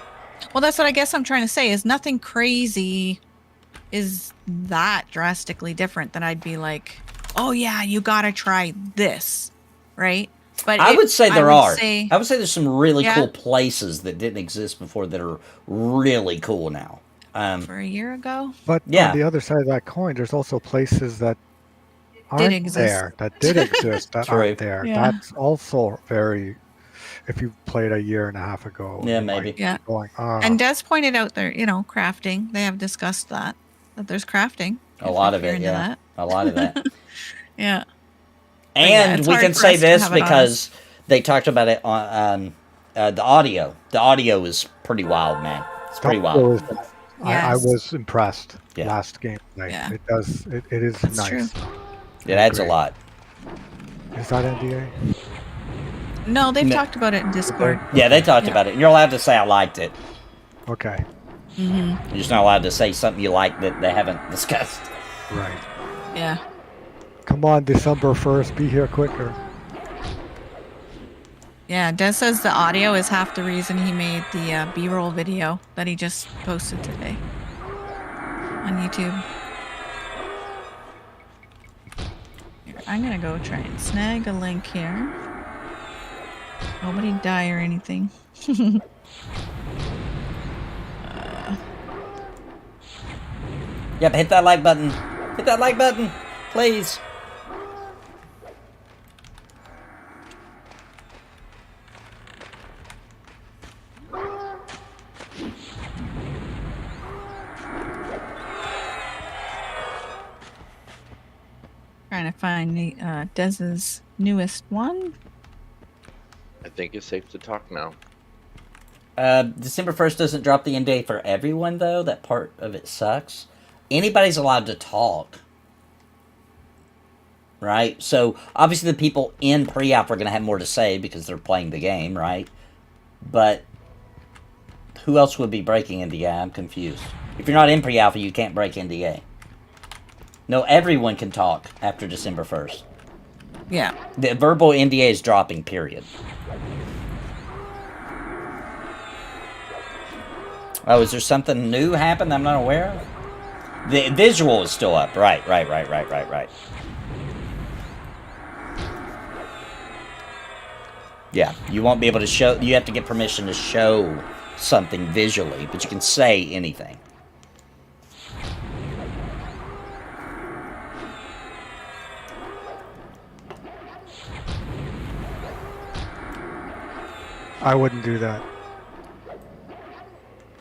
Well, that's what I guess I'm trying to say is nothing crazy is that drastically different than I'd be like, oh yeah, you gotta try this, right? But I would say there are. Say, I would say there's some really Yeah. cool places that didn't exist before that are really cool now. for a year ago. But Yeah. on the other side of that coin, there's also places that aren't exist. there, that did exist, that True. aren't there. Yeah. That's also very, if you played a year and a half ago. Yeah, you might maybe. be Yeah. Going, And Des pointed out there, crafting. They have discussed that there's crafting. A lot of if you're it, into yeah. that. A lot of that. Yeah. And it's we hard can for say us to this have it on because they talked about it on the audio. The audio is pretty wild, man. It's pretty wild. I Yes. was impressed Yeah. last game night. Yeah. It does. It is That's nice. true. It adds a Great. lot. Is that NDA? No, they've No. talked about it in Discord. Yeah, they talked Yeah. about it. You're allowed to say I liked it. Okay. Mm-hmm. You're just not allowed to say something you like that they haven't discussed. Right. Yeah. Come on, December 1st. Be here quicker. Yeah, Des says the audio is half the reason he made the B-roll video that he just posted today on YouTube. Here, I'm gonna go try and snag a link here. Nobody die or anything. Yep, hit that like button. Hit that like button, please. Trying to find the Dez's newest one. I think it's safe to talk now. December 1st doesn't drop the NDA for everyone, though. That part of it sucks. Anybody's allowed to talk. Right? So, obviously the people in pre-alpha are going to have more to say because they're playing the game, right? But who else would be breaking NDA? I'm confused. If you're not in pre-alpha, you can't break NDA. No, everyone can talk after December 1st. Yeah. The verbal NDA is dropping, period. Oh, is there something new happened I'm not aware of? The visual is still up. Right. Yeah, you won't be able to show... You have to get permission to show something visually, but you can say anything. I wouldn't do that.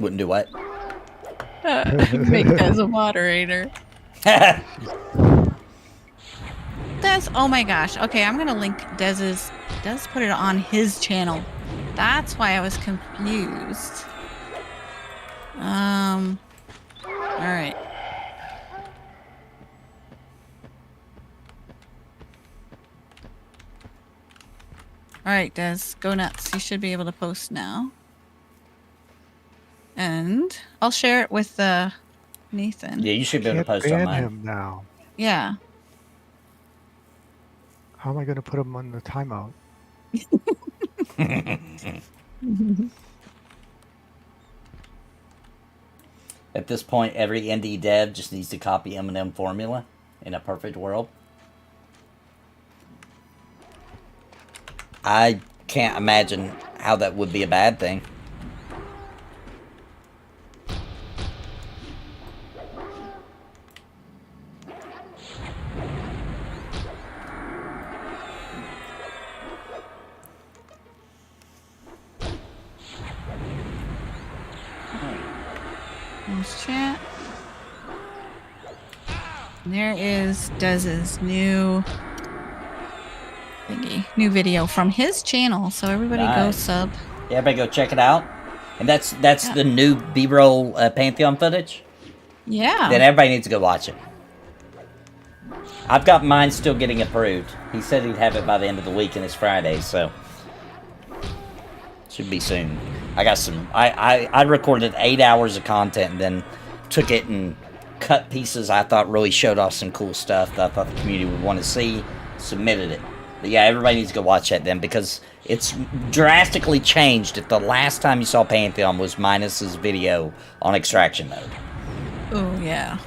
Wouldn't do what? Make Des a moderator. Des, oh my gosh. Okay, I'm gonna link Des's. Des put it on his channel. That's why I was confused. All right. All right, Des, go nuts. You should be able to post now. And I'll share it with Nathan. Yeah, you should be able to Can't post ban online. him now. Yeah. How am I going to put him on the timeout? At this point, every indie dev just needs to copy M&M formula in a perfect world. I can't imagine how that would be a bad thing. Let's chat. And there is Des's new thingy, new video from his channel. So everybody go Nice. sub. Yeah, everybody go check it out. And that's the new B-roll Pantheon footage. Yeah. Then everybody needs to go watch it. I've got mine still getting approved. He said he'd have it by the end of the week, and it's Friday, so should be soon. I got some. I recorded 8 hours of content and then took it and cut pieces I thought really showed off some cool stuff that I thought the community would want to see. Submitted it. But yeah, everybody needs to go watch that then, because it's drastically changed. If the last time you saw Pantheon was Minus's video on extraction mode. Oh yeah.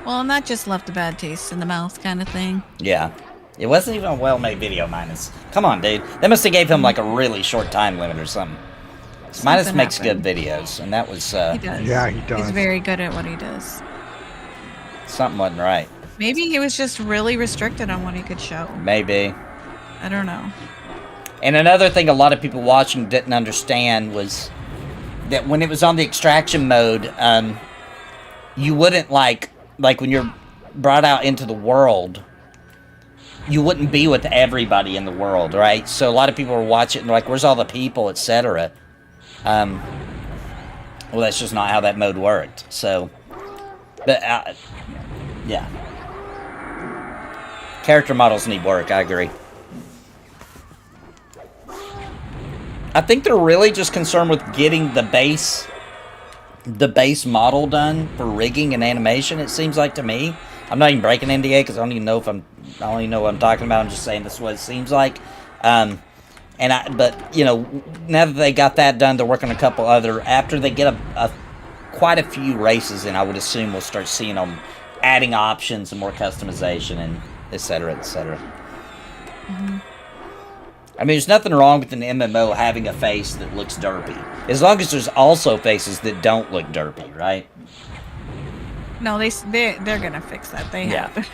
Well, and that just left a bad taste in the mouth, kind of thing. Yeah. It wasn't even a well-made video, Minus. Come on, dude. They must have gave him like a really short time limit or something. Minus Something makes happened. good videos, and that was, He does. Yeah, he does. He's very good at what he does. something wasn't right. Maybe he was just really restricted on what he could show. Maybe. I don't know. And another thing a lot of people watching didn't understand was that when it was on the extraction mode, you wouldn't like when you're brought out into the world, you wouldn't be with everybody in the world, right? So a lot of people were watching and they're like, where's all the people, etc. Well, that's just not how that mode worked. So, but, yeah. Character models need work, I agree. I think they're really just concerned with getting the base model done for rigging and animation, it seems like to me. I'm not even breaking NDA because I don't even know what I'm talking about. I'm just saying this is what it seems like. But you know, now that they got that done, they're working on a couple other. After they get quite a few races in, I would assume we'll start seeing them adding options and more customization and et cetera, et cetera. Mm-hmm. I mean, there's nothing wrong with an MMO having a face that looks derpy, as long as there's also faces that don't look derpy, right? No, they're gonna fix that. They have.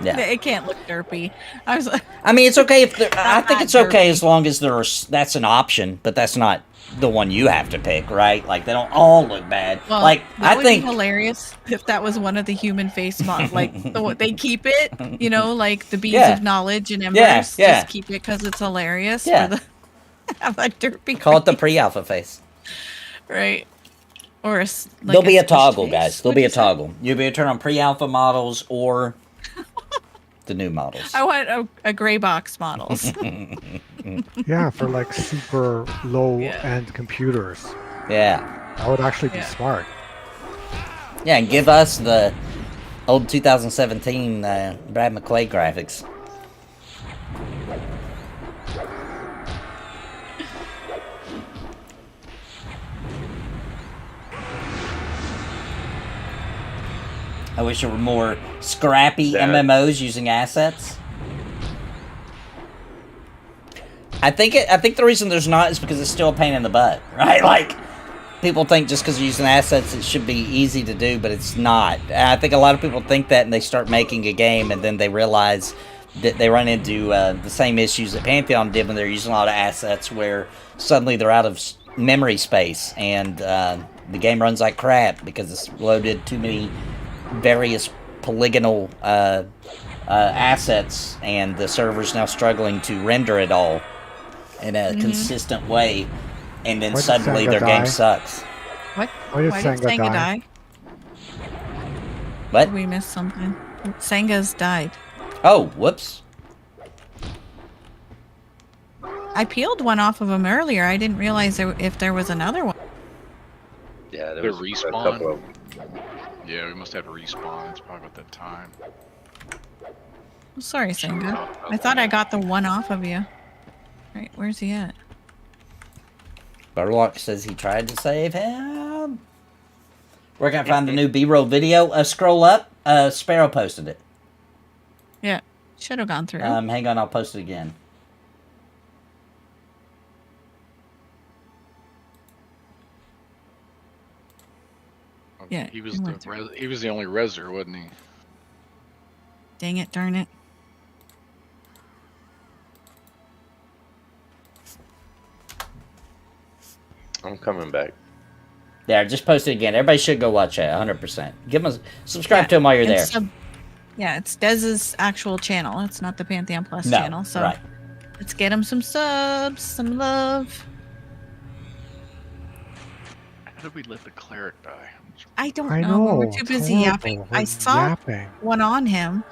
Yeah. It can't look derpy. I mean, it's okay if I think it's okay derpy. as long as that's an option, but that's not the one you have to pick, right? Like they don't all look bad. Well, like that I would think be hilarious if that was one of the human face models. Like they keep it, you know, like the bees Yeah. of knowledge and embers. Yeah, yeah. Just keep it because it's hilarious. Yeah. For the, have a derpy. call it the face, pre-alpha face. right. Or There'll be a squished toggle, face. guys. There'll What'd be you a say? toggle. You'll be able to turn on pre-alpha models or the new models. I want a gray box models. Yeah, for like super low-end computers. Yeah. That would actually be Yeah. smart. Yeah, and give us the old 2017 Brad McQuaid graphics. I wish there were more scrappy That- MMOs using assets. I think the reason there's not is because it's still a pain in the butt, right? Like, people think just because you're using assets it should be easy to do, but it's not. And I think a lot of people think that and they start making a game and then they realize that they run into the same issues that Pantheon did when they're using a lot of assets where suddenly they're out of memory space and the game runs like crap because it's loaded too many various polygonal assets and the server's now struggling to render it all in a consistent way, and then Why did suddenly Saga their game die? sucks. What? Why did Why Sanga did Sanga die? die? What? We missed something. Sanga's died. Oh, whoops. I peeled one off of him earlier. I didn't realize if there was another one. Yeah, there The was a respawn. couple of Yeah, we must have a respawn. It's probably about that time. Oh, sorry, Sanga. I thought I got the one off of you. Right, where's he at? Butterlock says he tried to save him. Where can I find the new B-roll video? Scroll up. Sparoh posted it. Yeah, should have gone through. Hang on, I'll post it again. Yeah, he was it the went through. he was the only reser, wasn't he? Dang it, darn it. I'm coming back. There, just post it again. Everybody should go watch it, 100%. Give them subscribe to him while you're there. Yeah, it's Dez's actual channel. It's not the Pantheon Plus No, channel. So right. let's get him some subs, some love. How did we let the cleric die? I don't I know. know. We're too busy horrible. yapping. I We're saw yapping. one on him.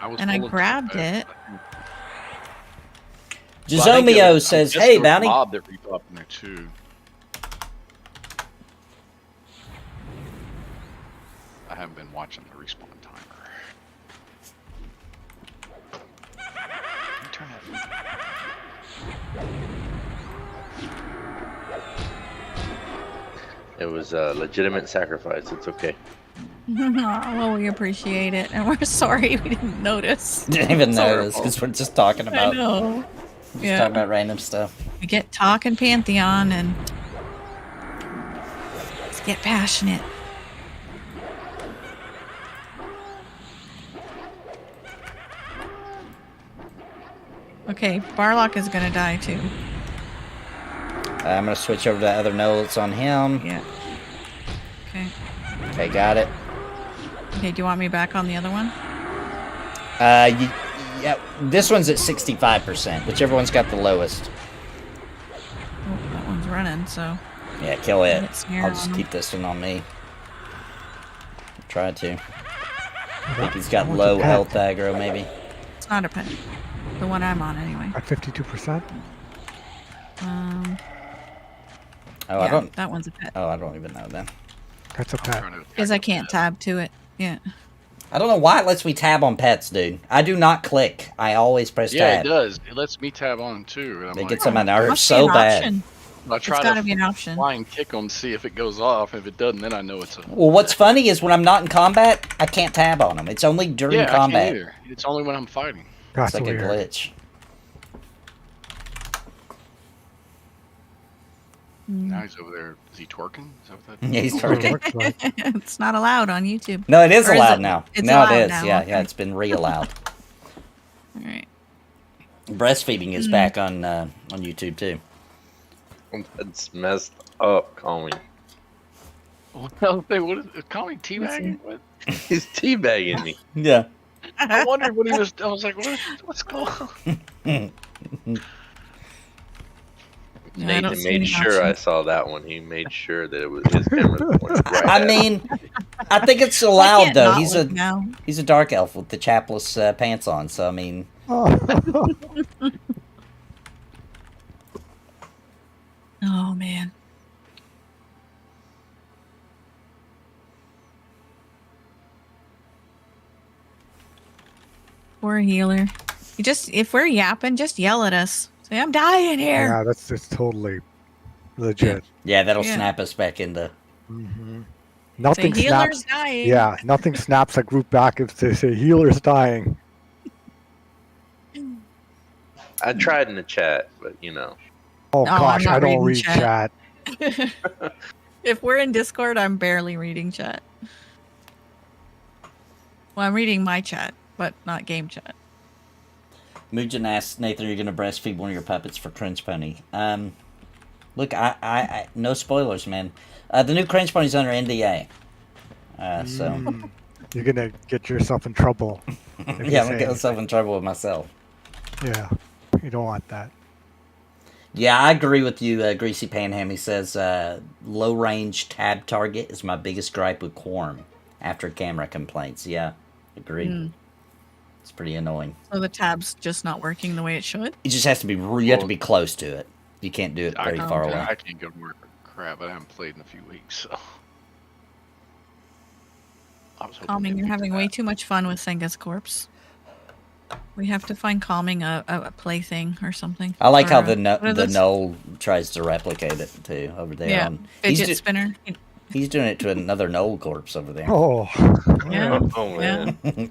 was And I pulling grabbed back. it. Well, I think there Jazomio was- says, I guess hey, there was a Bounty. mob that repopped in there too. I haven't been watching the respawn timer. Can you turn that? It was a legitimate sacrifice. It's okay. Well, we appreciate it, and we're sorry we didn't notice. Didn't even It's our notice fault. because we're just talking I about know. Yeah, talking about random stuff. we get talking Pantheon, and let's get passionate. Okay, Barlock is gonna die too. I'm gonna switch over to the other notes on him. Yeah. Okay. Okay, got it. Okay, do you want me back on the other one? Yeah, this one's at 65%, whichever one's got the lowest. Oh, that one's running, so. Yeah, kill it. Get snare I'll just on keep this one on me. Try to. I think he's I got want low your pet. health aggro, maybe. It's not a pet. The one I'm on, anyway. At 52%? Oh, Yeah, I don't. that one's a pet. Oh, I don't even know then. That's a pet. Because I can't tab to it. Yeah. I don't know why it lets me tab on pets, dude. I do not click. I always press Yeah, tab. it does. It lets me tab on them too. And I'm It like, gets on my nerves Must be so an bad. option. I try It's gotta to be an option. fly and kick them, see if it goes off. If it doesn't, then I know it's a. Well, what's funny is when I'm not in combat, I can't tab on them. It's only during Yeah, I combat. can't either. It's only when I'm fighting. That's It's like a weird. glitch. Now he's over there. Is he twerking? Is that what that? Yeah, he's That's what it twerking. looks like. It's not allowed on YouTube. No, it is Or is allowed it? now. It's now allowed it is. now, Yeah, okay. yeah, it's been re-allowed. All right. Breastfeeding is back on YouTube too. That's messed up, Colin. Well, what is it? Call me teabagging? What? He's teabagging me. Yeah. I wondered what he was. I was like, what's going on? Yeah, I don't Nathan see made any sure I options. saw that one. He made sure that it was his camera pointed right I at mean, I think it's I allowed can't though. not He's look a now. he's a dark elf with the chapless pants on. So I mean, Oh. Oh man. Poor healer. You just if we're yapping, just yell at us. Say I'm dying here. Yeah, that's just totally legit. yeah, that'll Yeah. snap us back into. Hmm. Nothing Say healer's snaps. dying. Yeah, nothing snaps a group back if they say healer's dying. I tried in the chat, but you know. Oh No, I'm gosh, not I don't reading read chat. If we're in Discord, I'm barely reading chat. Well, I'm reading my chat, but not game chat. Mujan asks Nathan, "Are you going to breastfeed one of your puppets for Cringe Pony?" Look, I no spoilers, man. The new Cringe Pony's under NDA, so You're gonna get yourself in trouble. if you yeah, I'm say gonna get anything. myself in trouble with myself. Yeah, you don't want that. Yeah, I agree with you, Greasy Panham. He says low range tab target is my biggest gripe with Quorum after camera complaints. Yeah, agreed. It's pretty annoying. So the tab's just not working the way it should? It just has to be. You have to be close to it. You can't do it very far away. I can't go to work for crap. I haven't played in a few weeks, so. I was hoping Calming, they'd you're fix having that. way too much fun with Senga's corpse. We have to find Calming a plaything or something. I like Or how a- what are the those? Knoll tries to replicate it too over there. Yeah, He's, fidget spinner. he's doing it to another Knoll corpse over there. Oh, Yeah. Oh Yeah. man.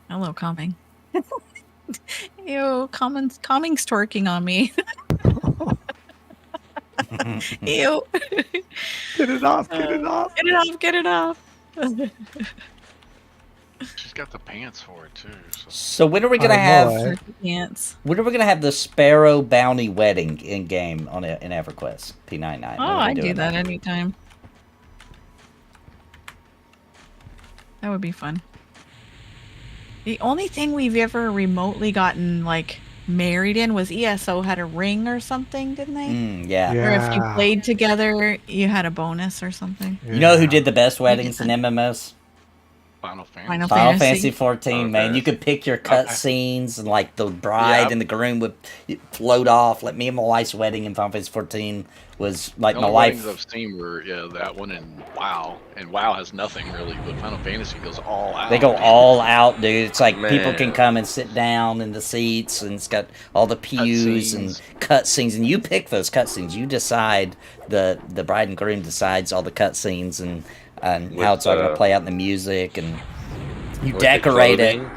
Hello, Calming. Ew, Calming's twerking on me. Ew. get it off! Get it off! Get it off, get it off. She's got the pants for it too. So. So when are we gonna I know, have? eh? Pants. When are we gonna have the Sparoh bounty wedding in game in EverQuest P99? When Oh, are we I'd do doing that anytime. That would be fun. The only thing we've ever remotely gotten like married in was ESO had a ring or something, didn't they? Yeah. Or if you Yeah. played together, you had a bonus or something. You know who did the best weddings in MMOs? Final Fantasy. Final Final Fantasy. Fantasy 14, man. Okay. You could pick your cut scenes and like the bride Yeah. and the groom would float off. Like me and my wife's wedding in Final Fantasy 14 was like The my only wife. weddings I've seen were that one and WoW, and WoW has nothing really, but Final Fantasy goes all out. They go all out, dude. It's like people Man. can come and sit down in the seats, and it's got all the pews and Cutscenes. cutscenes, and you pick those cutscenes. You decide the bride and groom decides all the cutscenes and how it's all going to play out in the music, and you With decorate the it. clothing.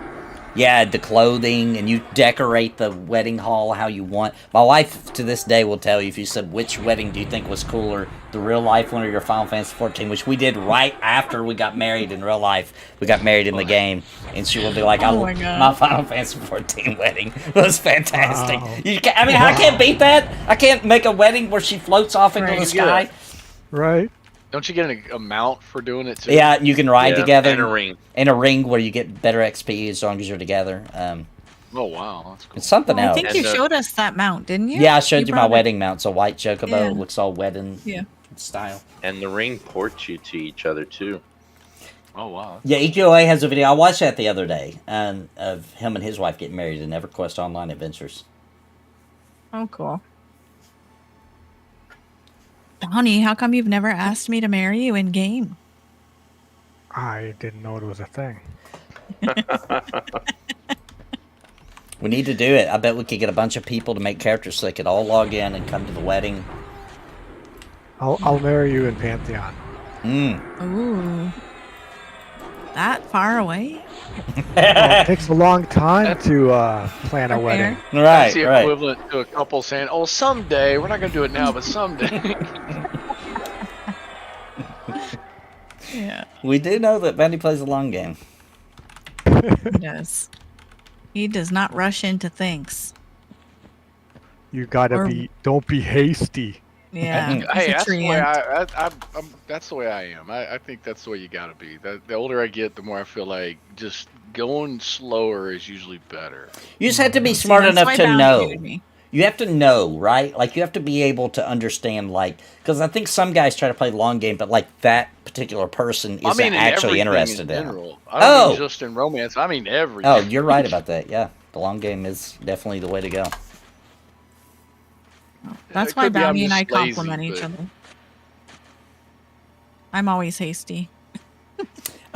Yeah, the clothing, and you decorate the wedding hall how you want. My wife, to this day, will tell you, if you said, which wedding do you think was cooler, the real life one or your Final Fantasy 14, which we did right after we got married in real life. We got married in the game, and she will be like, Oh my God. my Final Fantasy 14 wedding was fantastic. Wow. I can't beat that. I can't make a wedding where she floats off into Right. the sky. Right? Don't you get an amount for doing it too? Yeah, and you can ride Yeah, together. and a ring. And a ring where you get better XP as long as you're together. Oh wow, that's cool. It's something I else. think you And, showed us that mount, didn't you? Yeah, I showed you my brought it. wedding mount. It's a white chocobo. Yeah. It looks all wedding Yeah. style. And the ring ports you to each other too. Oh wow. Yeah, EQA has a video. I watched that the other day of him and his wife getting married in EverQuest Online Adventures. Oh, cool. Donnie, how come you've never asked me to marry you in game? I didn't know it was a thing. We need to do it. I bet we could get a bunch of people to make characters so they could all log in and come to the wedding. I'll marry you in Pantheon. Ooh. That far away? It takes a long time to plan a wedding. Fair. That's the Right. equivalent to a couple saying, "Oh, someday we're not gonna do it now, but someday." Yeah, We do know that Benny plays a long game. he does. He does not rush into things. You gotta Or- don't be hasty. Yeah. Hey, he's a that's the tree way ant. that's the way I am. I think that's the way you gotta be. The older I get, the more I feel like just going slower is usually better. You just have to be See, smart that's enough why to Bounty know. hated me. You have to know, right? Like, you have to be able to understand, like, because I think some guys try to play the long game, but, like, that particular person isn't I mean, in actually everything interested in in it. general. I don't Oh! mean just in romance. I mean everything. Oh, you're right about that. Yeah, the long game is definitely the way to go. That's It why could be I'm Bounty and I just lazy, complement each but- other. I'm always hasty.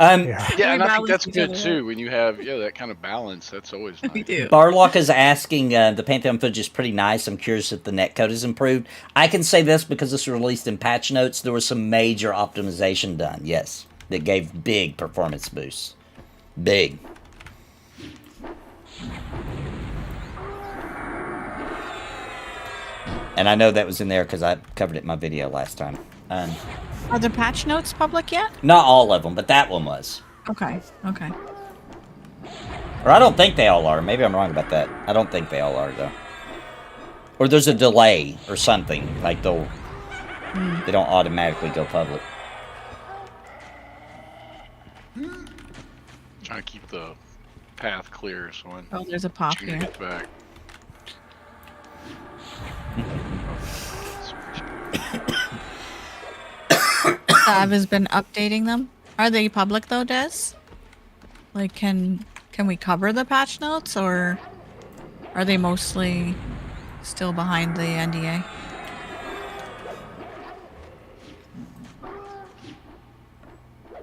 Yeah. Yeah, and I think balance that's each good other too. When you have that kind of balance, that's always nice. We do. Barlock is asking, the Pantheon footage is pretty nice. I'm curious if the netcode is improved. I can say this because this was released in patch notes. There was some major optimization done, yes, that gave big performance boosts. Big. And I know that was in there because I covered it in my video last time. Are the patch notes public yet? Not all of them, but that one was. Okay. Okay. Or I don't think they all are. Maybe I'm wrong about that. I don't think they all are, though. Or there's a delay or something. Like they don't automatically go public. Trying to keep the path clear so when Oh, there's a pop Gina here. gets back. Sav has been updating them. Are they public though, Des? Like, can we cover the patch notes, or are they mostly still behind the NDA?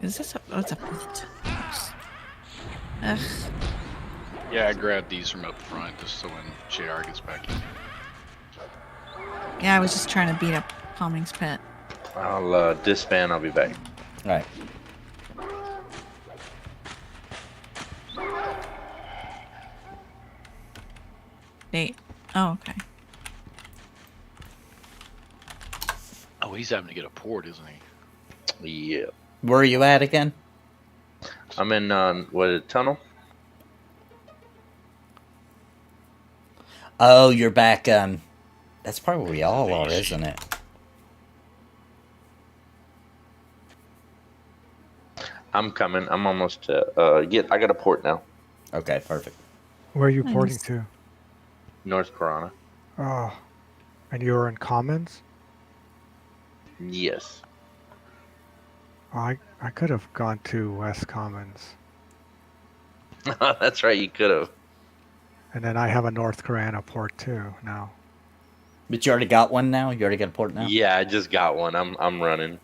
Is this a? Oh, it's a. Ugh. Yeah, I grabbed these from up front just so when JR gets back in. Yeah, I was just trying to beat up Palming's Pit. I'll disband. I'll be back. All right. Nate. Oh, okay. Oh, he's having to get a port, isn't he? Yeah. Where are you at again? I'm in what tunnel? Oh, you're back. That's probably where we all are, isn't it? I'm coming. I'm almost to I got a port now. Okay, perfect. Where are you Nice. porting to? North Corona. Oh, and you're in Commons? Yes. I could have gone to West Commons, That's right. You could have. and then I have a North Carolina port too now. But you already got one now? You already got a port now? Yeah, I just got one. I'm running.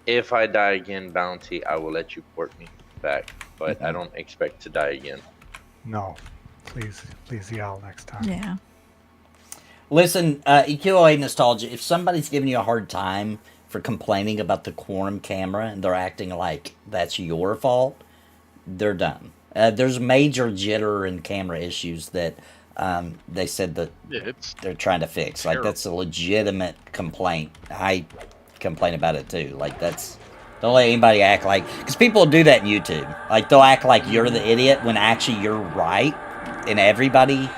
If I die again, Bounty, I will let you port me back, but I don't expect to die again. No, please yell next time. Yeah. Listen, EQOA Nostalgia, if somebody's giving you a hard time for complaining about the quorum camera and they're acting like that's your fault, they're done. There's major jitter and camera issues that they said that Yeah, it's they're trying to fix. Like, that's a legitimate complaint. I complain about it too. Like, that's, don't let anybody act like, because people do that in YouTube. Like, they'll act like you're the idiot when actually you're right, and everybody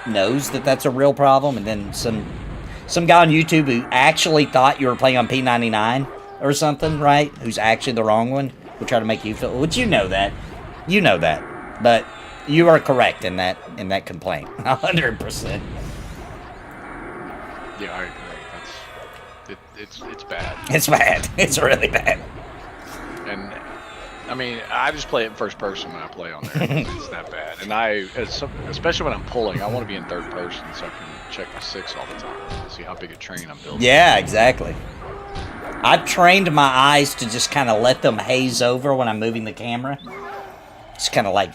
knows that that's a real problem. And then some guy on YouTube who actually thought you were playing on P99 or something, right? Who's actually the wrong one, will try to make you feel, which you know that, but you are correct in that complaint, 100%. yeah, I agree. It's bad. It's bad. It's really bad. And I mean, I just play it in first person when I play on there. It's that bad. And especially when I'm pulling, I want to be in third person so I can check my 6 all the time to see how big a train I'm building. Yeah, exactly. I've trained my eyes to just kind of let them haze over when I'm moving the camera. Just kind of like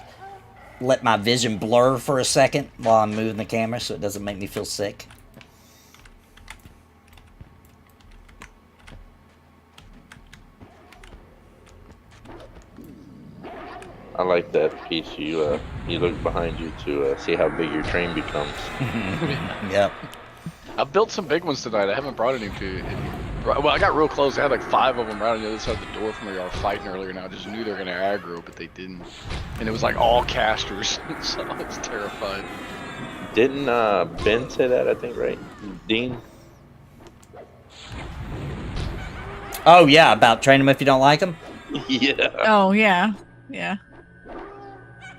let my vision blur for a second while I'm moving the camera so it doesn't make me feel sick. I like that piece. You look behind you to see how big your train becomes. Yep. I've built some big ones tonight. I haven't brought any to. Well, I got real close. I had like 5 of them right on the other side of the door from where you were fighting earlier. And I just knew they were gonna aggro, but they didn't. And it was like all casters, so I was terrified. Didn't Ben say that? I think, right? Dean. Oh yeah, about train them if you don't like them. Yeah. Oh, yeah. Yeah.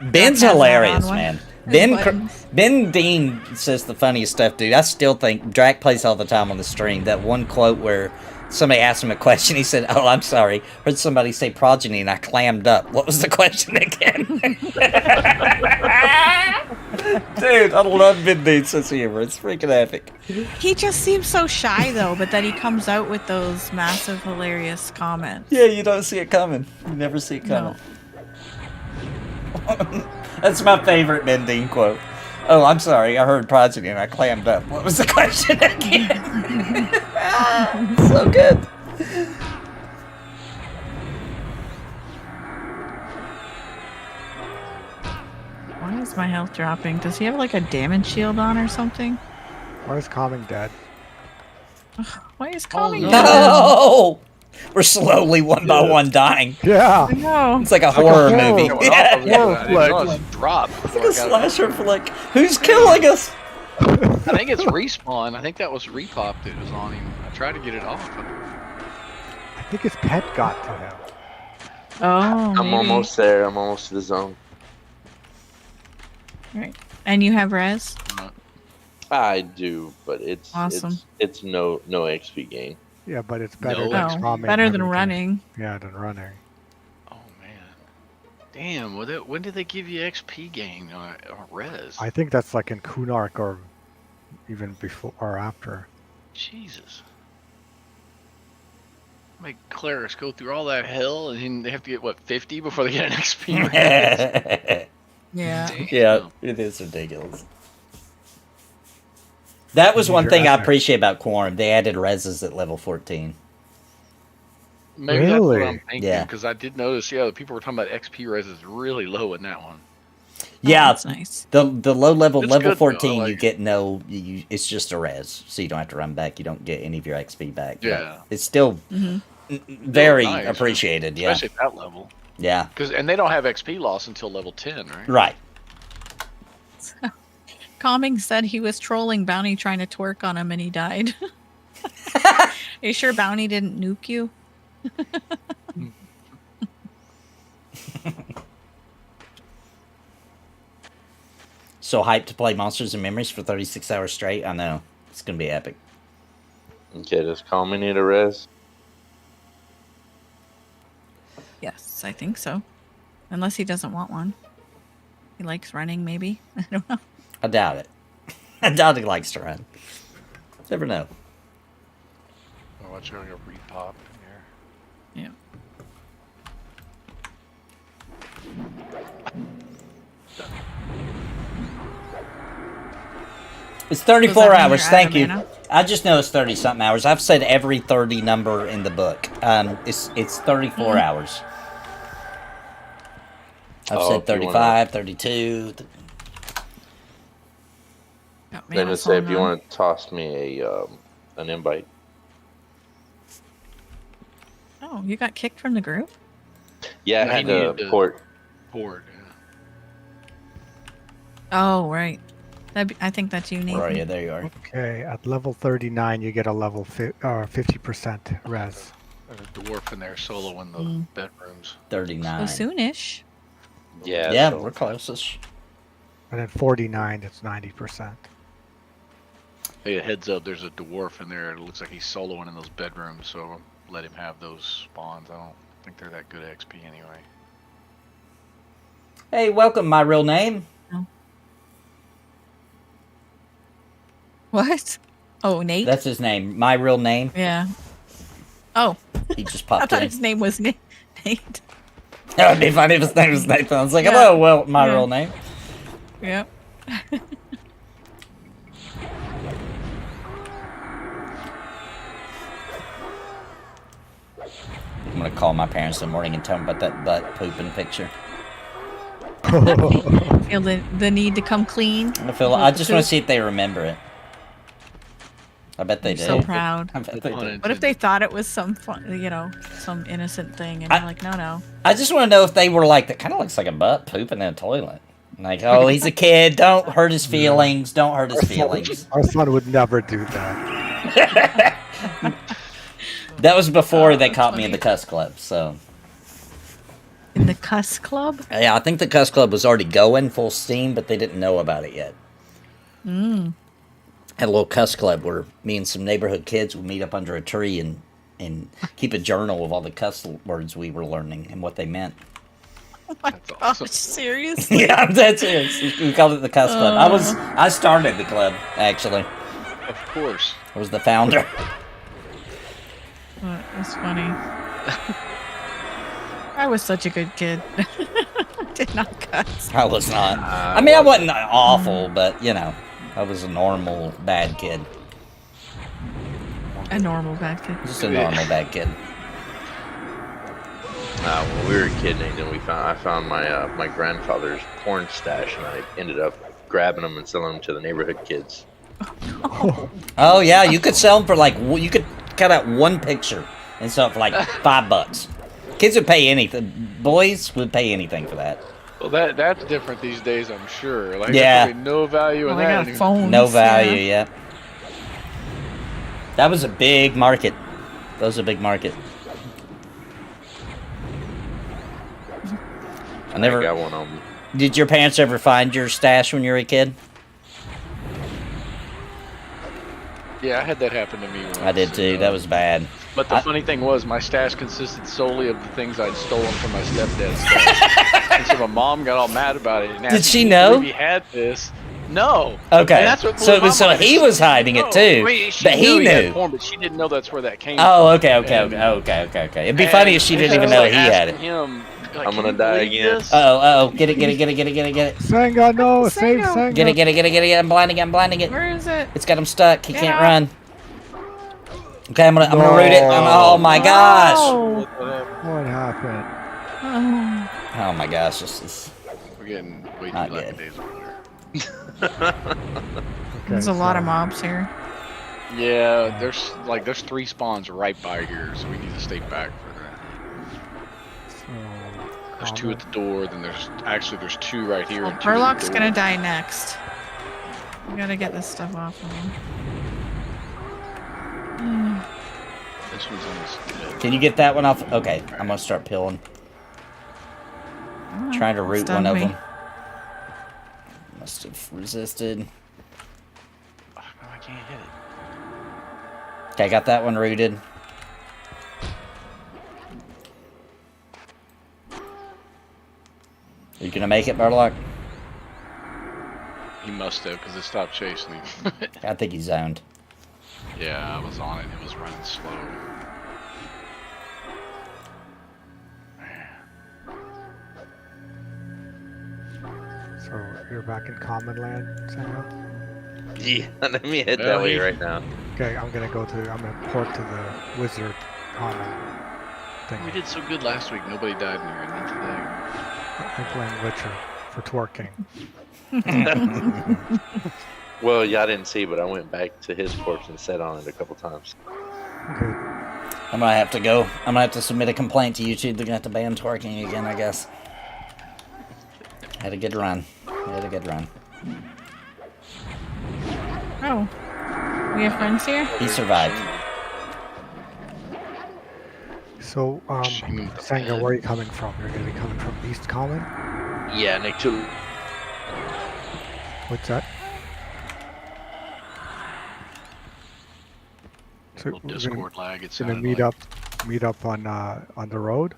Ben's Pass that hilarious, on one. man. Ben Dean says the funniest stuff, dude. I still think Drac plays all the time on the stream. That one quote where somebody asked him a question, he said, "Oh, I'm sorry. Heard somebody say progeny and I clammed up." What was the question again? Dude, I love Ben Dean's sense of humor. It's freaking epic. He just seems so shy though, but then he comes out with those massive, hilarious comments. Yeah, you don't see it coming. You never see it coming. No. That's my favorite Ben Dean quote. "Oh, I'm sorry. I heard progeny and I clammed up." What was the question again? So good. Why is my health dropping? Does he have like a damage shield on or something? Why is Calming dead? Why is calming no. down? No! We're slowly one by one dying. Yeah. No. It's like a horror horror. movie. Going Yeah. off of it, I didn't know it dropped It's before like a I got it. slasher flick. Who's killing us? I think it's respawn. I think that was repop that was on him. I tried to get it off. I think his pet got to him. Oh, I'm maybe. almost there. I'm almost to the zone. Right. And you have res? I do, but it's Awesome. it's no XP gain. Yeah, but it's better No. than Oh, Calming better than everything. running. Yeah, than running. Oh man, damn! When did they give you XP gain on res? I think that's like in Kunark or even before or after. Jesus. Make clerics go through all that hell, and then they have to get what 50 before they get an XP raise. Yeah. Damn. Yeah, it is ridiculous. That was one thing I appreciate about Quorum. They added reses at level 14. Maybe that's what Really? I'm thinking, Yeah. because I did notice, yeah, the people were talking about XP res is really low in that one. Yeah, That's nice. the low level, It's level good, though. 14, I like you it. get it's just a res, so you don't have to run back. You don't get any of your XP back. but Yeah. it's still Mm-hmm. very nice, yeah. appreciated. Yeah, Especially at that level. yeah, And they don't have XP loss until level 10, right? right. Calming said he was trolling Bounty trying to twerk on him and he died. Are you sure Bounty didn't nuke you? So hyped to play Monsters and Memories for 36 hours straight. I know it's gonna be epic. Okay, does Calming need a res? Yes, I think so. Unless he doesn't want one. He likes running, maybe. I don't know. I doubt it. I doubt he likes to run. Never know. I'll watch out, you'll repop in here. Yeah. It's 34 Does that mean hours. you're out Thank of you. mana? I just know it's 30 something hours. I've said every 30 number in the book. It's 34 hours. I've Oh, said if you 35, 32. Got Then mana to say if falling you on. want to toss me an invite. Oh, you got kicked from the group? Yeah, No, I he had to needed to- port. Board, yeah. Oh, right. I think that's you, Nathan. Where are you? There you are. Okay, at level 39 you get a level 50% res. There's a dwarf in there solo in the Mm. bedrooms. 39. So soonish. Yeah. Yeah, so- we're closest. And then 49 it's 90%. Hey, a heads up, there's a dwarf in there. It looks like he's soloing in those bedrooms, so let him have those spawns. I don't think they're that good XP anyway. Hey, welcome, my real name. What? Oh, Nate? That's his name. My real name. Yeah. Oh, He just I popped thought in. his name was Nate. That would be funny if his name was Nathan. I was like, Yeah. hello, well, my Yeah. real name. Yep. I'm going to call my parents in the morning and tell them about that butt pooping picture. Feel the need to come clean. I just want to see if they remember it. I bet they I'm do. so proud. I bet they do. What if they thought it was some fun, some innocent thing, and you're like, no. I just want to know if they were like, that kind of looks like a butt pooping in a toilet. Like, oh, he's a kid. Don't hurt his feelings. Don't hurt his feelings. Our son would never do that. That was before they that's caught me in funny. the cuss club, so. In the Cuss Club? Yeah, I think the Cuss Club was already going full steam, but they didn't know about it yet. Had a little Cuss Club where me and some neighborhood kids would meet up under a tree and keep a journal of all the cuss words we were learning and what they meant. Oh my That's gosh, awesome. seriously? Yeah, I'm dead serious. We called it the Cuss Club. I started the club, actually. Of course. I was the founder. That's funny. I was such a good kid. Did not cuss. I was not. I mean, I wasn't awful, but, you know, I was a normal bad kid. A normal bad kid. Just a normal bad kid. When we were a kid, Nathan, I found my grandfather's porn stash, and I ended up grabbing them and selling them to the neighborhood kids. Oh, yeah, you could sell them for, like, you could cut out one picture and sell it for, like, $5. Kids would pay anything. Boys would pay anything for that. Well, that's different these days, I'm sure. Like, Yeah. there's no value in Well, I that. got anymore. phones. No value, yeah. yeah. That was a big market. That was a big market. I never got one on me. Did your parents ever find your stash when you were a kid? Yeah, I had that happen to me once. I did too. That was bad. But the funny thing was, my stash consisted solely of the things I'd stolen from my stepdad's stash. And so my mom got all mad about it. And Did asked she me know? if he had this. No. Okay. And that's what blew So my so mind. he was hiding it No. too, I mean, she but he knew had knew. porn, but she didn't know that's where that came Oh, from. okay. It'd be funny if she didn't even know he had it. Him, like, I'm "Can gonna you die believe again." this?" Oh, get it. Senga, no, save Senga. Senga. Get it. I'm blinding it. Where is it? It's got him stuck. He Get can't out. run. Okay, I'm gonna root it. Oh my gosh. Oh. What happened? Oh. Oh my gosh, this is We're getting way too Not lucky good. days over there. There's a lot of mobs here. Yeah, there's 3 spawns right by here, so we need to stay back for that. There's 2 at the door, then there's 2 right here. Well, and 2 at the Burlock's door. gonna die next. We gotta get this stuff off of him. This one's almost dead. Can you get that one off? Okay, I'm gonna start peeling. Trying to root one of them. Must have resisted. Oh, no, I can't hit it. Okay, got that one rooted. Are you gonna make it, Burlock? He must have, because it stopped chasing him. I think he's zoned. Yeah, I was on it. It was running slow. So you're back in common land, Senga? Yeah, let me head Well, that way he- right now. Okay, I'm gonna port to the wizard common thing. We did so good last week. Nobody died near it. Not today. I blame Witcher for twerking. Well, y'all didn't see, but I went back to his corpse and sat on it a couple times. Okay. I'm gonna have to go. I'm gonna have to submit a complaint to YouTube. They're gonna have to ban twerking again, I guess. Had a good run. Oh. We have friends here? He survived. So, Shame him with the Senga, pen. where are you coming from? You're gonna be coming from East Common? Yeah, Nick, too. What's that? So Little we're Discord lag. It's gonna meet up on the road.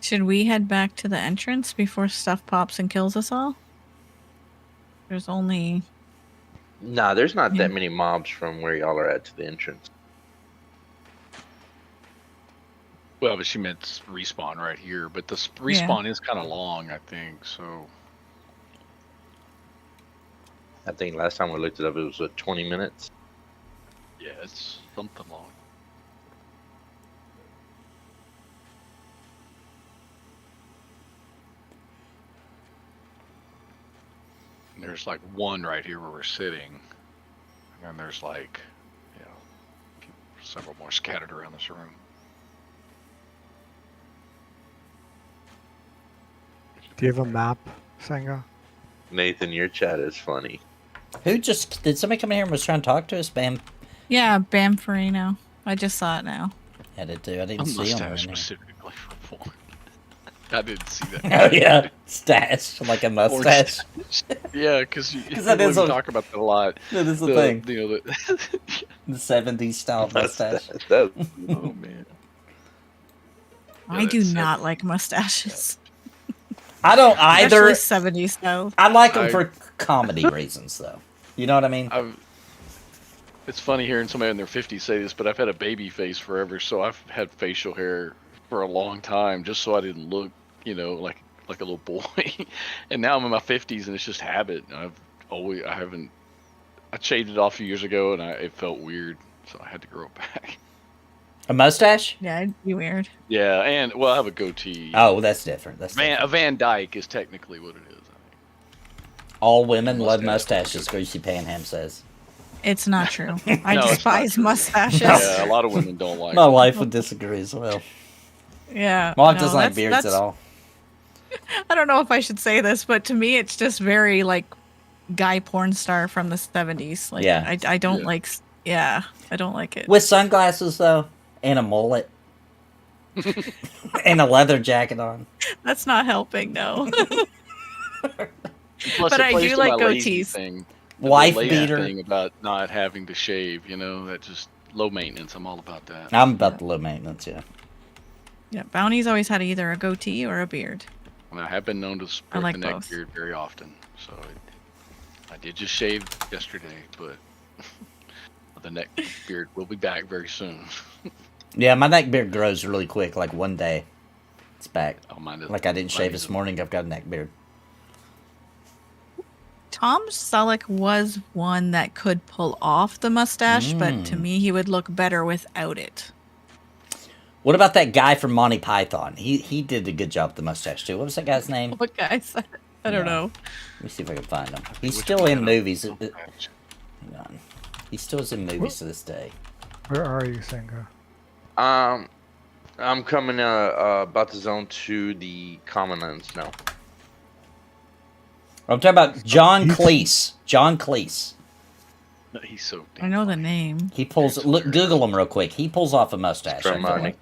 Should we head back to the entrance before stuff pops and kills us all? There's only... Nah, there's not that many mobs from where y'all are at to the entrance. Well, but she meant respawn right here. But the respawn is kind of long, I think. So I think last time we looked it up, it was 20 minutes. yeah, it's something long. And there's like one right here where we're sitting, and then there's like, you know, several more scattered around this room. Do you have a map, Senga? Nathan, your chat is funny. Did somebody come in here and was trying to talk to us? Yeah, Bamferino. I just saw it now. Had it too. I didn't A see him. mustache specifically for porn. I didn't see that. Oh yeah, stash like a Porn mustache. Yeah, because that is a- talk about that a lot. That is the thing. You know, The 70s style mustache. That, oh man. I do that's not like mustaches. I don't either. Especially 70s style. I like them I- for comedy reasons, though. You know what I mean? It's funny hearing somebody in their 50s say this, but I've had a baby face forever, so I've had facial hair for a long time, just so I didn't look, like a little boy. And now I'm in my 50s, and it's just habit. I shaved it off a few years ago, and it felt weird, so I had to grow it back. A mustache? Yeah, it'd be weird. Yeah, and I have a goatee. Oh, that's different. That's different. A Van Dyke is technically what it is. All women love Mustache. mustaches, Greasy Panham says. It's not true. I No, it's despise not true. mustaches. Yeah, a lot of women don't like My it. wife would disagree as well. Yeah. My wife no, doesn't like that's- beards at that's- all. I don't know if I should say this, but to me, it's just very like guy porn star from the 70s. Like, Yeah. I don't Yeah. like. Yeah, I don't like it. With sunglasses, though, and a mullet. And a leather jacket on. That's not helping. No. Plus, But it I plays do to like my lazy goatees. thing. Wife The lazy beater. thing about not having to shave, that just low maintenance. I'm all about that. I'm about the low maintenance, yeah. Yeah, Bounty's always had either a goatee or a beard. And I have been known to sport like the neck both. beard very often. So I did just shave yesterday, but the neck beard will be back very soon. Yeah, my neck beard grows really quick, like one day. It's back. Oh, mine doesn't. Like I didn't Mine shave this doesn't. morning, I've got a neck beard. Tom Selleck was one that could pull off the mustache, but to me, he would look better without it. What about that guy from Monty Python? He did a good job with the mustache, too. What was that guy's name? What guy said? I don't Yeah. know. Let me see if I can find him. He's Which still one? in movies. Hang on. He still is in movies to this day. Where are you, Senga? I'm coming about to zone to the common lands now. I'm talking about John Cleese. John Cleese. He's so. I know the name. He pulls. Look, Google him real quick. He pulls off a mustache. I feel From like.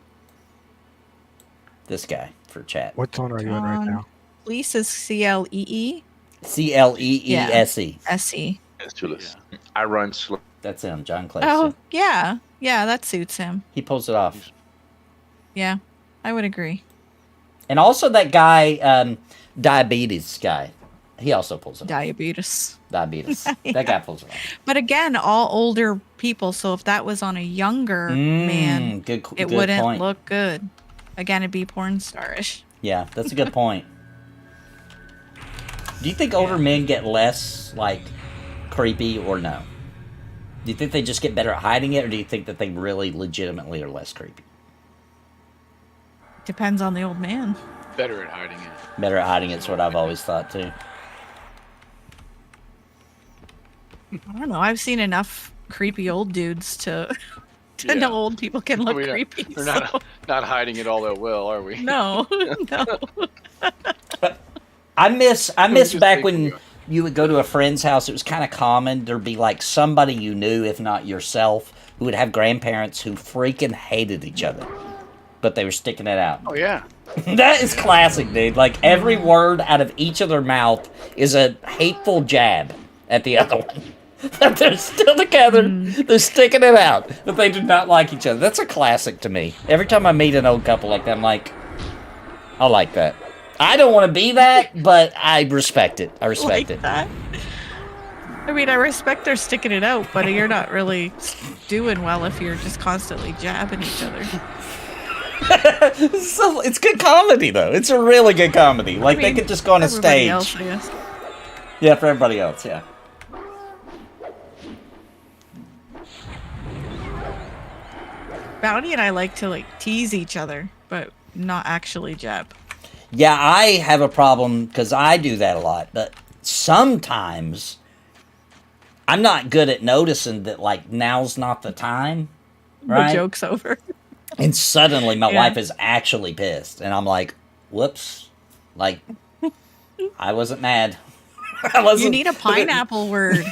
This guy for chat. What zone are you in right John- now? Cleese is CLEE CLEESE. SE. That's To this. I run slow. That's him, John Cleese. Oh, yeah. Yeah, that suits him. He pulls it off. Yeah, I would agree. And also that guy, diabetes guy. He also pulls it off. Diabetes. Diabetes. That guy pulls it off. But again, all older people. So if that was on a younger man, Good, it good wouldn't point. look good. Again, it'd be porn starish. Yeah, that's a good point. Do you think older men get less, like, creepy or no? Do you think they just get better at hiding it, or do you think that they really legitimately are less creepy? Depends on the old man. better at hiding it. Better at hiding it's what I've always thought, too. I don't know. I've seen enough creepy old dudes to Yeah. know old people can look We don't- creepy. We're so- not hiding it all that well, are we? No, no. I miss just back think when we are. you would go to a friend's house. It was kind of common. There'd be like somebody you knew, if not yourself, who would have grandparents who freaking hated each other, but they were sticking it out. Oh yeah. That is classic, dude. Like every word out of each of their mouth is a hateful jab at the other one. But they're still together. They're sticking it out. But they do not like each other. That's a classic to me. Every time I meet an old couple like that, I'm like, I like that. I don't want to be that, but I respect it. I respect Like it. that. I mean, I respect they're sticking it out, but you're not really doing well if you're just constantly jabbing each other. So, it's good comedy, though. It's a really good comedy. Like, they mean, could just go on a Everybody stage. else, I guess. Yeah, for everybody else, yeah. Bounty and I like to like tease each other, but not actually jab. Yeah, I have a problem because I do that a lot, but sometimes I'm not good at noticing that, like, now's not the time, right? The joke's over. And suddenly my Yeah. wife is actually pissed, and I'm like, whoops. Like, I wasn't mad. I wasn't. You need a pineapple word.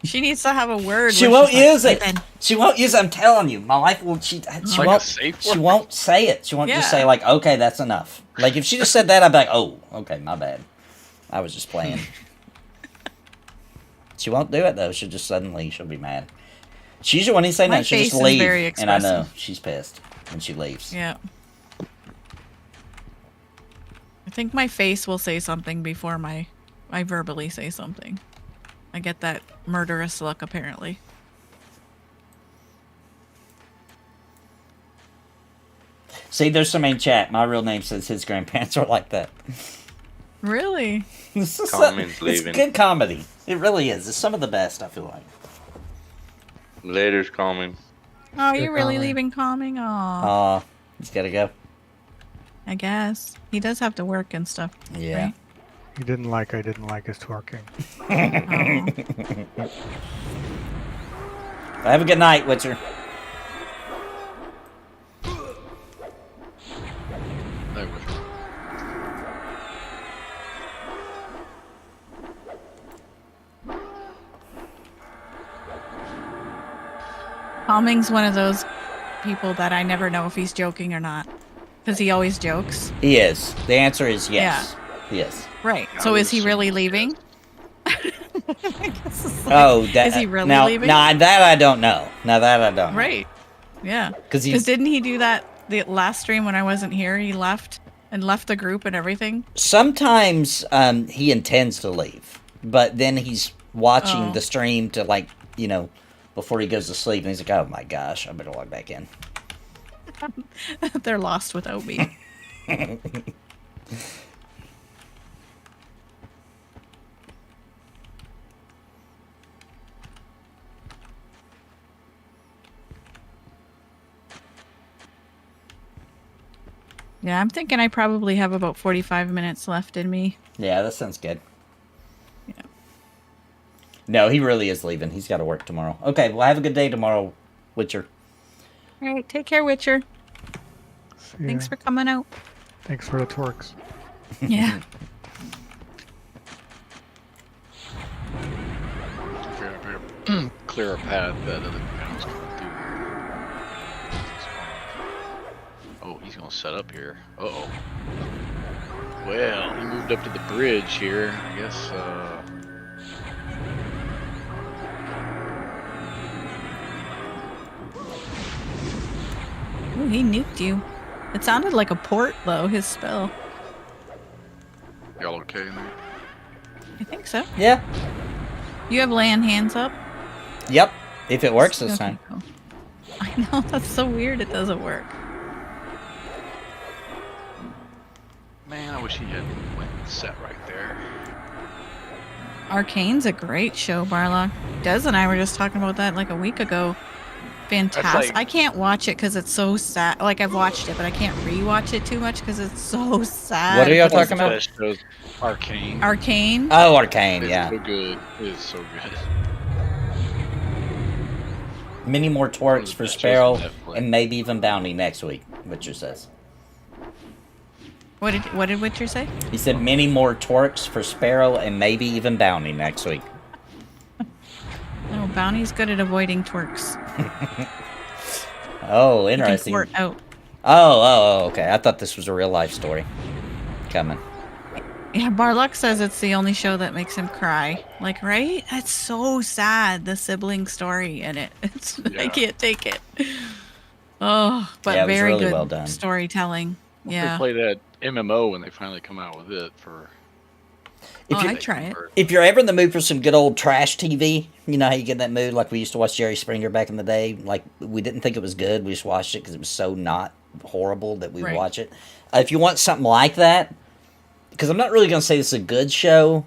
She needs to have a word. She where won't she's like, use it. "Nathan." She won't use it. I'm telling you, my wife will. She Like a won't. safe She word? won't say it. She won't just say Yeah. like, "Okay, that's enough." Like if she just said that, I'd be like, "Oh, okay, my bad. I was just playing." She won't do it though. She'll be mad. She's usually when he say My no, she'll just face is leave, very and I know expressive. she's pissed when she leaves. Yeah. I think my face will say something before I verbally say something. I get that murderous look apparently. See, there's somebody in chat. My real name says his grandparents are like that. Really? Common's It's leaving. good comedy. It really is. It's some of the best. I feel like. Later's calming. Oh, Good you're really calling. leaving calming? Aw. He's gotta go. I guess. He does have to work and stuff. Yeah. Right? I didn't like his twerking. Oh. Have a good night, Witcher. There we go. Calming's one of those people that I never know if he's joking or not. Because he always jokes. He is. The answer is yes. Yes. Right. I So would is he assume really yes. leaving? Oh, that, is he really now, leaving? Now that I don't know. Now that I don't know. Right. Yeah. Because Because didn't he do that the last stream when I wasn't here? He left the group and everything. sometimes he intends to leave, but then he's watching Oh. the stream to like, before he goes to sleep, and he's like, "Oh my gosh, I better log back in." They're lost without me. Yeah, I'm thinking I probably have about 45 minutes left in me. Yeah, that sounds good. Yeah. No, he really is leaving. He's got to work tomorrow. Okay, well, have a good day tomorrow, Witcher. All right, take care, Witcher. See Thanks ya. for coming out. Thanks for the twerks. Yeah. Clear a path that other guys can do. Oh, he's gonna set up here. Uh-oh. Well, he moved up to the bridge here. I guess, Ooh, he nuked you. It sounded like a port, though, his spell. y'all okay in there? I think so. Yeah. You have land hands up? Yep. If it works this Okay, time. cool. I know, that's so weird it doesn't work. Man, I wish he had went set right there. Arcane's a great show, Barlock. Des and I were just talking about that like a week ago. Fantastic. like- I can't watch it because it's so sad. Like, I've watched it, but I can't rewatch it too much because it's so sad. What are y'all Because talking about? Best shows, Arcane. Arcane? Oh, Arcane, It's yeah. so good. It is so good. Many more twerks for Best shows Sparoh, on Netflix. and maybe even Bounty next week, Witcher says. What did Witcher say? He said many more twerks for Sparoh, and maybe even Bounty next week. Oh, Bounty's good at avoiding twerks. Oh, He can interesting. twerk out. Oh, okay. I thought this was a real life story. Coming. Yeah, Barlock says it's the only show that makes him cry. Like, right? That's so sad, the sibling story in it. It's I Yeah. can't take it. Oh, but Yeah, it was very really good well done. storytelling. They Yeah. play that MMO when they finally come out with it for. If Oh, you- I'd try it. If you're ever in the mood for some good old trash TV, you know how you get in that mood like we used to watch Jerry Springer back in the day? Like, we didn't think it was good. We just watched it because it was so not horrible that we would Right. watch it. If you want something like that, because I'm not really going to say this is a good show,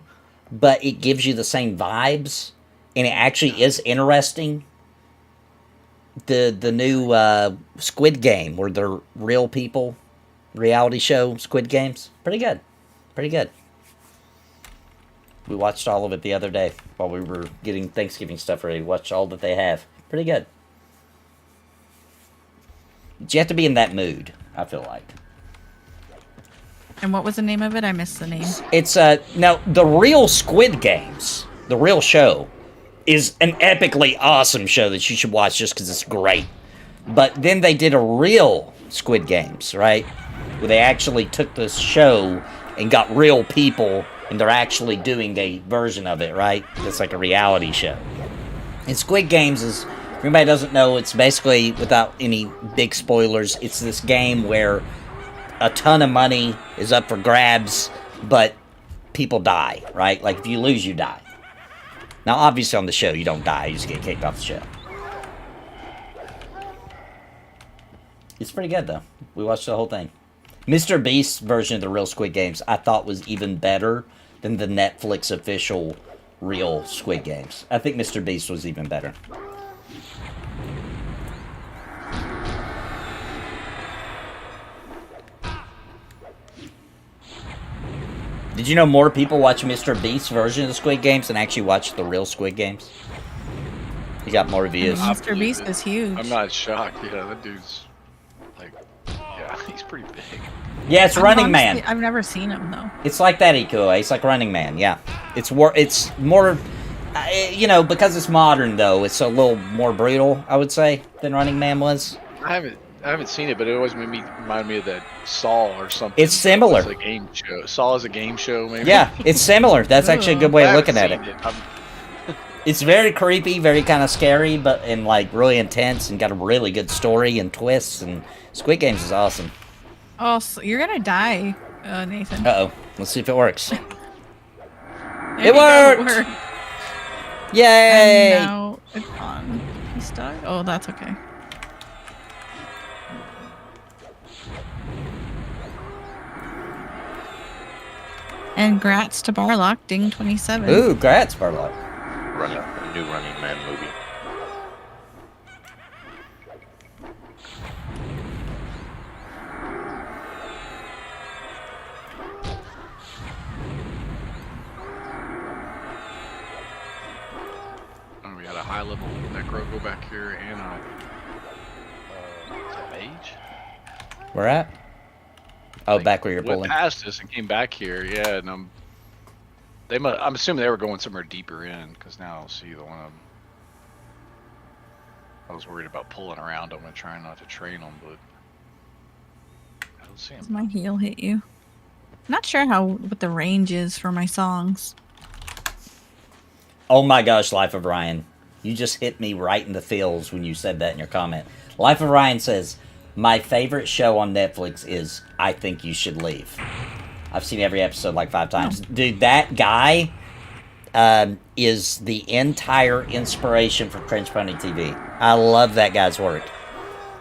but it gives you the same vibes, and it actually is interesting. The new Squid Game, where they're real people, reality show, Squid Games. Pretty good. Pretty good. We watched all of it the other day while we were getting Thanksgiving stuff ready. Watched all that they have. Pretty good. But you have to be in that mood, I feel like. And what was the name of it? I missed the name. It's now the real Squid Games, the real show, is an epically awesome show that you should watch just because it's great. But then they did a real Squid Games, right? Where they actually took this show and got real people, and they're actually doing a version of it, right? It's like a reality show. And Squid Games is, if anybody doesn't know, it's basically, without any big spoilers, it's this game where a ton of money is up for grabs, but people die, right? Like, if you lose, you die. Now, obviously on the show, you don't die, you just get kicked off the show. It's pretty good, though. We watched the whole thing. Mr. Beast's version of the real Squid Games, I thought was even better than the Netflix official real Squid Games. I think Mr. Beast was even better. Did you know more people watch Mr. Beast's version of the Squid Games than actually watch the real Squid Games? He got more views. Mr. Beast is huge. I'm not shocked. Yeah, that dude's like, yeah, he's pretty big. Yeah, it's Running Man. I've never seen him though. It's like that, EQ. It's like Running Man. Yeah, it's more, you know, because it's modern though. It's a little more brutal, I would say, than Running Man was. I haven't seen it, but it always remind me of that Saw or something. It's similar. It's a game show. Saw is a game show, maybe. Yeah, it's similar. That's actually a good way of looking at it. it. It's very creepy, very kind of scary, but and like really intense, and got a really good story and twists. And Squid Games is awesome. Oh, so you're gonna die, Nathan. Uh-oh. Let's see if it works. There It you go, worked! Yay! And now it's on. He's died. Oh, that's okay. And grats to Barlock, Ding 27. Ooh, grats, Barlock. A new Running Man movie. We got a high level necro go back here and a is that mage? Where at? Oh, Like, back where you're went pulling. past us and came back here. Yeah, and I'm assuming they were going somewhere deeper in because now I'll see the one of them. I was worried about pulling around them and trying not to train them, but I don't see Does them. my heel hit you? Not sure what the range is for my songs. Oh my gosh, Life of Ryan. You just hit me right in the feels when you said that in your comment. Life of Ryan says, my favorite show on Netflix is I Think You Should Leave. I've seen every episode like 5 times. Dude, that guy is the entire inspiration for Cringe Pony TV. I love that guy's work.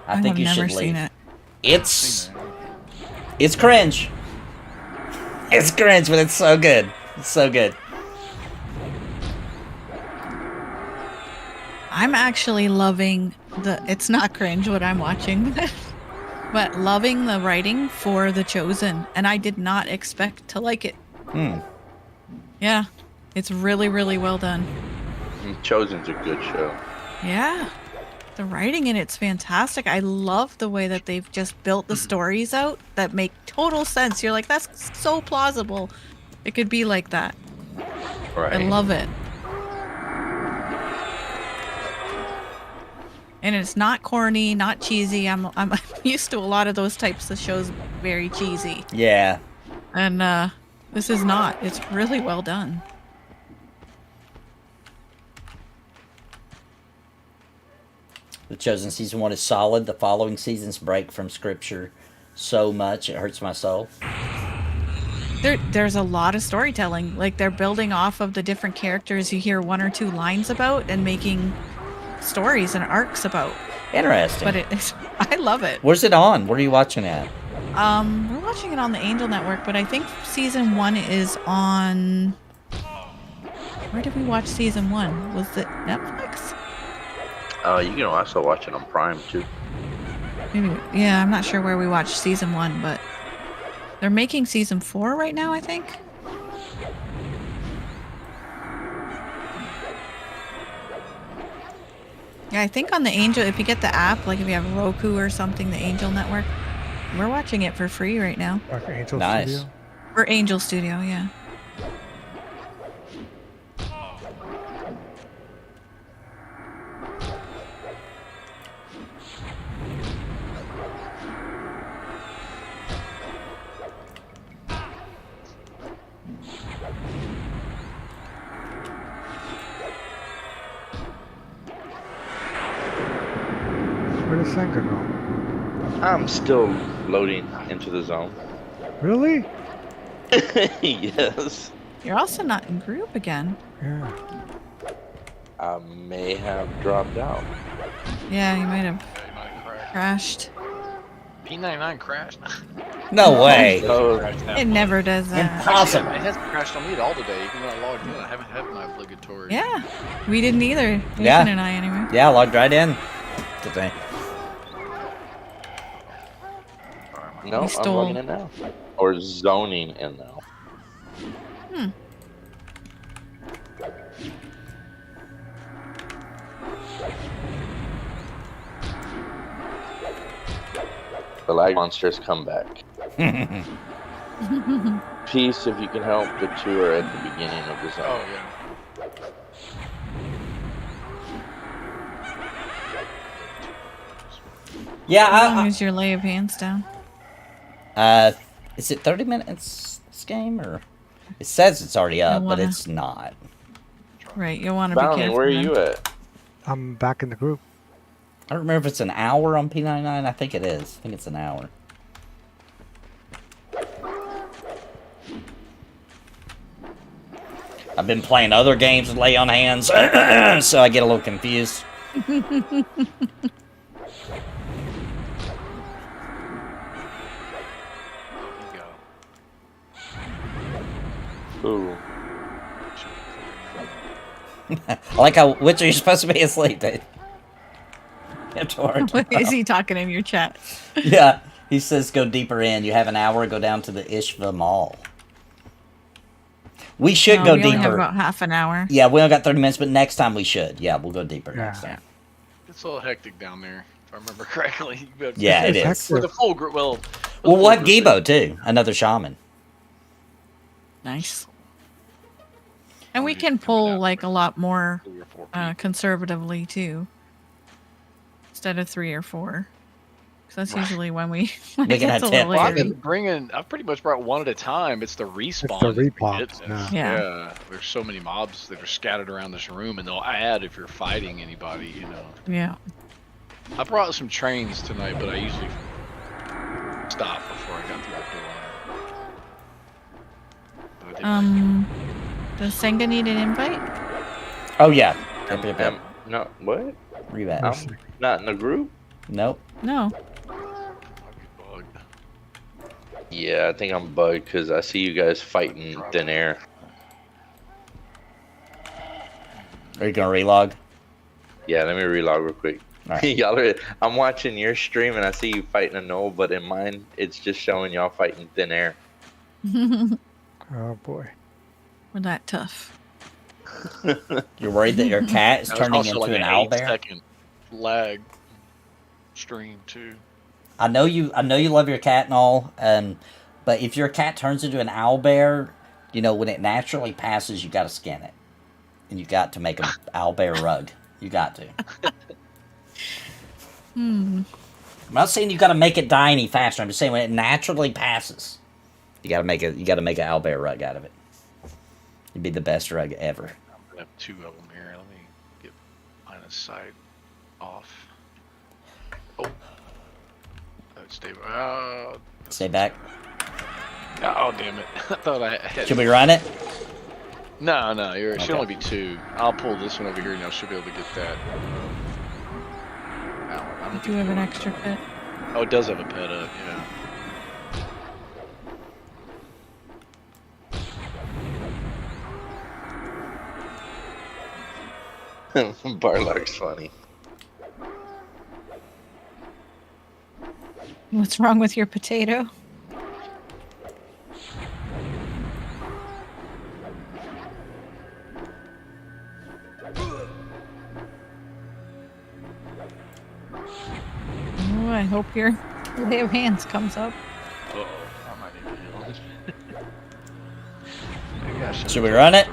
I think you should leave. Seen it. It's cringe. It's cringe, but it's so good. It's so good. I'm actually loving it's not cringe what I'm watching, but loving the writing for The Chosen, and I did not expect to like it. Yeah, it's really, really well done. Chosen's a good show. Yeah, the writing in it's fantastic. I love the way that they've just built the stories out that make total sense. You're like, that's so plausible. It could be like that. Right. I love it. And it's not corny, not cheesy. I'm used to a lot of those types of shows, very cheesy. Yeah. And this is not. It's really well done. The Chosen Season 1 is solid. The following seasons break from scripture so much it hurts my soul. There's a lot of storytelling. Like, they're building off of the different characters you hear 1 or 2 lines about and making stories and arcs about. Interesting. But I love it. Where's it on? Where are you watching it? We're watching it on the Angel Network, but I think season 1 is on. Where did we watch season 1? Was it Netflix? You can also watch it on Prime too. Maybe. Yeah, I'm not sure where we watched season 1, but they're making season 4 right now, I think. Yeah, I think on the Angel, if you get the app, like if you have Roku or something, the Angel Network, we're watching it for free right now. Angel Nice. Studio. For Angel Studio, yeah. Senga go? I'm still loading into the zone. Really? Yes. You're also not in group again. Yeah. I may have dropped out. Yeah, you might have Yeah, you might have crashed. crashed. P99 crashed. No way. Oh, It never does that. Impossible. It hasn't crashed on me at all today, even though I logged in. I haven't had my obligatory. Yeah, we didn't either. Nathan Yeah. and I, anyway. Yeah, I logged right in today. no, We I'm stole- logging in now. Or zoning in now. Hmm. The lag monsters come back. Peace, if you can help. The two are at the beginning of the zone. Oh, yeah. Yeah, How long is your lay of hands down? is it 30 minutes this game or it says it's already up, but wanna- it's not. Right, you'll want to be Bounty, careful. where are then. you at? I'm back in the group. I don't remember if it's an hour on P99. I think it is. I think it's an hour. I've been playing other games with lay on hands, so I get a little confused. You go. Ooh. I like how Witcher, you're supposed to be asleep, dude. It's hard. Is he talking in your chat? Yeah, he says go deeper in. You have an hour. Go down to the Ishva Mall. We should No, go we only have deeper. about half an hour. Yeah, we only got 30 minutes, but next time we should. Yeah, we'll go deeper next Yeah. time. It's a little hectic down there, if I remember correctly. But Yeah, it It's is. For the full group, well. Well, we'll have Gibo too, another shaman. Nice. And we can pull like a lot more conservatively too, instead of 3 or 4. 'Cause that's usually when we. When We it can gets have a little 10. Well, I've hairy. been bringing. I've pretty much brought one at a time. It's the respawn. the that we replops, get this. yeah. Yeah. There's so many mobs that are scattered around this room, and they'll add if you're fighting anybody. You know. Yeah. I brought some trains tonight, but I usually stop before I got through the door. But I did bring Does Senga need an invite? Oh yeah. Yep, yep, yep. No, what? Rebat. I'm not in the group? Nope. No. I'll get bugged. Yeah, I think I'm bugged because I see you guys fighting thin air. Are you gonna relog? Yeah, let me relog real quick. All right. Y'all are, I'm watching your stream and I see you fighting a knoll, but in mine, it's just showing y'all fighting thin air. Oh boy. We're that tough. You're worried that your cat is That was turning also into like an 8 owlbear? second lag stream too. I know you love your cat and all, but if your cat turns into an owlbear, you know, when it naturally passes, you gotta skin it. And you got to make an owlbear rug. You got to. I'm not saying you gotta make it die any faster. I'm just saying when it naturally passes, you gotta make an owlbear rug out of it. It'd be the best rug ever. I have 2 of them here. Let me get line of sight off. Oh. Stay. Stay back. Oh, damn it. I thought I had. Should we run it? No, it should Okay. only be 2. I'll pull this one over here and I should be able to get that. Ow, I don't Do you have an extra pit? Oh, it does have a pet up, yeah. Barlark's funny. What's wrong with your potato? Oh, I hope your lay of hands comes up. Uh-oh, I might need to heal. Maybe I Should we run it?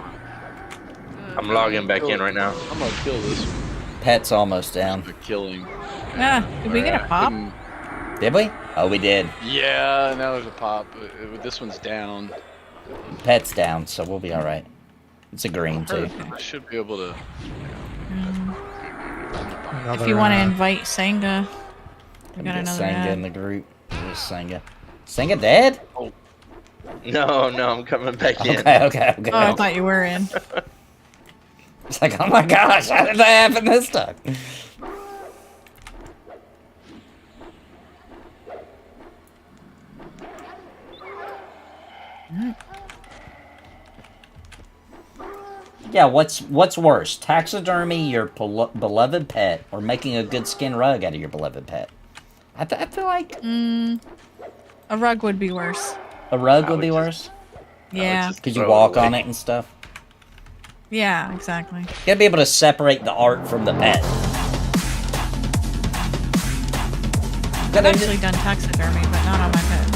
I'm logging back in right now. I'm gonna kill this one. Pet's almost down. The killing. Ah, did we get a pop? Did we? Oh, we did. Yeah, now there's a pop. This one's down. Pet's down, so we'll be all right. It's a green too. I should be able to. If Another, you want to invite Senga, We Let me got get another Senga in ad. the group. Where's Senga? Senga dead? No, I'm coming back in. Okay. Oh, I thought you were in. It's like, oh my gosh, how did that happen this time? Yeah, what's worse? Taxidermy your beloved pet or making a good skin rug out of your beloved pet? I feel like A rug would be worse. a rug would be worse. Yeah. Because you walk on it and stuff. Yeah, exactly. You gotta be able to separate the art from the pet. I've actually done taxidermy, but not on my pet.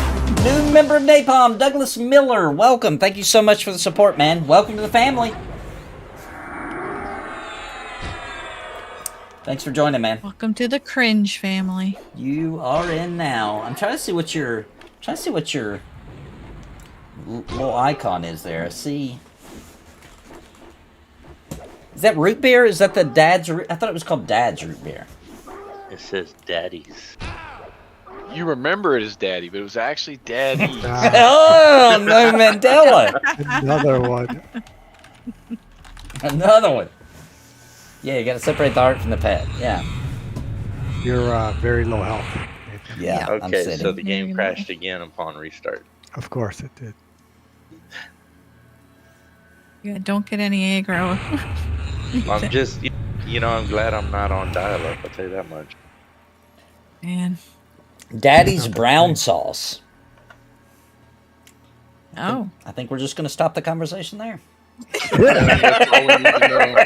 New member of Napalm, Douglas Miller. Welcome. Thank you so much for the support, man. Welcome to the family. Thanks for joining, man. Welcome to the cringe family. You are in now. I'm trying to see what your little icon is there. I see. Is that root beer? Is that the dad's root? I thought it was called dad's root beer. It says daddy's. You remember it as Daddy, but it was actually Daddy. Oh, no Mandela. Another one. Another one. Yeah, you gotta separate the art from the pet. Yeah. You're very low health. Nathan. Yeah. I'm Okay, sitting. so the game Very crashed again upon restart. Of course it did. Yeah, don't get any aggro. I'm just, I'm glad I'm not on dial-up, I'll tell you that much. Man. Daddy's brown sauce. Oh. I think we're just gonna stop the conversation there. That's all we need to know.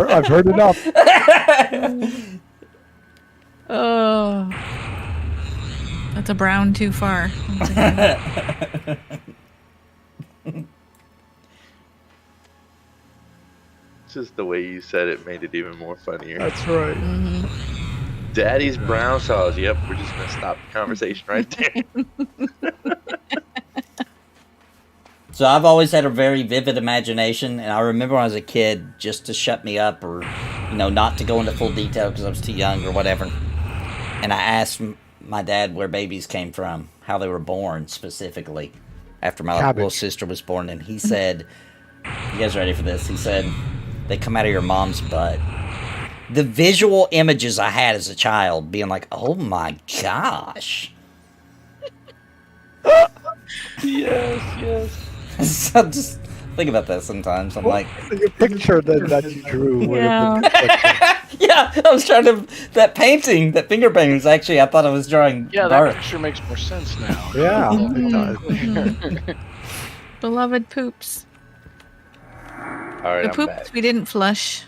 I've heard enough. Oh. That's a brown too far. Just the way you said it made it even more funnier. That's right. Daddy's brown sauce. Yep, we're just gonna stop the conversation right there. So I've always had a very vivid imagination, and I remember when I was a kid, just to shut me up or, not to go into full detail because I was too young or whatever. And I asked my dad where babies came from, how they were born specifically, after my little sister was born, and he said, "You guys ready for this?" He said, "They come out of your mom's butt." The visual images I had as a child, being like, "Oh my gosh." Yes. So just think about that sometimes. I'm like, Your picture that you drew would have been yeah, I was trying to. That painting, that finger painting was actually, I thought I was drawing Yeah, that Darth. picture makes more sense now. yeah, it does. Beloved poops. All right, The I'm poops back. we didn't flush.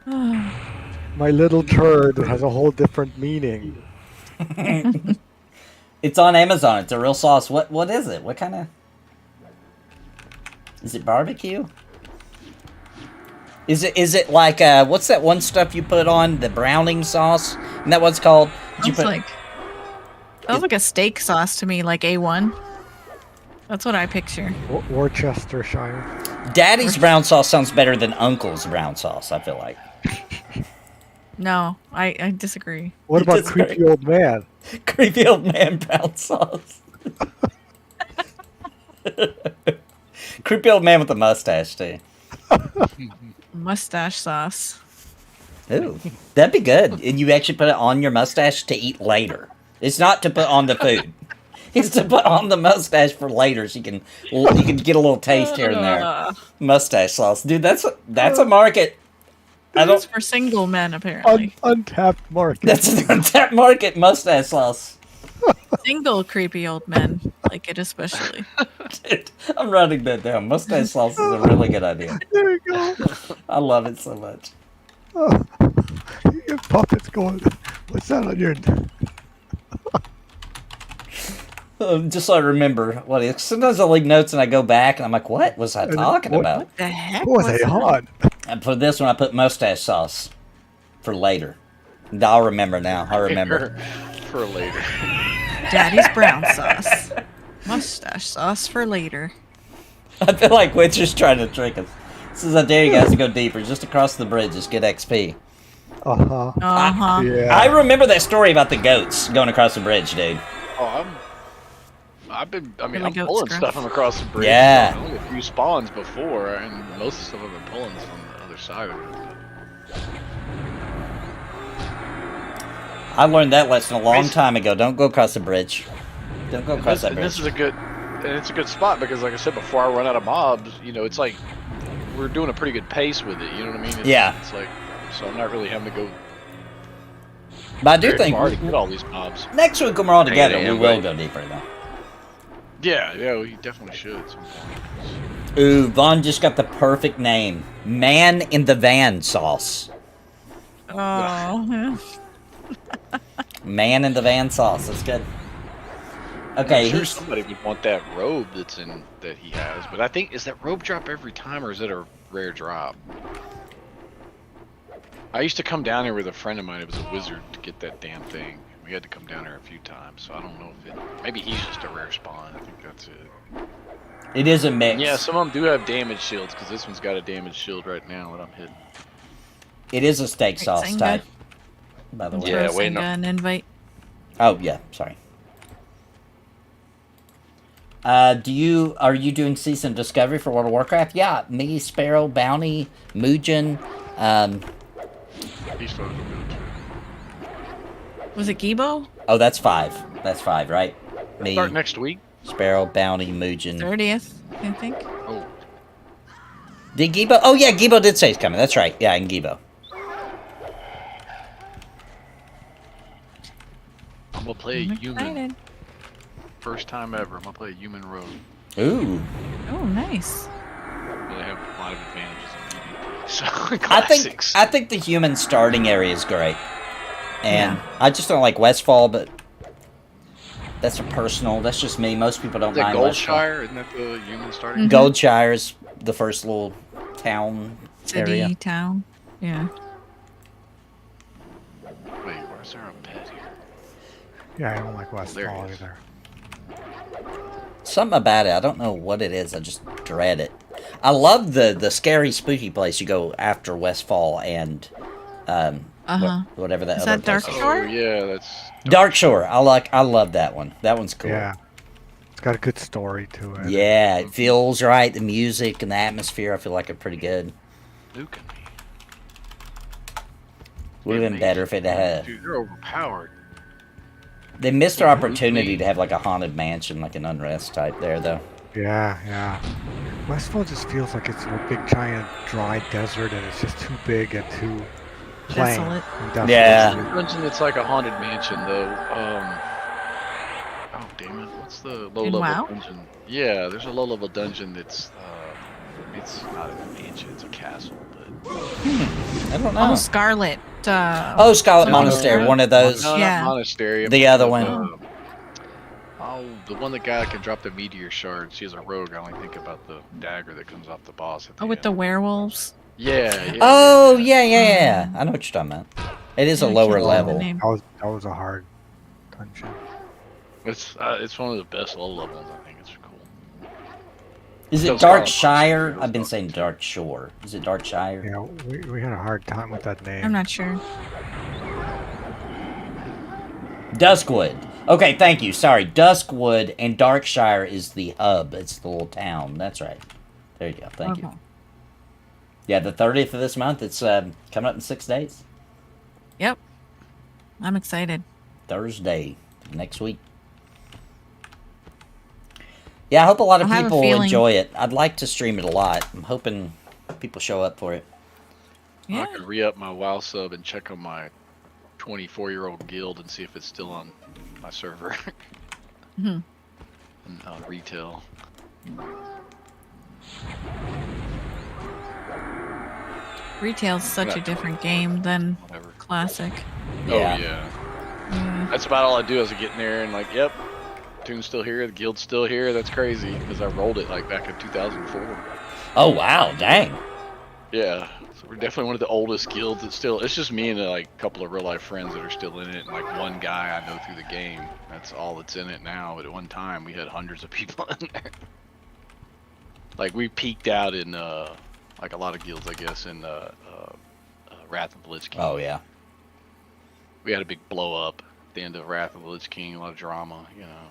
My little turd has a whole different meaning. It's on Amazon. It's a real sauce. What is it? What kind of? Is it barbecue? Is it like what's that one stuff you put on the browning sauce? And that what's called? Sounds like a steak sauce to me, like A1. That's what I picture. Worcestershire. Daddy's brown sauce sounds better than Uncle's brown sauce. I feel like. No, I disagree. What about Disagree. creepy old man? Creepy old man brown sauce. Creepy old man with a mustache too. Mustache sauce. Ooh, that'd be good. And you actually put it on your mustache to eat later. It's not to put on the food. It's to put on the mustache for later, so you can get a little taste here and there. Mustache sauce, dude. That's a market. It's for single men, apparently. Untapped market. That's an untapped market. Mustache sauce. Single creepy old men like it especially. Dude, I'm writing that down. Mustache sauce is a really good idea. There you go. I love it so much. Oh, your puppet's going. What's that on your? Just so I remember what it is. Sometimes I leave notes and I go back and I'm like, what was I talking about? What the heck? What was I on? And for this one, I put mustache sauce for later. And I'll remember now. I remember. For later. Daddy's brown sauce. Mustache sauce for later. I feel like Witcher's trying to trick us. Says I dare you guys to go deeper. Just across the bridge, just get XP. Uh-huh. Uh-huh. Yeah. I remember that story about the goats going across the bridge, dude. Oh, I'm Really I'm goat pulling scruff. stuff from across the bridge. Yeah. Only a few spawns before, and most of the stuff I've been pulling is from the other side of it. I learned that lesson a long time ago. Don't go across the bridge. Don't go across that And bridge. this is a good, and it's a good spot because, like I said before, I run out of mobs. You know, it's like we're doing a pretty good pace with it. You know what I mean? Yeah. It's like, so I'm not really having to go But I do very think far to get all these mobs. next week when we're all together, we am, will but- go deeper, though. Yeah, we definitely should at some point. Ooh, Vaughn just got the perfect name. Man in the Van sauce. Oh. Man in the Van sauce. That's good. Okay, I'm sure he's... somebody would want that robe that he has, but I think, is that robe drop every time or is it a rare drop? I used to come down here with a friend of mine. It was a wizard to get that damn thing. We had to come down here a few times, so I don't know if it. Maybe he's just a rare spawn. I think that's it. It is a mix. Yeah, some of them do have damage shields because this one's got a damage shield right now that I'm hitting. It is a steak Right, sauce Senga. type. By the way. Yeah, Throw wait, no. Senga an invite. Oh yeah, sorry. Are you doing season discovery for World of Warcraft? Yeah, me, Sparoh, Bounty, Muujin. These photos are good too. Was it Gibo? Oh, that's 5. That's 5, right? Me, Start next week. Sparoh, Bounty, Muujin. 30th, I think. Oh, Did Gibo? Oh yeah, Gibo did say he's coming. That's right. Yeah, and Gibo. I'm gonna play a I'm human. excited. First time ever. I'm gonna play a human rogue. Ooh. Oh, nice. They have a lot of advantages in PvP. So I classics. think the human starting area is great, and Yeah. I just don't like Westfall, but that's a personal. That's just me. Most people don't Is that mind Westfall. Goldshire? Isn't that the human starting? Mhm. Goldshire is the first little town City, area. town. Yeah. Wait, where's there a pet here? Yeah, I don't like Westfall There it is. either. Something about it. I don't know what it is. I just dread it. I love the scary, spooky place you go after Westfall and Uh-huh. whatever that Is other that Dark place is. Shore? Oh yeah, that's Dark Shore. I love that one. That one's cool. Yeah. It's got a good story to it. Yeah, it feels right. The music and the atmosphere, I feel like are pretty good. nuking me. Would have been better if it had. Dude, they're overpowered. They missed their opportunity to have like a haunted mansion, like an unrest type there, though. Yeah, yeah. Westfall just feels like it's a big, giant, dry desert, and it's just too big and too plain. Desolate. and desolate. Yeah. Dungeon that's like a haunted mansion though. Oh damn it! What's the low level WoW? dungeon? Yeah, there's a low level dungeon that's it's not a mansion, it's a castle, but I don't know. Oh, Scarlet. Oh, Scarlet No, Monastery, no, one of those. no, Yeah. not monastery. I'm The thinking other of, one. The one that guy that can drop the meteor shard. She's a rogue. I only think about the dagger that comes off the boss. At the Oh, with the end. werewolves. Yeah. Oh, yeah. I know what you're talking about. It is a I lower can't remember the level. name. That was a hard dungeon. It's one of the best low levels. I think it's cool. Is it Those Scarlet Darkshire? Monastery, I've been those saying Dark Shore. Is it Darkshire? Yeah, we had a hard time with that name. I'm not sure. Duskwood. Okay, thank you. Sorry. Duskwood and Darkshire is the hub. It's the little town. That's right. There you go. Thank you. Okay. Yeah, the 30th of this month. It's coming up in 6 days. Yep. I'm excited. Thursday. Next week. Yeah, I hope a lot of I have a people feeling- enjoy it. I'd like to stream it a lot. I'm hoping people show up for it. Yeah. I could re-up my WoW sub and check on my 24-year-old guild and see if it's still on my server. Mhm. And retail. Retail's such a different game than Whatever. Classic. Yeah. Oh yeah. Yeah. That's about all I do is I get in there and like, yep, Toon's still here, the guild's still here. That's crazy because I rolled it like back in 2004. Oh, wow. Dang. Yeah, so we're definitely one of the oldest guilds that's still. It's just me and like a couple of real life friends that are still in it, and like one guy I know through the game. That's all that's in it now. But at one time we had hundreds of people in there. Like we peaked out in like a lot of guilds, I guess, in Wrath of the Lich King. Oh yeah. We had a big blow up at the end of Wrath of the Lich King, a lot of drama, you know.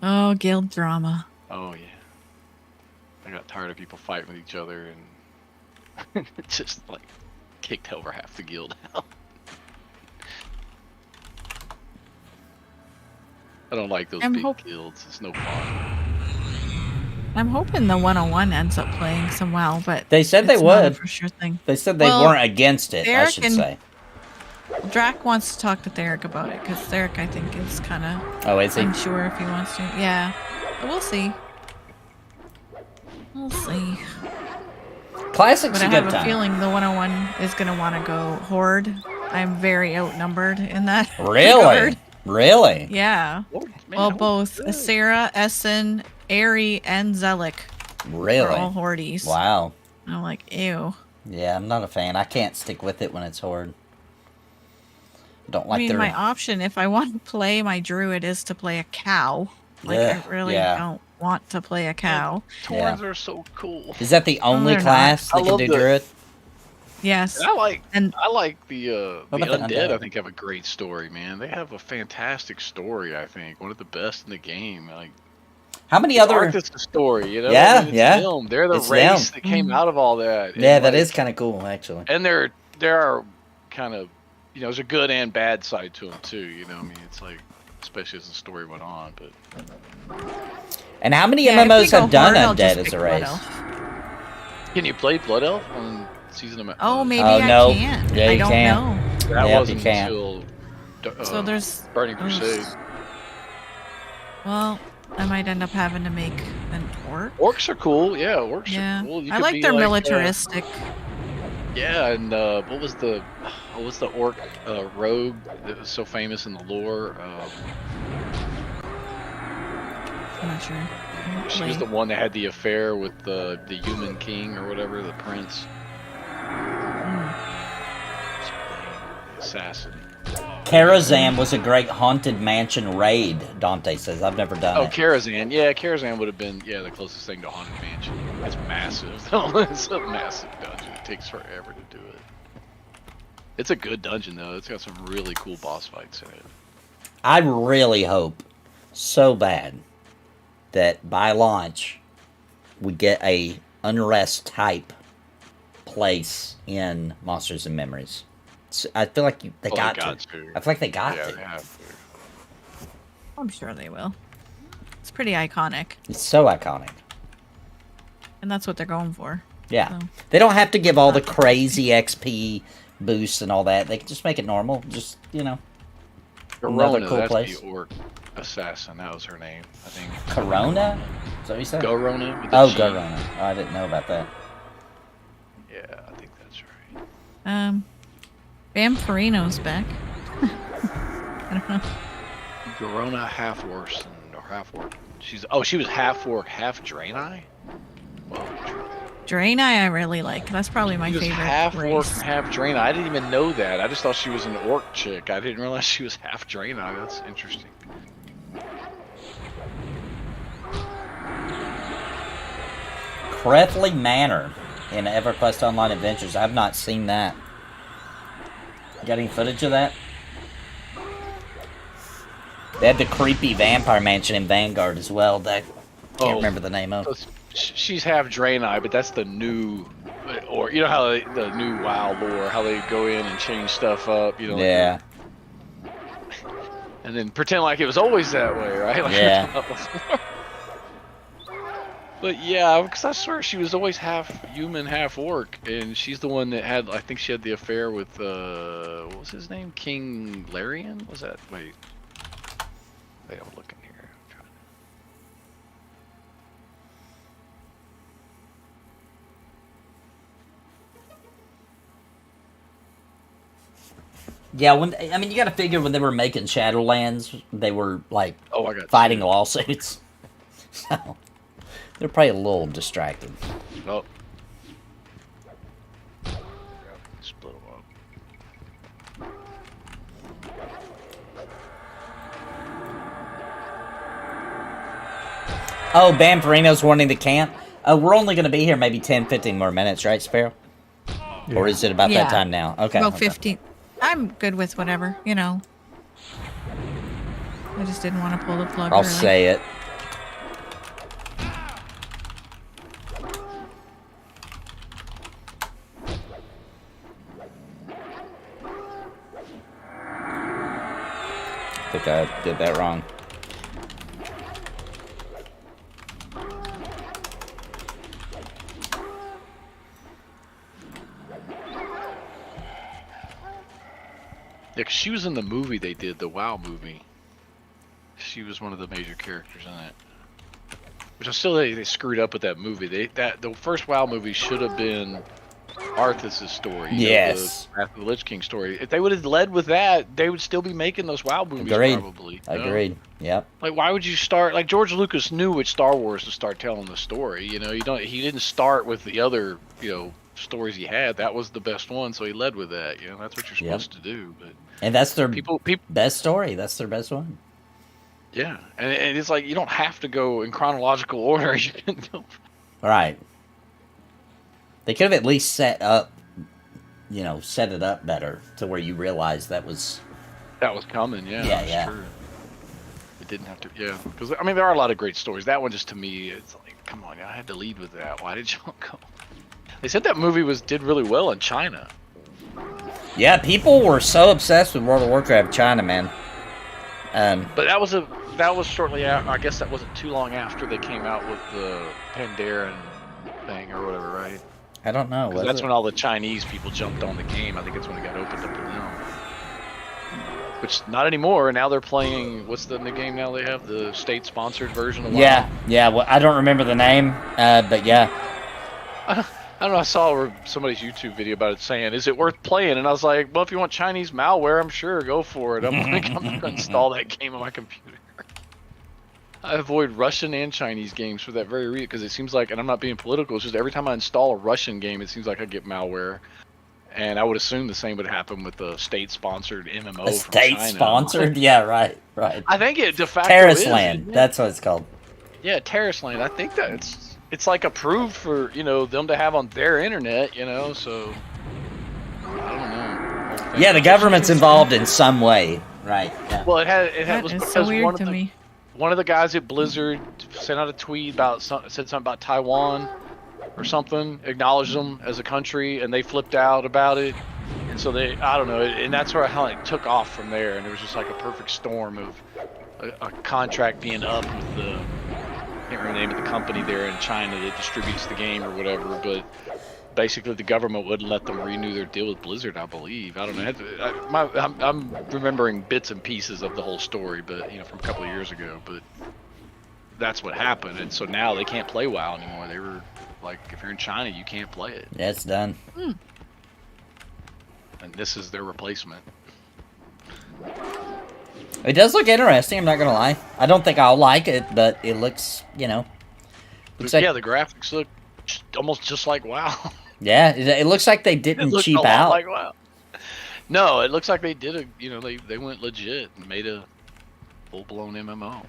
Oh, guild drama. Oh yeah. I got tired of people fighting with each other and just like kicked over half the guild out. I don't like those big guilds. It's no fun. I'm hoping the 101 ends up playing some WoW, but They said they it's not a would. for sure thing. They said they Well, weren't against it, I Derek should and- say. Drac wants to talk to Theric about it because Theric, I think, is kind of Oh, is he? unsure if he wants to. Yeah, but we'll see. We'll see. Classic's But I a have good a time. feeling the 101 is going to want to go Horde. I'm very outnumbered in that Really? regard. Really? Yeah. Man, Well, that both was good. Asera, Essen, Aerie, and Zelik Really? are all Hordes. Wow. I'm like, ew. Yeah, I'm not a fan. I can't stick with it when it's Horde. Don't I like mean, their... my option, if I want to play my druid, is to play a cow. Like, Yeah, I really yeah. don't want to play a cow. Tauns are so cool. Is that the only they're not. class I that can love do the- Druid? Yes. And I like And the What about the undead. undead? I think have a great story, man. They have a fantastic story. I think one of the best in the game. Like How many it's other... Arthas' story, you know? Yeah, I mean, it's yeah. them. They're the It's race them. that came out of all that. Yeah, And, that like, is kind of cool, actually. And there are kind of, you know, there's a good and bad side to them too. You know, I mean, it's like, especially as the story went on, but And how many yeah, if we MMOs go have done Horde, I'll Undead just as pick a Blood race? Elf. can you play Blood Elf on season of? Oh, maybe Oh, I no. can. Yeah, I you don't can. know. That Yep, wasn't you can. until So there's Burning those- Crusade. Well, I might end up having to make an orc. Orcs are cool. Yeah, orcs Yeah, are cool. You I could like be their like, militaristic. yeah, and what was the orc rogue that was so famous in the lore? I'm not sure. I haven't She was played. the one that had the affair with the human king or whatever, the prince, Mm. the assassin. Karazhan was a great Haunted Mansion raid, Dante says. I've never done Oh, it. Karazhan. Yeah, Karazhan would have been the closest thing to Haunted Mansion. It's massive though. It's a massive dungeon. It takes forever to do it. It's a good dungeon though. It's got some really cool boss fights in it. I really hope so bad that by launch we get a Unrest type place in Monsters and Memories. I feel like they got to. I feel like they got Yeah, to. they have to. I'm sure they will. It's pretty iconic, It's so iconic. and that's what they're going for. Yeah. So. They don't have to give all the crazy XP boosts and all that. They can just make it normal. Just, you know. Another Garona, cool that's place. the orc assassin. That was her name, I think. Corona? Is that what you said? Garona. With the Oh, G. Garona. Oh, I didn't know about that. Yeah, I think that's right. Vampirino's back. I don't know. Garona half orc or half orc. She was half orc, half Draenei. Well, Draenei I really like. That's probably my she was favorite half orc race. and half Draenei. I didn't even know that. I just thought she was an orc chick. I didn't realize she was half Draenei. That's interesting. Crefley Manor in EverQuest Online Adventures. I've not seen that. Got any footage of that? They had the creepy vampire mansion in Vanguard as well. That can't remember the name of. So she's half Draenei, but that's the new, or you know how the new WoW lore, how they go in and change stuff up. You know. Yeah. And then pretend like it was always that way, right? Like Yeah. before. But yeah, because I swear she was always half human, half orc, and she's the one that had, I think she had the affair with, what was his name? King Larian? Was that? Wait, I'm looking here. Yeah, I mean, you got to figure when they were making Shadowlands, they were like Oh, I got fighting lawsuits. So they're probably a little distracted. Oh. Split them up. Oh, Bamperino's wanting the camp. We're only going to be here maybe 10, 15 more minutes, right, Sparoh? Yeah. Or is it about that Yeah. time now? Okay. About okay. 15. I'm good with whatever, you know. I just didn't want to pull the plug. I'll early. say it. I think I did that wrong. Yeah, 'cause she was in the movie they did, the WoW movie. She was one of the major characters in it. Which I still think they screwed up with that movie. The first WoW movie should have been Arthas' story. You know, Yes. the Wrath of the Lich King story. If they would have led with that, they would still be making those WoW movies Agreed. probably. you know? Agreed. Yep. Like, why would you start? Like, George Lucas knew which Star Wars to start telling the story. You know, he didn't start with the other, stories he had. That was the best one, so he led with that. You know, that's what you're Yep. supposed to do. But And that's their people, best story. That's their best one. yeah, and it's like you don't have to go in chronological order. You can go. All right. They could have at least set it up better to where you realize that was. That was coming. Yeah, Yeah, that's yeah. true. It didn't have to. Yeah, because I mean, there are a lot of great stories. That one, just to me, it's like, come on, I had to lead with that. Why did y'all go? They said that movie did really well in China. Yeah, people were so obsessed with World of Warcraft China, man. But that was shortly after. I guess that wasn't too long after they came out with the Pandaren thing or whatever, right? I don't know. 'Cause that's when all the Chinese people jumped on the game. I think it's when it got opened up to them. Which not anymore. Now they're playing. What's the game now? They have the state-sponsored version of WoW. Yeah. Well, I don't remember the name, but yeah. I don't know. I saw somebody's YouTube video about it saying, "Is it worth playing?" And I was like, "Well, if you want Chinese malware, I'm sure go for it." I'm like, I'm not gonna install that game on my computer. I avoid Russian and Chinese games for that very reason, because it seems like, and I'm not being political, it's just every time I install a Russian game, it seems like I get malware. And I would assume the same would happen with the state-sponsored MMO A from China. state-sponsored? Yeah, right. I think it de facto Terrorist is, land. isn't it? That's what it's called. Yeah, Terrorist land. I think that it's like approved for them to have on their internet. So I don't know. Yeah, the government's involved in some way. Right. Yeah. Well, it That was is because so weird to me. one of the guys at Blizzard sent out a tweet about said something about Taiwan or something, acknowledged them as a country, and they flipped out about it. And so I don't know, and that's where how it took off from there, and it was just like a perfect storm of a contract being up with I can't remember the name of the company there in China that distributes the game or whatever, but basically the government wouldn't let them renew their deal with Blizzard, I believe. I don't know. I'm remembering bits and pieces of the whole story, but from a couple of years ago, but that's what happened, and so now they can't play WoW anymore. They were like, if you're in China, you can't play it. Yeah, it's done. And this is their replacement. It does look interesting, I'm not gonna lie. I don't think I'll like it, but it looks, looks like, Yeah, the graphics look almost just like WoW. yeah, it looks like they It didn't looks cheap a lot out. like WoW. No, it looks like they did they went legit and made a full-blown MMO.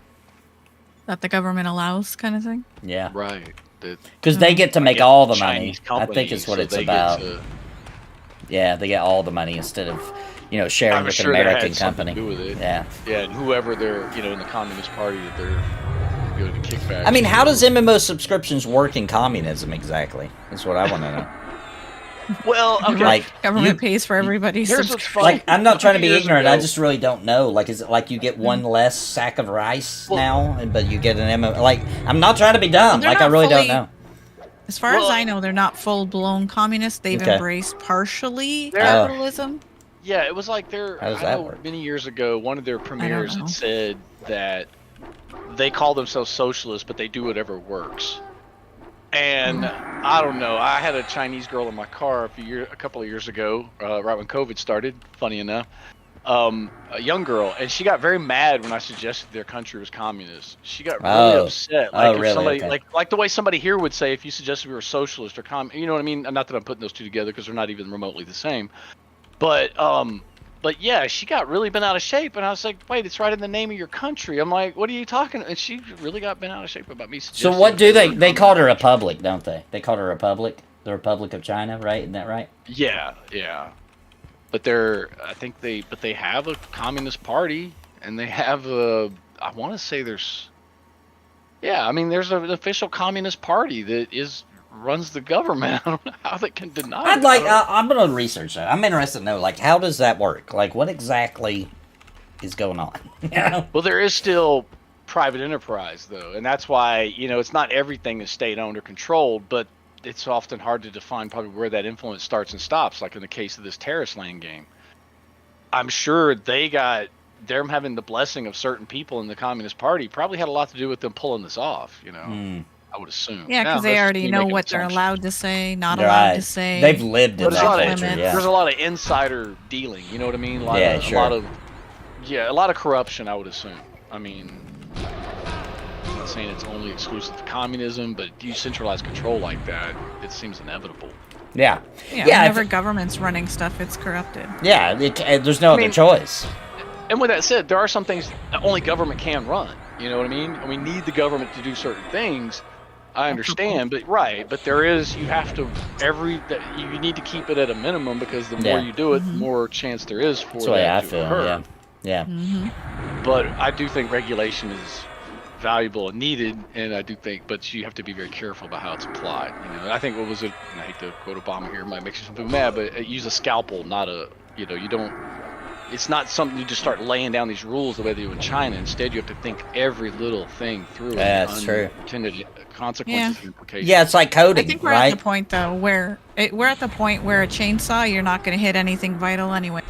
That the government allows, kind of thing. Yeah, Right. because they get to make Like all the Chinese money. I think company, is what so it's they get about. to- Yeah, they get all the money instead of, sharing I'm with sure an that American had something company. to do with it. Yeah. Yeah, and whoever they're, in the Communist Party that they're going to kickback. I mean, how does MMO subscriptions work in communism exactly? That's what I want to know. Well, okay. Like, Government pays for everybody's Here's what's subscription. funny. Like, I'm not trying to be Years ignorant. ago- I just really don't know. Like, is it like you get one less sack of rice now, but you get an MMO? Like, I'm not trying to be dumb. They're Like, I not really don't fully- know. As far as Well- I know, they're not full-blown communists. They've Okay. embraced partially They're- capitalism. Yeah, it was like How does that work? many years ago, one of their premieres know. had said that they call themselves socialists, but they do whatever works. And I don't know. I had a Chinese girl in my car a couple of years ago, right when COVID started. Funny enough, a young girl, and she got very mad when I suggested their country was communist. She got really upset. Like if really? somebody, Okay. like the way somebody here would say if you suggested we were socialist or you know what I mean? Not that I'm putting those two together because they're not even remotely the same. But But yeah, she got really bent out of shape, and I was like, wait, it's right in the name of your country. I'm like, what are you talking? And she really got bent out of shape about me. So what do they called her Republic, don't they? They called her Republic, the Republic of China, right? Isn't that right? Yeah. But they have a communist party, and they have I want to say there's an official communist party that runs the government. I don't know how they can deny it. I'm gonna research that. I'm interested to know, like, how does that work? Like, what exactly is going on? You know? Well, there is still private enterprise, though, and that's why, it's not everything is state-owned or controlled, but it's often hard to define probably where that influence starts and stops, like in the case of this Terrace Lane game. I'm sure them having the blessing of certain people in the Communist Party probably had a lot to do with them pulling this off, I would assume. Yeah, because they already know what they're allowed to say, not Right. allowed to say. They've lived in that culture, yeah. There's a lot of insider dealing, you know what I mean? A lot of corruption, I would assume. I mean, I'm not saying it's only exclusive to communism, but decentralized control like that, it seems inevitable. Yeah. Whenever government's running stuff, it's corrupted. Yeah, there's no other choice. And with that said, there are some things that only government can run. You know what I mean? And we need the government to do certain things. I understand, but there is, you need to keep it at a minimum, because the more you do it, the more chance there is for that to occur. Yeah. But I do think regulation is valuable and needed, and but you have to be very careful about how it's applied. I think, what was it? And I hate to quote Obama here, it might make some people mad, but use a scalpel, not a, you don't. It's not something you just start laying down these rules the way they do in China. Instead, you have to think every little thing through. That's true. Unintended consequences and implications. Yeah, it's like coding, I think we're at the point, though, where a chainsaw, you're not going to hit anything vital anyway.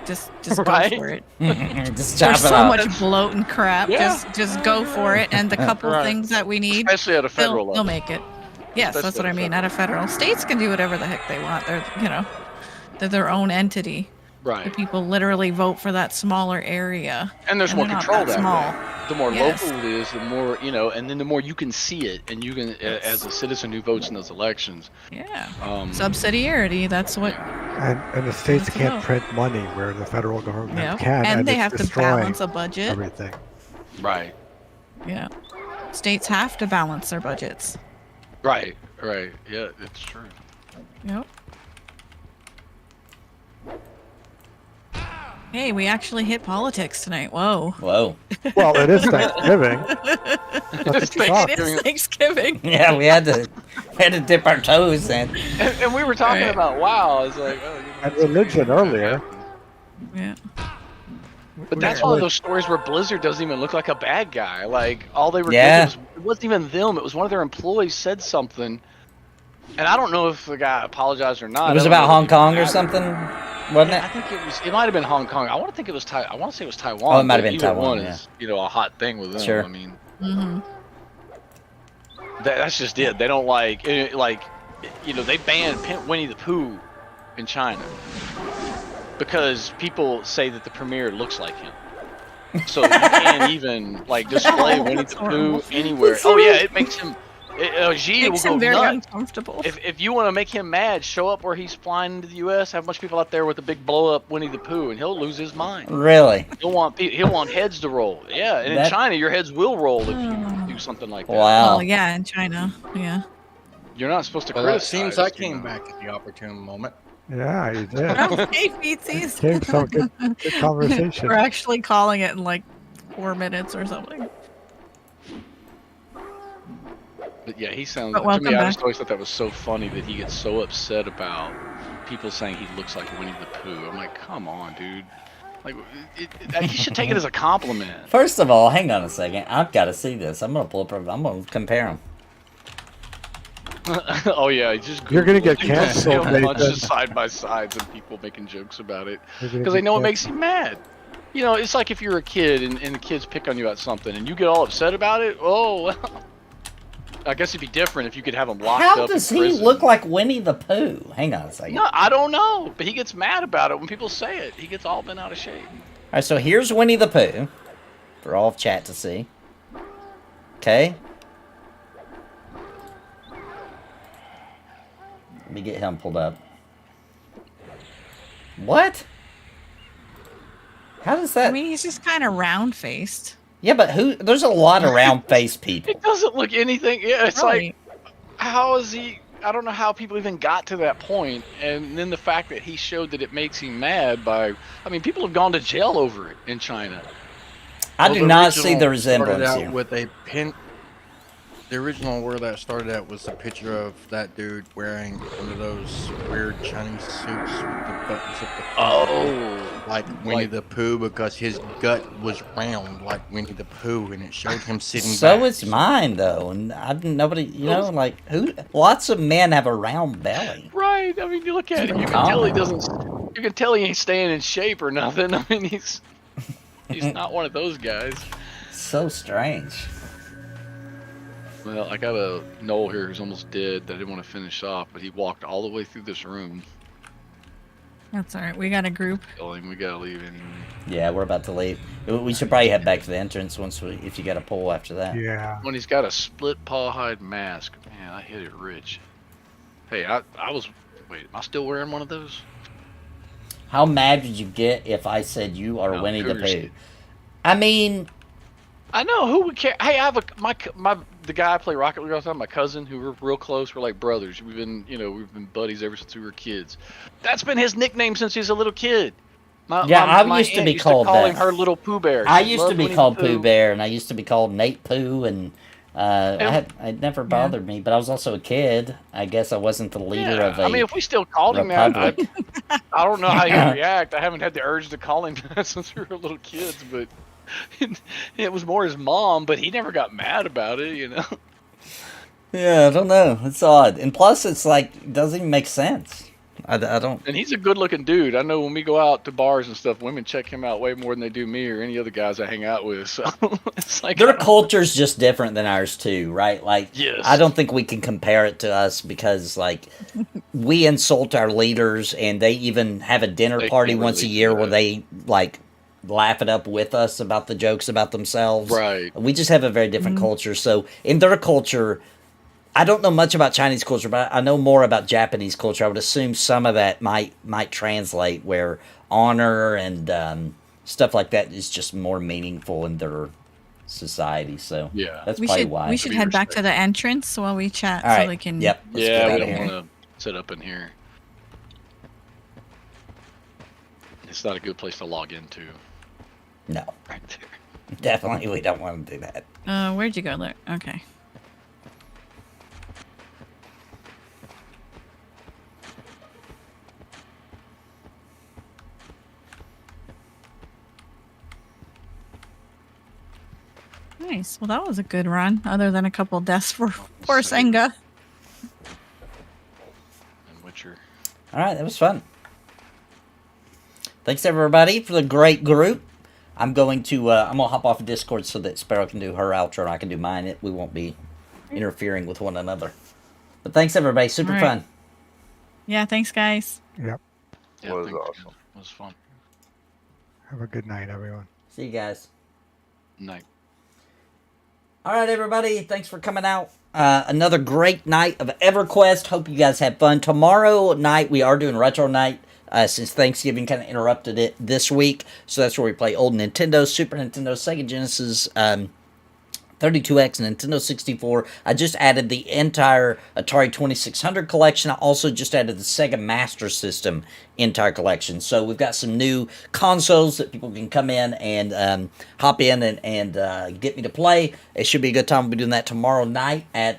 Just go for it. Just chop There's it so up. much bloat and crap. Yeah. Just go for it, and the couple things that we need, especially at a federal level, they'll make it. Yes, Especially that's what I mean. At a federal, states can do whatever the heck they want. They're their own entity. Right. The people literally vote for that smaller area. And there's more control that small. way. The more local it is, the more, and then the more you can see it, and you can, as a citizen who votes in those elections. Yeah. Subsidiarity, that's what. And the states can't print money where the federal government can. And they it's have to balance a budget. Everything. Right. Yeah. States have to balance their budgets. Right. Yeah, it's true. Yep. Hey, we actually hit politics tonight. Whoa. Whoa. Well, it is Thanksgiving. It is Thanksgiving. Yeah, we had to dip our toes in. And we were talking about WoW. I was like, and religion earlier. Yeah. But that's one of those stories where Blizzard doesn't even look like a bad guy. Like, all they were doing it wasn't even them. It was one of their employees said something. And I don't know if the guy apologized or not. It was about Hong Kong or something, wasn't it? I think it might have been Hong Kong. I want to think it was I want to say it was Taiwan. Oh, it might have been Taiwan. Is, a hot thing with them. Sure. I mean, that's just it. They don't they banned Winnie the Pooh in China because people say that the premier looks like him. So you can't even display Winnie the Pooh anywhere. Oh yeah, it makes him. Xi will go very nuts. uncomfortable. If you want to make him mad, show up where he's flying into the U.S. Have a bunch of people out there with a big blow up Winnie the Pooh, and he'll lose his mind. Really? He'll want heads to roll. Yeah, and in China, your heads will roll if you do something like that. Wow. Oh yeah, in China, yeah. You're not supposed to Well, criticize. it seems I came back at the opportune moment. Yeah, you did. Okay, Feetsies. Came some good conversation. We're actually calling it in 4 minutes or something. But yeah, he sounds. But To welcome me, I back. just always thought that was so funny that he gets so upset about people saying he looks like Winnie the Pooh. I'm like, come on, dude. He should take it as a compliment. First of all, hang on a second. I've got to see this. I'm gonna pull up. I'm gonna compare them. Oh yeah, just You're gonna get canceled, Just Nathan. side by sides and people making jokes about it because they know it makes you mad. It's like if you're a kid and the kids pick on you about something and you get all upset about it. Oh well. I guess it'd be different if you could have him locked up. How does he prison. look like Winnie the Pooh? Hang on a second. No, I don't know, but he gets mad about it when people say it. He gets all bent out of shape. All right, so here's Winnie the Pooh for all of chat to see. Okay. Let me get him pulled up. What? How does that? I mean, he's just kind of round faced. Yeah, but who? There's a lot of round-faced people. It doesn't look anything. Yeah, it's Right. like, how is he? I don't know how people even got to that point. And then the fact that he showed that it makes him mad by, I mean, people have gone to jail over it in China. I Well, do the not see original the resemblance started out here. with a pin. The original where that started out was a picture of that dude wearing one of those weird Chinese suits with the buttons at the front. Oh, Like Winnie the Pooh, because his gut was round like Winnie the Pooh, and it showed him sitting So back. is mine though, and I didn't. Nobody, you know, like who? Lots of men have a round belly. right. I mean, you look at him, you can tell he doesn't. You can tell he ain't staying in shape or nothing. I mean, he's not one of those guys. So strange. Well, I got a Noel here who's almost dead that I didn't want to finish off, but he walked all the way through this room. That's all right. We got a group. Telling we gotta leave anyway. Yeah, we're about to leave. We should probably head back to the entrance once we, if you got a pull after that. Yeah. When he's got a split paw hide mask, man, I hit it rich. Hey, I was. Wait, am I still wearing one of those? How mad would you get if I said you are No, Winnie the Cougars. Pooh? I mean, I know who would care. Hey, I have the guy I play Rocket League all the time. My cousin, who we're real close. We're like brothers. We've been buddies ever since we were kids. That's been his nickname since he was a little kid. I My used to aunt be called call that. him her little Pooh Bear. I She used to loved be Winnie the called Pooh Bear, and I used to be called Nate Pooh, and it never bothered me. But I was also a kid. I guess I wasn't the leader of a. I mean, if we still called him that, republic. I don't know how he'd react. I haven't had the urge to call him that since we were little kids, but it was more his mom. But he never got mad about it, you know. Yeah, I don't know. It's odd, and plus, it's like it doesn't even make sense. I don't. And he's a good-looking dude. I know when we go out to bars and stuff, women check him out way more than they do me or any other guys I hang out with. So it's like Their culture's just different than ours too, right? Like, Yes. I don't think we can compare it to us because, like, we insult our leaders, and they even have a dinner They party can't once a relate to year where that. they like laugh it up with us about the jokes about themselves. Right. We just have a very different culture. So in their culture, I don't know much about Chinese culture, but I know more about Japanese culture. I would assume some of that might translate where honor and stuff like that is just more meaningful in their society. So Yeah. that's We probably should why. we should Be head back to the respectful. entrance while we chat All right. so they can. Yep. Let's get Yeah, we outta don't here. want to sit up in here. It's not a good place to log into. No, Right there. definitely we don't want to do that. Where'd you go? Look. Okay. Nice. Well, that was a good run, other than a couple deaths for poor Senga. And Witcher. All right, that was fun. Thanks everybody for the great group. I'm gonna hop off of Discord so that Sparoh can do her outro and I can do mine. We won't be interfering with one another. But thanks everybody, super All right. fun. Yeah. Thanks, guys. Yep. Yeah, Was thank you. awesome. It was fun. Have a good night, everyone. See you guys. Night. All right, everybody. Thanks for coming out. Another great night of EverQuest. Hope you guys have fun. Tomorrow night, we are doing Retro Night since Thanksgiving kind of interrupted it this week. So that's where we play old Nintendo, Super Nintendo, Sega Genesis, 32X, Nintendo 64. I just added the entire Atari 2600 collection. I also just added the Sega Master System entire collection. So we've got some new consoles that people can come in and hop in and get me to play. It should be a good time. We'll be doing that tomorrow night at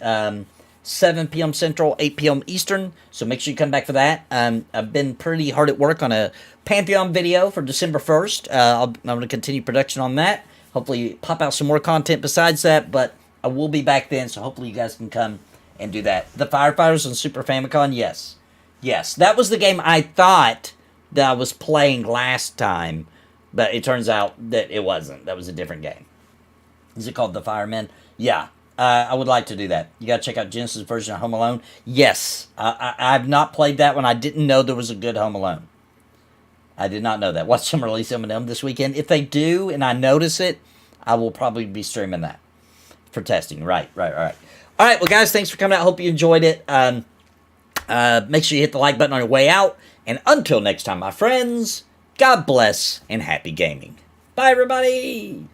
7 p.m. Central, 8 p.m. Eastern. So make sure you come back for that. I've been pretty hard at work on a Pantheon video for December 1st. I'm going to continue production on that. Hopefully pop out some more content besides that, but I will be back then, so hopefully you guys can come and do that. The Firefighters on Super Famicom, yes. Yes, that was the game I thought that I was playing last time, but it turns out that it wasn't. That was a different game. Is it called The Firemen? Yeah, I would like to do that. You gotta check out Genesis version of Home Alone. Yes, I've not played that one. I didn't know there was a good Home Alone. I did not know that. Watch them release M&M this weekend. If they do, and I notice it, I will probably be streaming that for testing. Right. All right, well, guys, thanks for coming out. Hope you enjoyed it. Make sure you hit the like button on your way out. And until next time, my friends, God bless and happy gaming. Bye, everybody.